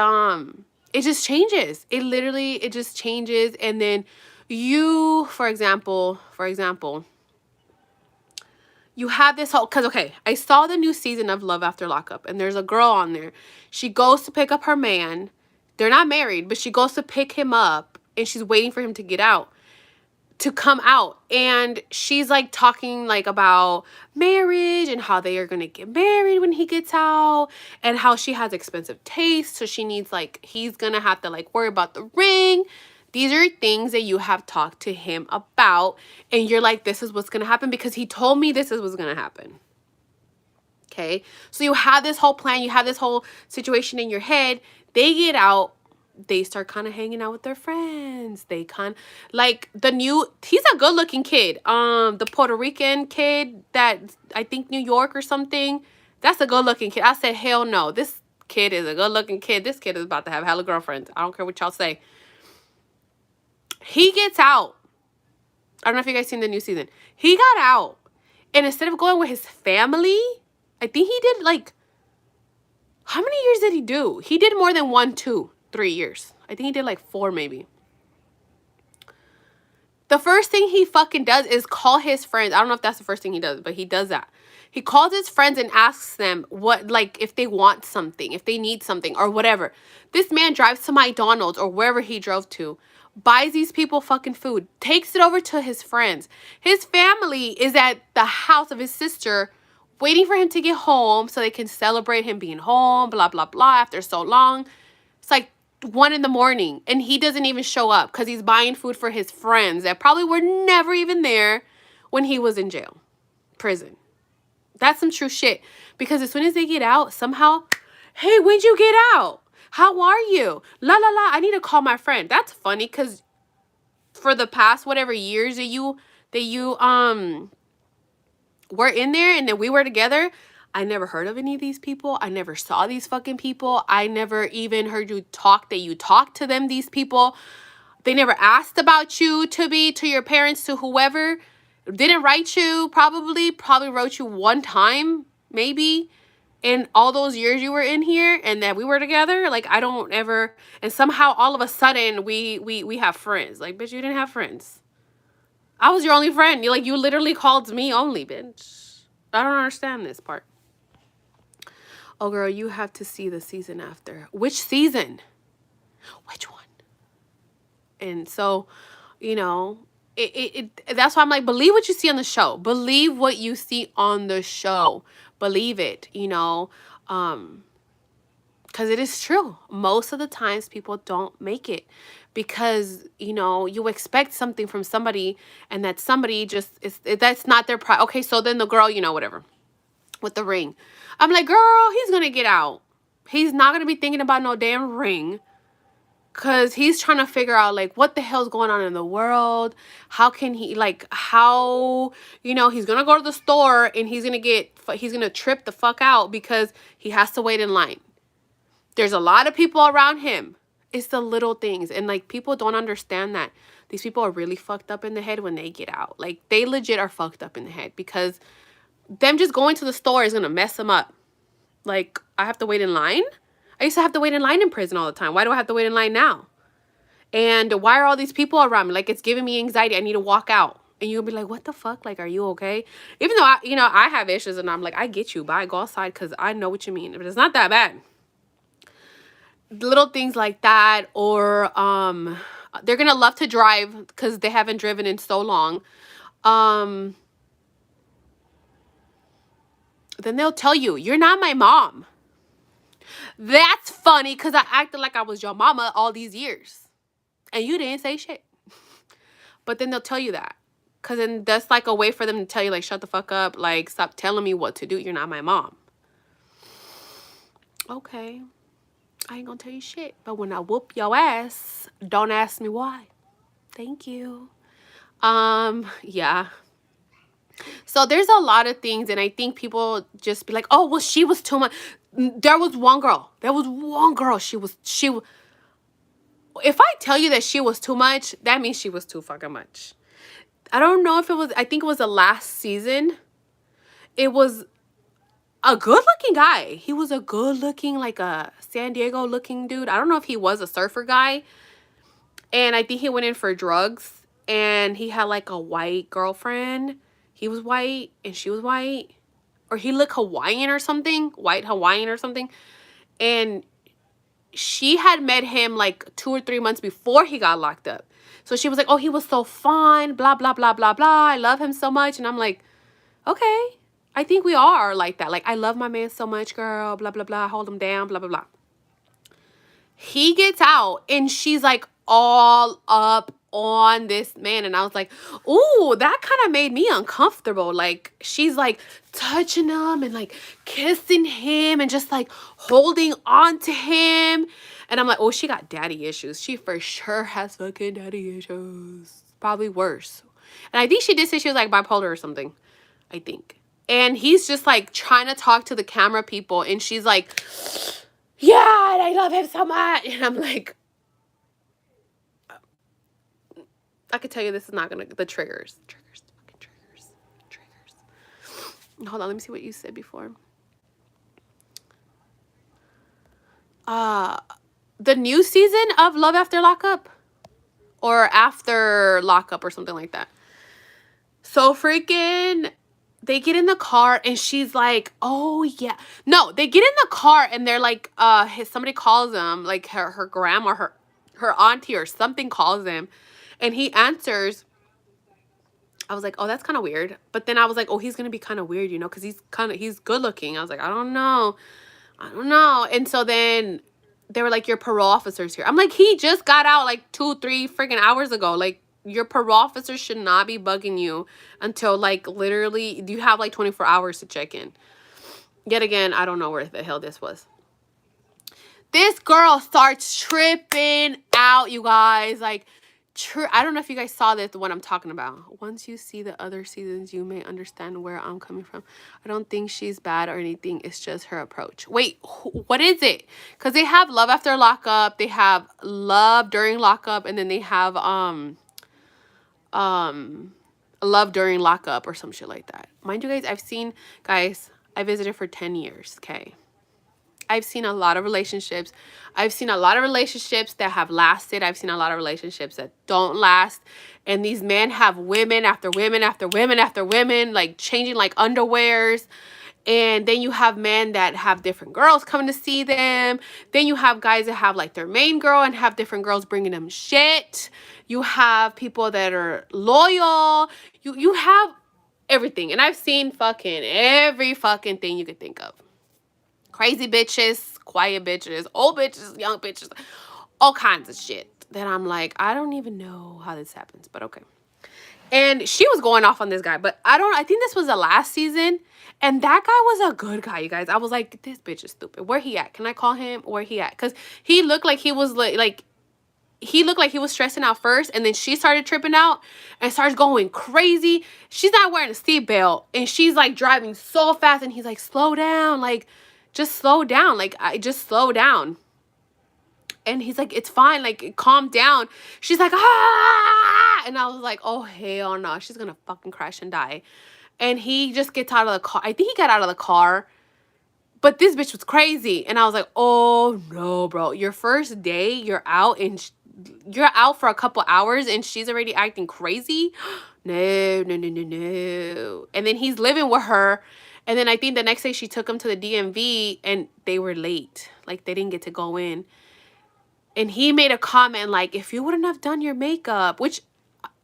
A: it just changes. It just changes. And then you, for example, you have this whole, because, okay, I saw the new season of Love After Lockup, and there's a girl on there. She goes to pick up her man. They're not married, but she goes to pick him up, and she's waiting for him to get out, to come out. And she's like talking like about marriage and how they are going to get married when he gets out, and how she has expensive taste. So she needs, like, he's going to have to like worry about the ring. These are things that you have talked to him about, and you're like, this is what's going to happen because he told me this is what's going to happen. Okay. So you have this whole plan. You have this whole situation in your head. They get out. They start kind of hanging out with their friends. They like he's a good looking kid. The Puerto Rican kid that I think New York or something. That's a good looking kid. I said, hell no. This kid is a good looking kid. This kid is about to have hella girlfriends. I don't care what y'all say. He gets out. I don't know if you guys seen the new season. He got out. And instead of going with his family, I think he did like, how many years did he do? He did more than 1, 2, 3 years. I think he did like 4 maybe. The first thing he fucking does is call his friends. I don't know if that's the first thing he does, but he does that. He calls his friends and asks them what, like, if they want something, if they need something or whatever. This man drives to McDonald's or wherever he drove to, buys these people fucking food, takes it over to his friends. His family is at the house of his sister waiting for him to get home so they can celebrate him being home, blah, blah, blah, after so long. It's like 1 a.m. and he doesn't even show up because he's buying food for his friends that probably were never even there when he was in jail, prison. That's some true shit. Because as soon as they get out, somehow, hey, when'd you get out? How are you? La la la. I need to call my friend. That's funny because for the past whatever years that you were in there and then we were together, I never heard of any of these people. I never saw these fucking people. I never even heard you talk that you talked to them, these people. They never asked about you to your parents, to whoever. Didn't write you, probably wrote you 1 time, maybe, in all those years you were in here and that we were together. Like, I don't ever, and somehow all of a sudden we have friends. Like, bitch, you didn't have friends. I was your only friend. You literally called me only, bitch. I don't understand this part. Oh, girl, you have to see the season after. Which season? Which one? And so, that's why I'm like, believe what you see on the show. Believe what you see on the show. Believe it, because it is true. Most of the times people don't make it because, you expect something from somebody and that somebody that's not their pride. Okay, so then the girl, whatever, with the ring. I'm like, girl, he's going to get out. He's not going to be thinking about no damn ring. Because he's trying to figure out, like, what the hell's going on in the world? How can he, he's going to go to the store and he's going to trip the fuck out because he has to wait in line. There's a lot of people around him. It's the little things. And, people don't understand that. these people are really fucked up in the head when they get out. Like, they legit are fucked up in the head, because them just going to the store is gonna mess them up. Like, I have to wait in line? I used to have to wait in line in prison all the time. Why do I have to wait in line now? And why are all these people around me? Like, it's giving me anxiety. I need to walk out. And you'll be like, what the fuck? Like, are you okay? Even though, I have issues, and I'm like, I get you. Bye, go outside, because I know what you mean. But it's not that bad. Little things like that. Or they're going to love to drive because they haven't driven in so long. Then they'll tell you, you're not my mom. That's funny, because I acted like I was your mama all these years. And you didn't say shit. But then they'll tell you that. Because then that's like a way for them to tell you, like, shut the fuck up. Like, stop telling me what to do. You're not my mom. Okay. I ain't gonna tell you shit. But when I whoop your ass, don't ask me why. Thank you. Yeah. So there's a lot of things, and I think people just be like, oh, well, she was too much. There was one girl. If I tell you that she was too much, that means she was too fucking much. I don't know if it was, I think it was the last season. It was a good looking guy. He was a good looking, like a San Diego looking dude. I don't know if he was a surfer guy. And I think he went in for drugs, and he had like a white girlfriend. He was white and she was white, or he looked Hawaiian or something, white Hawaiian or something. And she had met him like 2 or 3 months before he got locked up. So she was like, oh, he was so fine, blah, blah, blah, blah, blah. I love him so much. And I'm like, okay, I think we all are like that. Like, I love my man so much, girl, blah, blah, blah. Hold him down, blah, blah, blah. He gets out, and she's like all up on this man. And I was like, ooh, that kind of made me uncomfortable. Like, she's like touching him and like kissing him and just like holding on to him. And I'm like, oh, she got daddy issues. She for sure has fucking daddy issues. Probably worse. And I think she did say she was like bipolar or something, I think. And he's just like trying to talk to the camera people, and she's like, yeah, and I love him so much. And I'm like, I could tell you this is not gonna, the triggers. Fucking triggers. Hold on, let me see what you said before. The new season of Love After Lockup, or After Lockup, or something like that. So freaking, they get in the car, and she's like, oh yeah. No, they get in the car, and they're like, somebody calls them, like her grandma, her auntie or something calls them, and he answers. I was like, oh, that's kind of weird. But then I was like, oh, he's going to be kind of weird, you know, because he's good looking. I was like, I don't know. And so then they were like, your parole officer's here. I'm like, he just got out like 2-3 freaking hours ago. Like, your parole officer should not be bugging you until like literally you have like 24 hours to check in. Yet again, I don't know where the hell this was. This girl starts tripping out, you guys. Like, I don't know if you guys saw this, what I'm talking about. Once you see the other seasons, you may understand where I'm coming from. I don't think she's bad or anything. It's just her approach. Wait, what is it? Because they have Love After Lockup. They have Love During Lockup. And then they have Love During Lockup or some shit like that. Mind you guys, I visited for 10 years, okay? I've seen a lot of relationships. I've seen a lot of relationships that have lasted. I've seen a lot of relationships that don't last. And these men have women after women after women after women, like changing like underwears. And then you have men that have different girls coming to see them. Then you have guys that have like their main girl and have different girls bringing them shit. You have people that are loyal. You have everything. And I've seen fucking every fucking thing you could think of. Crazy bitches, quiet bitches, old bitches, young bitches, all kinds of shit that I'm like, I don't even know how this happens, but okay. And she was going off on this guy, but I think this was the last season, and that guy was a good guy, you guys. I was like, this bitch is stupid. Where he at? Can I call him? Where he at? Because he looked like he was he looked like he was stressing out first, and then she started tripping out and starts going crazy. She's not wearing a seatbelt, and she's like driving so fast, and he's like, slow down, like, just slow down. Like, just slow down. And he's like, it's fine, like, calm down. She's like, ah! And I was like, oh, hell no, she's gonna fucking crash and die. And he just gets out of the car. I think he got out of the car, but this bitch was crazy. And I was like, oh no, bro, your first day, you're out and you're out for a couple hours and she's already acting crazy. No, no, no, no, no. And then he's living with her. And then I think the next day she took him to the DMV and they were late. Like, they didn't get to go in. And he made a comment like, if you wouldn't have done your makeup, which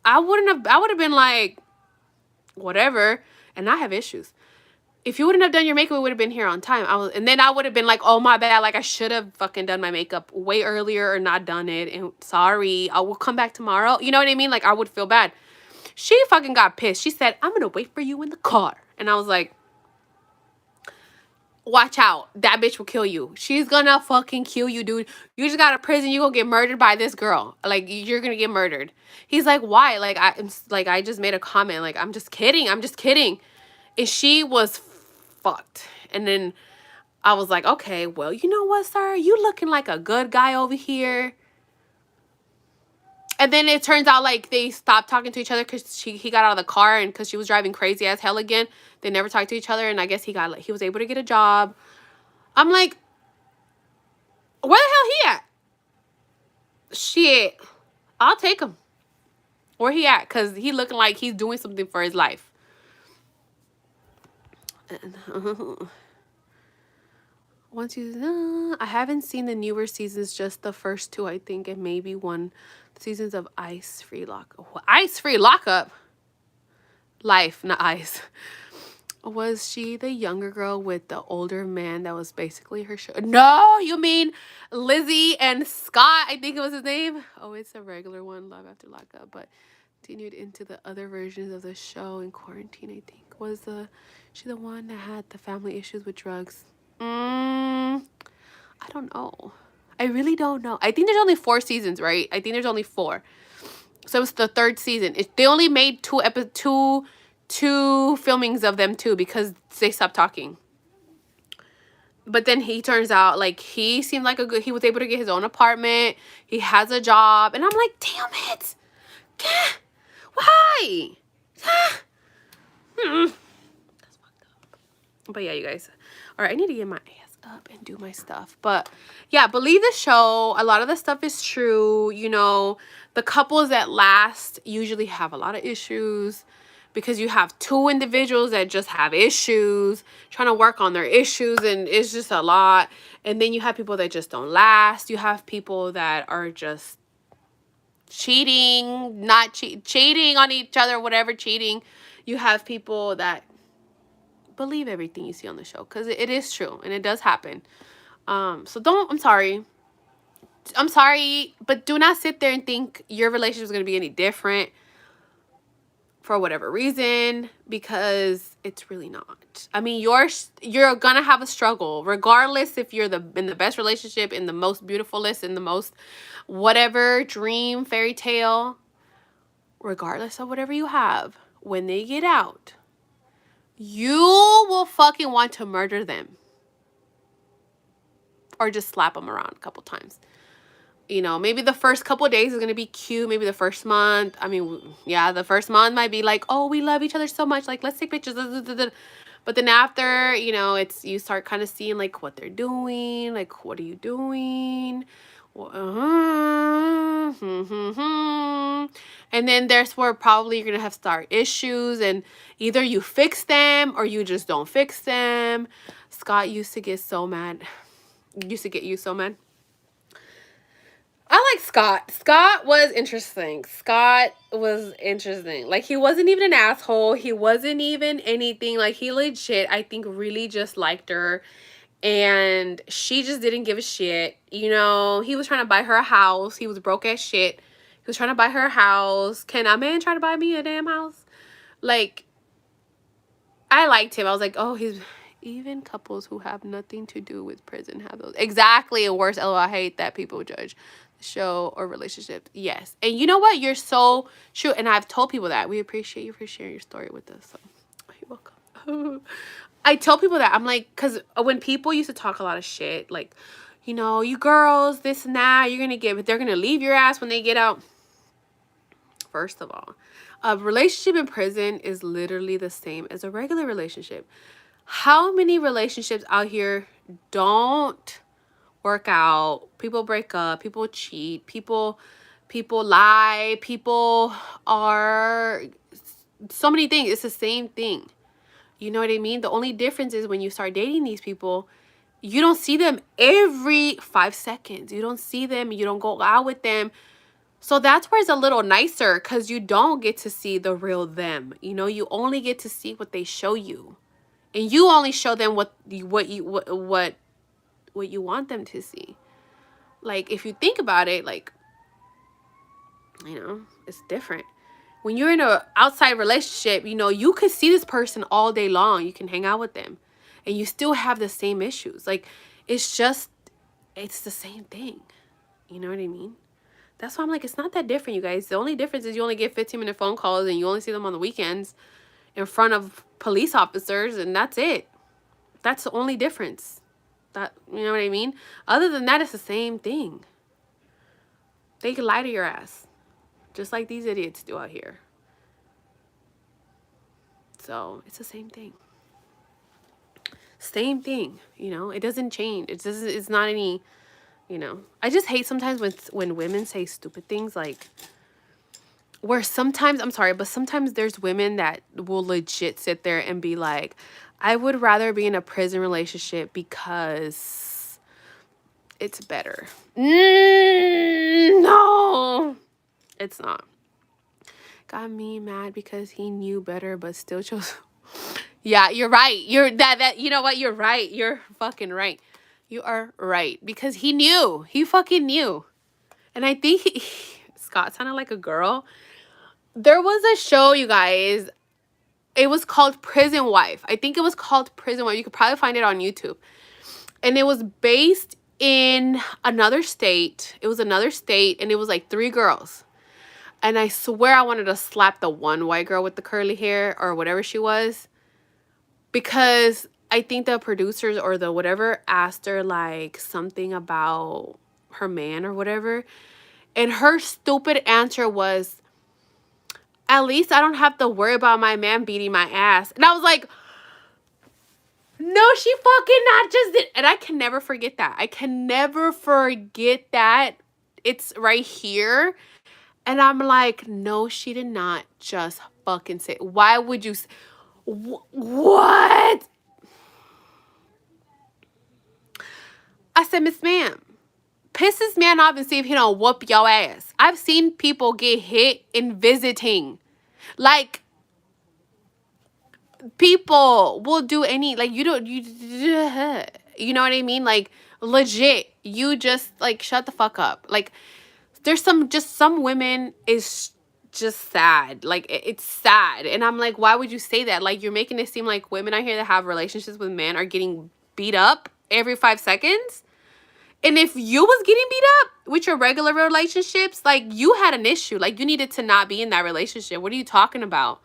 A: I would have been like, whatever. And I have issues. If you wouldn't have done your makeup, it would have been here on time. And then I would have been like, oh, my bad. Like, I should have fucking done my makeup way earlier or not done it. And sorry, I will come back tomorrow. You know what I mean? Like, I would feel bad. She fucking got pissed. She said, I'm going to wait for you in the car. And I was like, watch out. That bitch will kill you. She's gonna fucking kill you, dude. You just got a prison. You gonna get murdered by this girl. Like, you're gonna get murdered. He's like, why? Like, I just made a comment. Like, I'm just kidding. I'm just kidding. And she was fucked. And then I was like, okay, well, you know what, sir? You looking like a good guy over here. And then it turns out, like, they stopped talking to each other because he got out of the car and because she was driving crazy as hell again. They never talked to each other, and I guess he was able to get a job. I'm like, where the hell he at? Shit, I'll take him. Where he at? Because he looking like he's doing something for his life. I haven't seen the newer seasons, just the first two, I think, and maybe one seasons of Ice-Free Lockup. Ice-Free Lockup? Life, not ice. Was she the younger girl with the older man that was basically her show? No, you mean Lizzie and Scott, I think it was his name. Oh, it's a regular one, Love After Lockup, but continued into the other versions of the show in quarantine, I think. Was she the one that had the family issues with drugs? I don't know. I really don't know. I think there's only 4 seasons, right? I think there's only 4. So it's the 3rd season. They only made two filmings of them too because they stopped talking. But then he turns out like he seemed like he was able to get his own apartment. He has a job. And I'm like, damn it. Why? That's fucked up. But yeah, you guys. All right, I need to get my ass up and do my stuff. But yeah, believe the show. A lot of the stuff is true. You know, the couples that last usually have a lot of issues because you have 2 individuals that just have issues, trying to work on their issues, and it's just a lot. And then you have people that just don't last. You have people that are just cheating, not cheating on each other, whatever, cheating. You have people that believe everything you see on the show because it is true and it does happen. So I'm sorry, but do not sit there and think your relationship is going to be any different for whatever reason, because it's really not. I mean, you're gonna have a struggle regardless if you're in the best relationship, in the most beautifulest, in the most whatever dream fairy tale. Regardless of whatever you have, when they get out, you will fucking want to murder them or just slap them around a couple times. You know, maybe the first couple of days is going to be cute. Maybe the first month. I mean, yeah, the first month might be like, oh, we love each other so much. Like, let's take pictures. But then after, you know, you start kind of seeing like what they're doing. Like, what are you doing? And then there's where probably you're going to have start issues. And either you fix them or you just don't fix them. Scott used to get so mad. Used to get you so mad. I like Scott. Scott was interesting. Like, he wasn't even an asshole. He wasn't even anything. Like, he legit, I think, really just liked her. And she just didn't give a shit. You know, he was trying to buy her a house. He was broke as shit. He was trying to buy her a house. Can a man try to buy me a damn house? Like, I liked him. I was like, oh, even couples who have nothing to do with prison have those. Exactly. And worse, LOL, I hate that people judge show or relationship. Yes. And you know what? You're so true. And I've told people that. We appreciate you for sharing your story with us. So you're welcome. I tell people that. I'm like, because when people used to talk a lot of shit, like, you know, you girls, this and that, they're gonna leave your ass when they get out. First of all, a relationship in prison is literally the same as a regular relationship. How many relationships out here don't work out? People break up, people cheat, people lie, people are so many things. It's the same thing. You know what I mean? The only difference is when you start dating these people, you don't see them every 5 seconds. You don't see them, you don't go out with them. So that's where it's a little nicer, because you don't get to see the real them. You know, you only get to see what they show you. And you only show them what you want them to see. Like, if you think about it, like, you know, it's different. When you're in a outside relationship, you know, you could see this person all day long. You can hang out with them and you still have the same issues. Like, it's the same thing. You know what I mean? That's why I'm like, it's not that different, you guys. The only difference is you only get 15-minute phone calls and you only see them on the weekends in front of police officers, and that's it. That's the only difference. That, you know what I mean? Other than that, it's the same thing. They can lie to your ass, just like these idiots do out here. So it's the same thing. Same thing, you know. It doesn't change. It's not any, you know. I just hate sometimes when women say stupid things, like, where sometimes, I'm sorry, but sometimes there's women that will legit sit there and be like, I would rather be in a prison relationship because it's better. No, it's not. Got me mad because he knew better but still chose. Yeah, you're right. You know what? You're right. You're fucking right. You are right, because he knew. He fucking knew. And I think Scott sounded like a girl. There was a show, you guys. It was called Prison Wife. I think it was called Prison Wife. You could probably find it on YouTube. And it was based in another state. It was another state, and it was like 3 girls. And I swear I wanted to slap the one white girl with the curly hair or whatever she was. Because I think the producers or the whatever asked her like something about her man or whatever. And her stupid answer was, at least I don't have to worry about my man beating my ass. And I was like, no, she fucking not just did. And I can never forget that. I can never forget that. It's right here. And I'm like, no, she did not just fucking say. Why would you? What? I said, Miss Ma'am, piss this man off and see if he don't whoop your ass. I've seen people get hit in visiting. Like, people will do any, like, you know what I mean? Like, legit, you just, like, shut the fuck up. Like, there's some women is just sad. Like, it's sad. And I'm like, why would you say that? Like, you're making it seem like women out here that have relationships with men are getting beat up every 5 seconds. And if you was getting beat up with your regular relationships, like, you had an issue. Like, you needed to not be in that relationship. What are you talking about?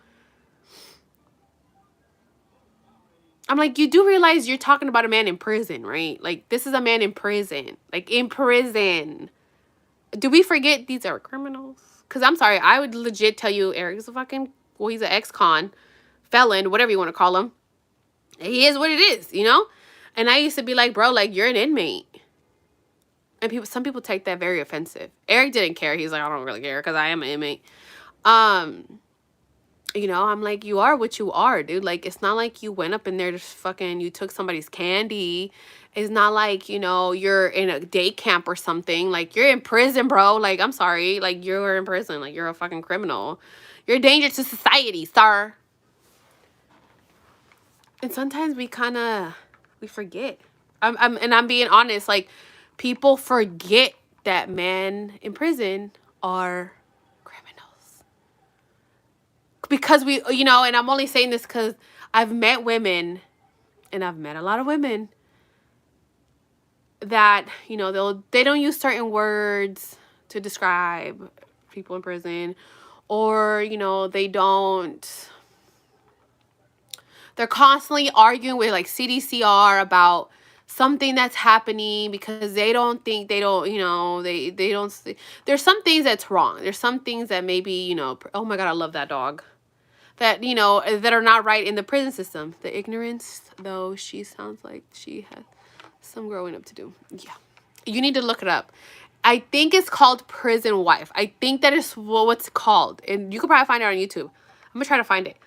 A: I'm like, you do realize you're talking about a man in prison, right? Like, this is a man in prison. Like, in prison. Do we forget these are criminals? Because I'm sorry, I would legit tell you Eric's a fucking, well, he's an ex-con, felon, whatever you want to call him. He is what it is, you know? And I used to be like, bro, like, you're an inmate. And some people take that very offensive. Eric didn't care. He's like, I don't really care because I am an inmate. You know, I'm like, you are what you are, dude. Like, it's not like you went up in there just fucking, you took somebody's candy. It's not like, you know, you're in a day camp or something. Like, you're in prison, bro. Like, I'm sorry. Like, you're in prison. Like, you're a fucking criminal. You're a danger to society, sir. And sometimes we forget. I'm being honest. Like, people forget that men in prison are criminals. Because we, you know, and I'm only saying this because I've met women, and I've met a lot of women that, you know, they don't use certain words to describe people in prison, or, you know, they're constantly arguing with like CDCR about something that's happening because they don't think they don't, you know, they don't see. There's some things that's wrong. There's some things that maybe, you know, oh my God, I love that dog. That, you know, that are not right in the prison system. The ignorance, though, she sounds like she has some growing up to do. Yeah. You need to look it up. I think it's called Prison Wife. I think that is what's called. And you can probably find it on YouTube. I'm going to try to find it.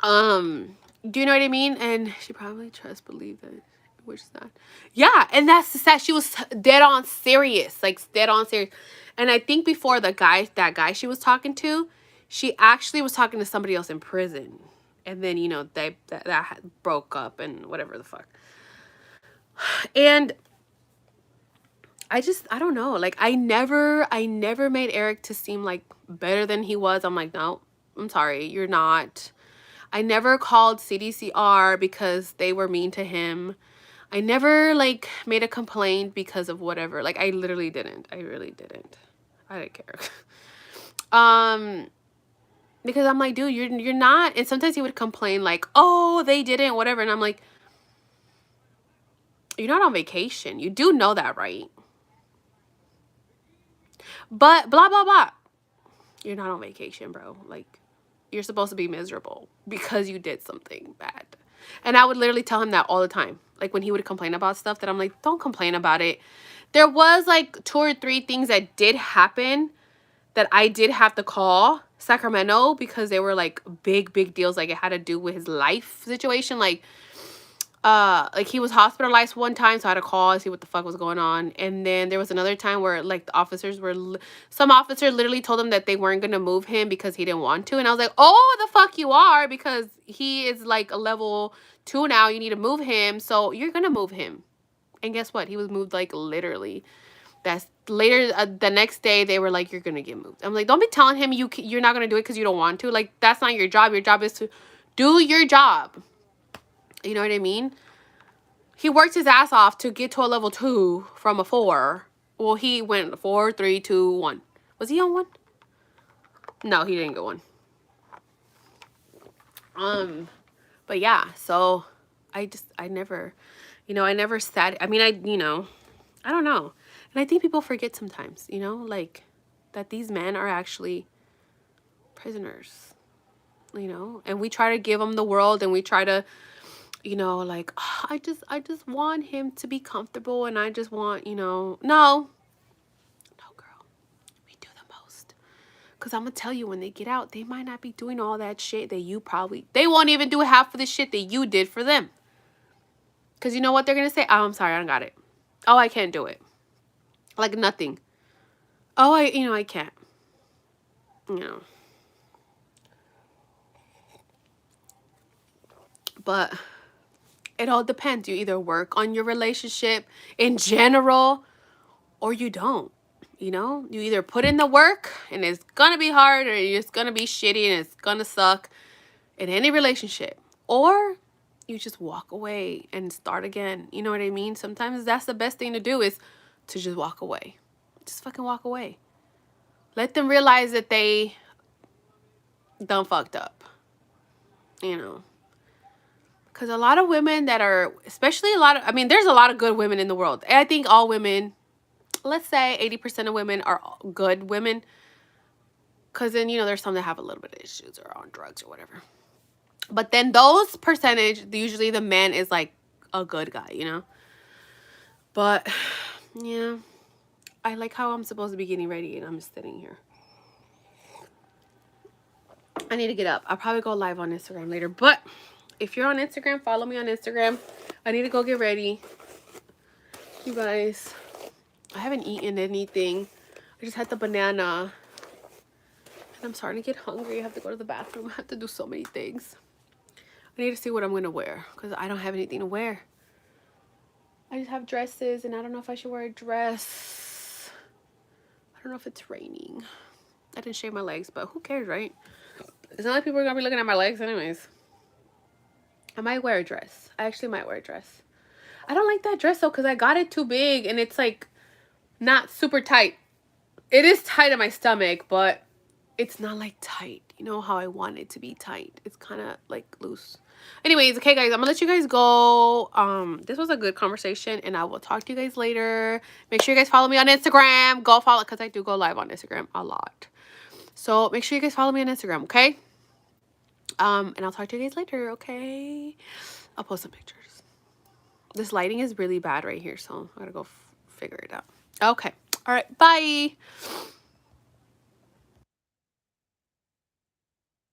A: Do you know what I mean? And she probably believe that, which is not. Yeah, and that's the sad. She was dead on serious, like dead on serious. And I think before that guy she was talking to, she actually was talking to somebody else in prison. And then, you know, that broke up and whatever the fuck. And I don't know. Like, I never made Eric to seem like better than he was. I'm like, no, I'm sorry, you're not. I never called CDCR because they were mean to him. I never, like, made a complaint because of whatever. Like, I literally didn't. I really didn't. I didn't care. Because I'm like, dude, you're not. And sometimes he would complain like, oh, they didn't, whatever. And I'm like, you're not on vacation. You do know that, right? But blah, blah, blah. You're not on vacation, bro. Like, you're supposed to be miserable because you did something bad. And I would literally tell him that all the time. Like, when he would complain about stuff, that I'm like, don't complain about it. There was like 2 or 3 things that did happen that I did have to call Sacramento because they were like big deals. Like, it had to do with his life situation. Like he was hospitalized one time, so I had to call and see what the fuck was going on. And then there was another time where, like, the officers were, some officer literally told him that they weren't gonna move him because he didn't want to. And I was like, oh, the fuck you are, because he is like a level 2 now. You need to move him, so you're gonna move him. And guess what? He was moved, like, literally. That's later, the next day, they were like, you're gonna get moved. I'm like, don't be telling him you're not gonna do it because you don't want to. Like, that's not your job. Your job is to do your job. You know what I mean? He worked his ass off to get to a level 2 from a 4. Well, he went 4, 3, 2, 1. Was he on 1? No, he didn't get 1. But yeah, so I never, you know, I never sat, I mean, I don't know. And I think people forget sometimes, you know, like, that these men are actually prisoners, you know, and we try to give them the world, and we try to, you know, like, oh, I just want him to be comfortable, and I just want, you know, no, girl, we do the most. Because I'm going to tell you, when they get out, they might not be doing all that shit that they won't even do half of the shit that you did for them. Because you know what they're going to say? Oh, I'm sorry, I don't got it. Oh, I can't do it. Like, nothing. Oh, I can't. You know. But it all depends. You either work on your relationship in general, or you don't. You know, you either put in the work, and it's gonna be hard, or it's gonna be shitty, and it's gonna suck in any relationship, or you just walk away and start again. You know what I mean? Sometimes that's the best thing to do, is to just walk away. Just fucking walk away. Let them realize that they done fucked up. You know. Because a lot of women that are, especially I mean, there's a lot of good women in the world. I think all women, let's say 80% of women are good women. Because then, you know, there's some that have a little bit of issues or on drugs or whatever. But then those percentage, usually the man is like a good guy, you know. But, yeah, I like how I'm supposed to be getting ready and I'm just sitting here. I need to get up. I'll probably go live on Instagram later. But if you're on Instagram, follow me on Instagram. I need to go get ready. You guys, I haven't eaten anything. I just had the banana. And I'm starting to get hungry. I have to go to the bathroom. I have to do so many things. I need to see what I'm going to wear, because I don't have anything to wear. I just have dresses, and I don't know if I should wear a dress. I don't know if it's raining. I didn't shave my legs, but who cares, right? It's not like people are going to be looking at my legs anyways. I might wear a dress. I actually might wear a dress. I don't like that dress, though, because I got it too big, and it's, like, not super tight. It is tight in my stomach, but it's not, like, tight. you know how I want it to be tight. It's kind of like loose. Anyways, okay guys, I'm gonna let you guys go. This was a good conversation, and I will talk to you guys later. Make sure you guys follow me on Instagram. Go follow, because I do go live on Instagram a lot. So make sure you guys follow me on Instagram, okay? And I'll talk to you guys later, okay? I'll post some pictures. This lighting is really bad right here, so I gotta go figure it out. Okay. All right, bye.